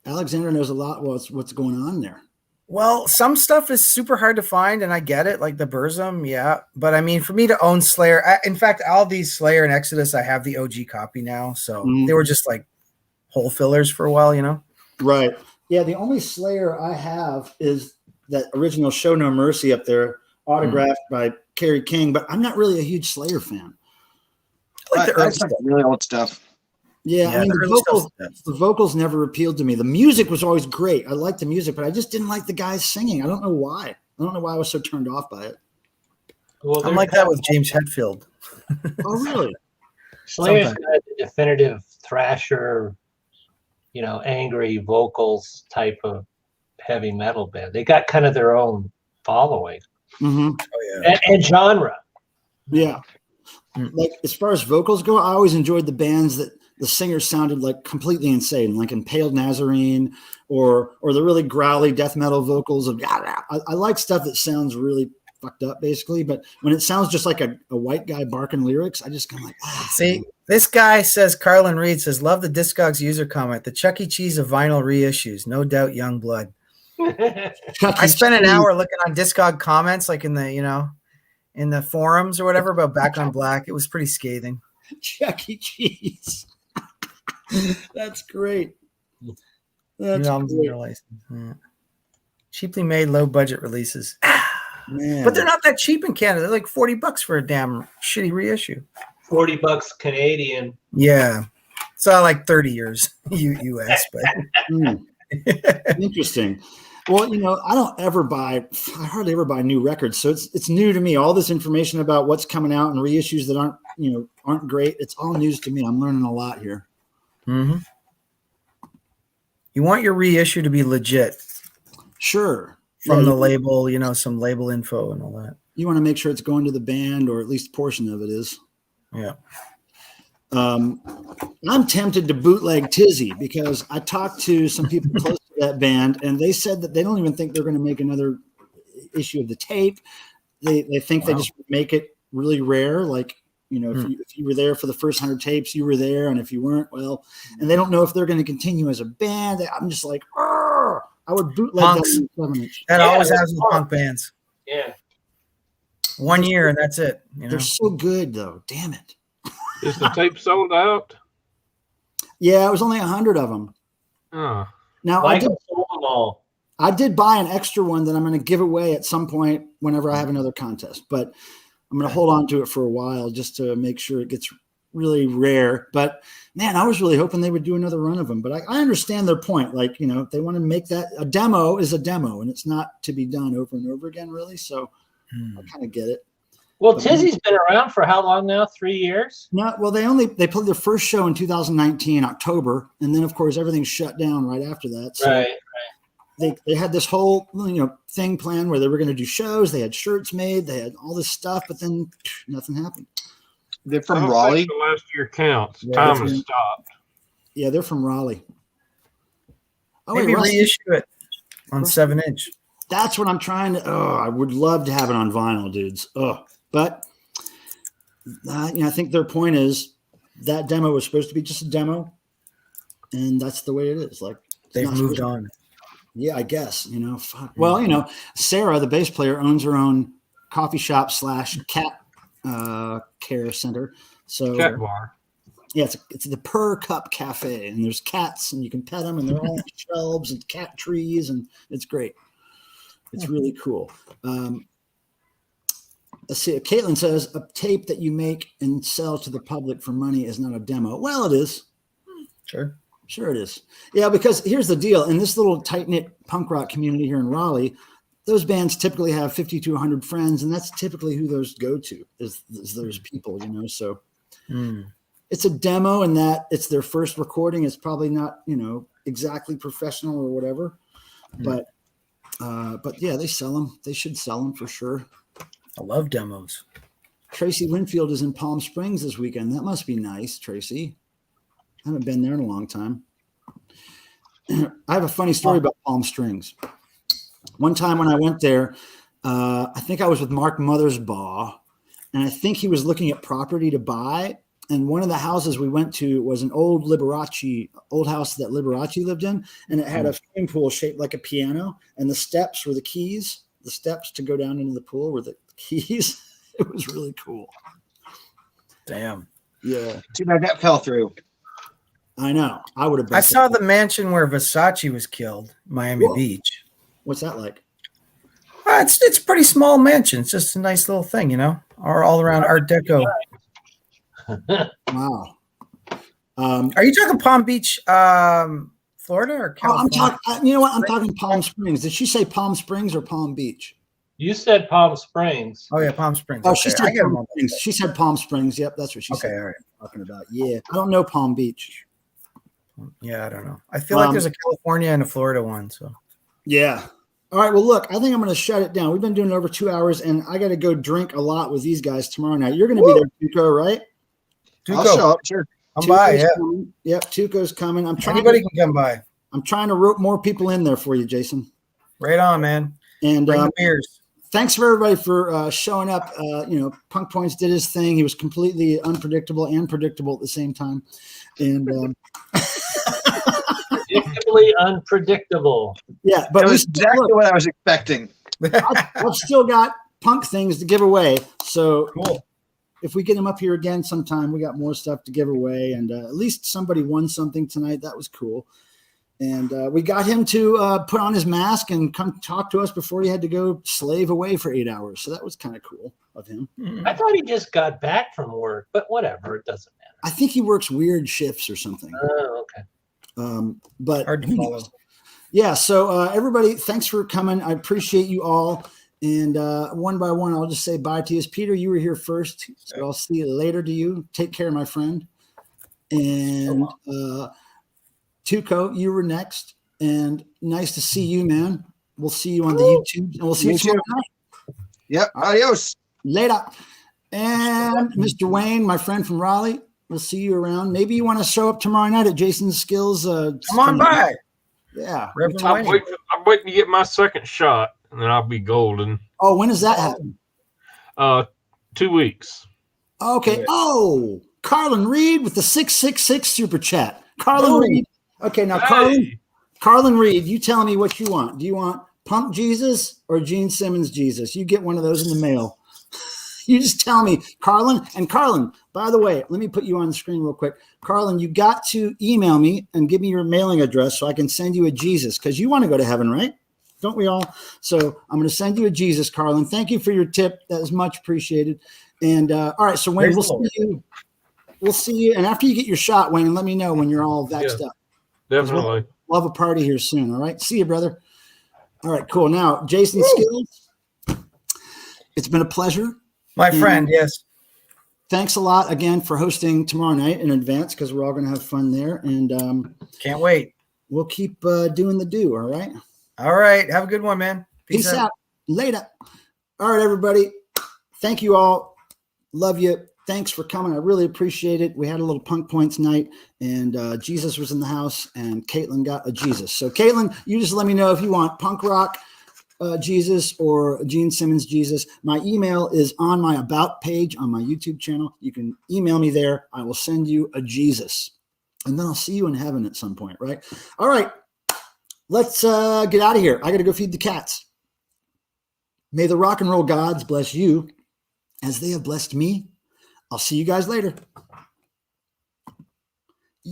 Alexander knows a lot what's going on there. Well, some stuff is super hard to find, and I get it, like the Burzum, yeah. But I mean, for me to own Slayer, in fact, all these Slayer and Exodus, I have the OG copy now. So they were just like hole fillers for a while, you know? Right. Yeah, the only Slayer I have is that original Show No Mercy up there, autographed by Kerry King, but I'm not really a huge Slayer fan. I like the early That's stuff. really old stuff. Yeah, I mean, the early the vocals never appealed to me. The music was always great. I liked the music, but I just didn't like the guys singing. I don't know why. I don't know why I was so turned off by it. Well, I'm like that with James Hetfield. Oh, really? Slayer's got the definitive thrasher, you know, angry vocals type of heavy metal band. They got kind of their own following Mm-hmm. Oh, yeah. and genre. Yeah. Like, as far as vocals go, I always enjoyed the bands that the singer sounded like completely insane, like Impaled Nazarene or the really growly death metal vocals of I like stuff that sounds really fucked up, basically. But when it sounds just like a white guy barking lyrics, I just kind of like, See, this guy says, Carlin Reed says, love the Discogs user comment. The Chuck E. Cheese of vinyl reissues. No doubt young blood. I spent an hour looking on Discog comments, like in the, you know, in the forums or whatever about Back on Black. It was pretty scathing. Chuck E. Cheese. That's great. That's great. Yeah. Cheaply made, low budget releases. Man. But they're not that cheap in Canada. They're like $40 for a damn shitty reissue. $40 Canadian. Yeah. So like 30 years US, but Interesting. Well, you know, I hardly ever buy new records. So it's new to me. All this information about what's coming out and reissues that aren't great. It's all news to me. I'm learning a lot here. Mm-hmm. You want your reissue to be legit. Sure. From the label, you know, some label info and all that. You want to make sure it's going to the band, or at least a portion of it is. Yeah. I'm tempted to bootleg Tizzy because I talked to some people close to that band, and they said that they don't even think they're going to make another issue of the tape. They think they just make it really rare. Like, you know, if you were there for the first 100 tapes, you were there, and if you weren't, well, and they don't know if they're going to continue as a band. I'm just like, I would bootleg Punks. that 7-inch. That always happens with punk bands. Yeah. 1 year and that's it. You know? They're so good, though. Damn it. Is the tape sold out? Yeah, it was only 100 of them. Oh. Now, Michael sold them all. I did buy an extra one that I'm going to give away at some point whenever I have another contest, but I'm going to hold on to it for a while just to make sure it gets really rare. But man, I was really hoping they would do another run of them. But I understand their point. Like, you know, if they want to make that a demo is a demo, and it's not to be done over and over again, really. So I kind of get it. Well, But Tizzy's been around for how long now? 3 years? No, well, they played their first show in 2019 October, and then of course everything shut down right after that. So Right. they had this whole thing planned where they were going to do shows. They had shirts made. They had all this stuff, but then nothing happened. They're I from don't Raleigh. think the last year counts. Yeah, Time that's has right. stopped. Yeah, they're from Raleigh. Oh, Maybe Rusty, reissue it on 7-inch. that's what I'm trying to. Oh, I would love to have it on vinyl, dudes. Oh, but I think their point is that demo was supposed to be just a demo, and that's the way it is. Like it's They've not moved supposed- on. Yeah, I guess, fuck. Well, Sarah, the bass player, owns her own coffee shop / cat care center. So Cat bar. yeah, it's the Per Cup Cafe, and there's cats, and you can pet them, and they're all on shelves and cat trees, and it's great. It's really cool. Let's see. Caitlin says a tape that you make and sell to the public for money is not a demo. Well, it is. Sure it is. Yeah, because here's the deal. In this little tight-knit punk rock community here in Raleigh, those bands typically have 50 to 100 friends, and that's typically who those go to is those people, So it's a demo in that it's their first recording. It's probably not, exactly professional or whatever. But yeah, they sell them. They should sell them for sure. I love demos. Tracy Winfield is in Palm Springs this weekend. That must be nice, Tracy. I haven't been there in a long time. I have a funny story about Palm Springs. One time when I went there, I think I was with Mark Mothersbaugh, and I think he was looking at property to buy. And one of the houses we went to was an old house that Liberace lived in, and it had a swimming pool shaped like a piano, and the steps were the keys. The steps to go down into the pool were the keys. It was really cool. Damn. Yeah. Too bad that fell through. I know. I would have been. I saw the mansion where Versace was killed, Miami Whoa. Beach. What's that like? It's a pretty small mansion. It's just a nice little thing, or all around Art Deco. Wow. Are you talking Palm Beach, Florida, or California? I'm talking. You know what? I'm talking Palm Springs. Did she say Palm Springs or Palm Beach? You said Palm Springs. Oh yeah, Palm Springs. Oh, Okay. she I said get them Palm all. Springs. She said Palm Springs. Yep, that's what she Okay, said. all right. Talking about. Yeah, I don't know Palm Beach. Yeah, I don't know. I feel like there's a California and a Florida one. So Yeah. All right. Well, look, I think I'm going to shut it down. We've been doing it over 2 hours, and I got to go drink a lot with these guys tomorrow night. You're going to be there, Tuco, right? I'll show up. Sure. I'm by. Yeah, coming. Yep, Tuco's coming. anybody can come by. I'm trying to rope more people in there for you, Jason. Right on, man. And Bring the beers. thanks for everybody for showing up. Punk Points did his thing. He was completely unpredictable and predictable at the same time. And Predictably unpredictable. yeah, but That we was still, exactly look, what I was expecting. I've still got punk things to give away. So Cool. if we get him up here again sometime, we got more stuff to give away. And at least somebody won something tonight. That was cool. And we got him to put on his mask and come talk to us before he had to go slave away for 8 hours. So that was kind of cool of him. I thought he just got back from work, but whatever, it doesn't matter. I think he works weird shifts or something. Oh, okay. But Hard to who follow. knows? Yeah. So everybody, thanks for coming. I appreciate you all. And one by one, I'll just say bye to you. Peter, you were here first. So I'll see you later to you. Take care, my friend. And Tuco, you were next. And nice to see you, man. We'll see you on the YouTube. And we'll see you Me tomorrow too. night. Yep. Adios. Later. And Mr. Wayne, my friend from Raleigh, we'll see you around. Maybe you want to show up tomorrow night at Jason's Skills. Come on by. Yeah. Reverend I'm Wayne. waiting to get my second shot, and then I'll be golden. Oh, when does that happen? 2 weeks. Okay. Yeah. Oh, Carlin Reed with the 666 super chat. Carlin Oh. Reed. Okay, now Hey. Carlin Reed, you tell me what you want. Do you want Pump Jesus or Gene Simmons Jesus? You get one of those in the mail. You just tell me, Carlin. And Carlin, by the way, let me put you on the screen real quick. Carlin, you got to email me and give me your mailing address so I can send you a Jesus because you want to go to heaven, right? Don't we all? So I'm going to send you a Jesus, Carlin. Thank you for your tip. That is much appreciated. And all right, so Wayne, Praise we'll the see you. we'll see you. And after you get your shot, Wayne, let me know when you're all vaxxed up. Definitely. We'll have a party here soon. All right. See you, brother. All right, cool. Now, Jason Skills, it's been a pleasure. My friend, yes. Thanks a lot again for hosting tomorrow night in advance, because we're all going to have fun there. And can't wait. We'll keep doing the do. All right. All right. Have a good one, man. Peace out. Later. All right, everybody. Thank you all. Love you. Thanks for coming. I really appreciate it. We had a little Punk Points night, and Jesus was in the house, and Caitlin got a Jesus. So, Caitlin, you just let me know if you want punk rock Jesus or Gene Simmons Jesus. My email is on my About page on my YouTube channel. You can email me there. I will send you a Jesus, and then I'll see you in heaven at some point, right? All right. Let's get out of here. I got to go feed the cats. May the rock and roll gods bless you as they have blessed me. I'll see you guys later.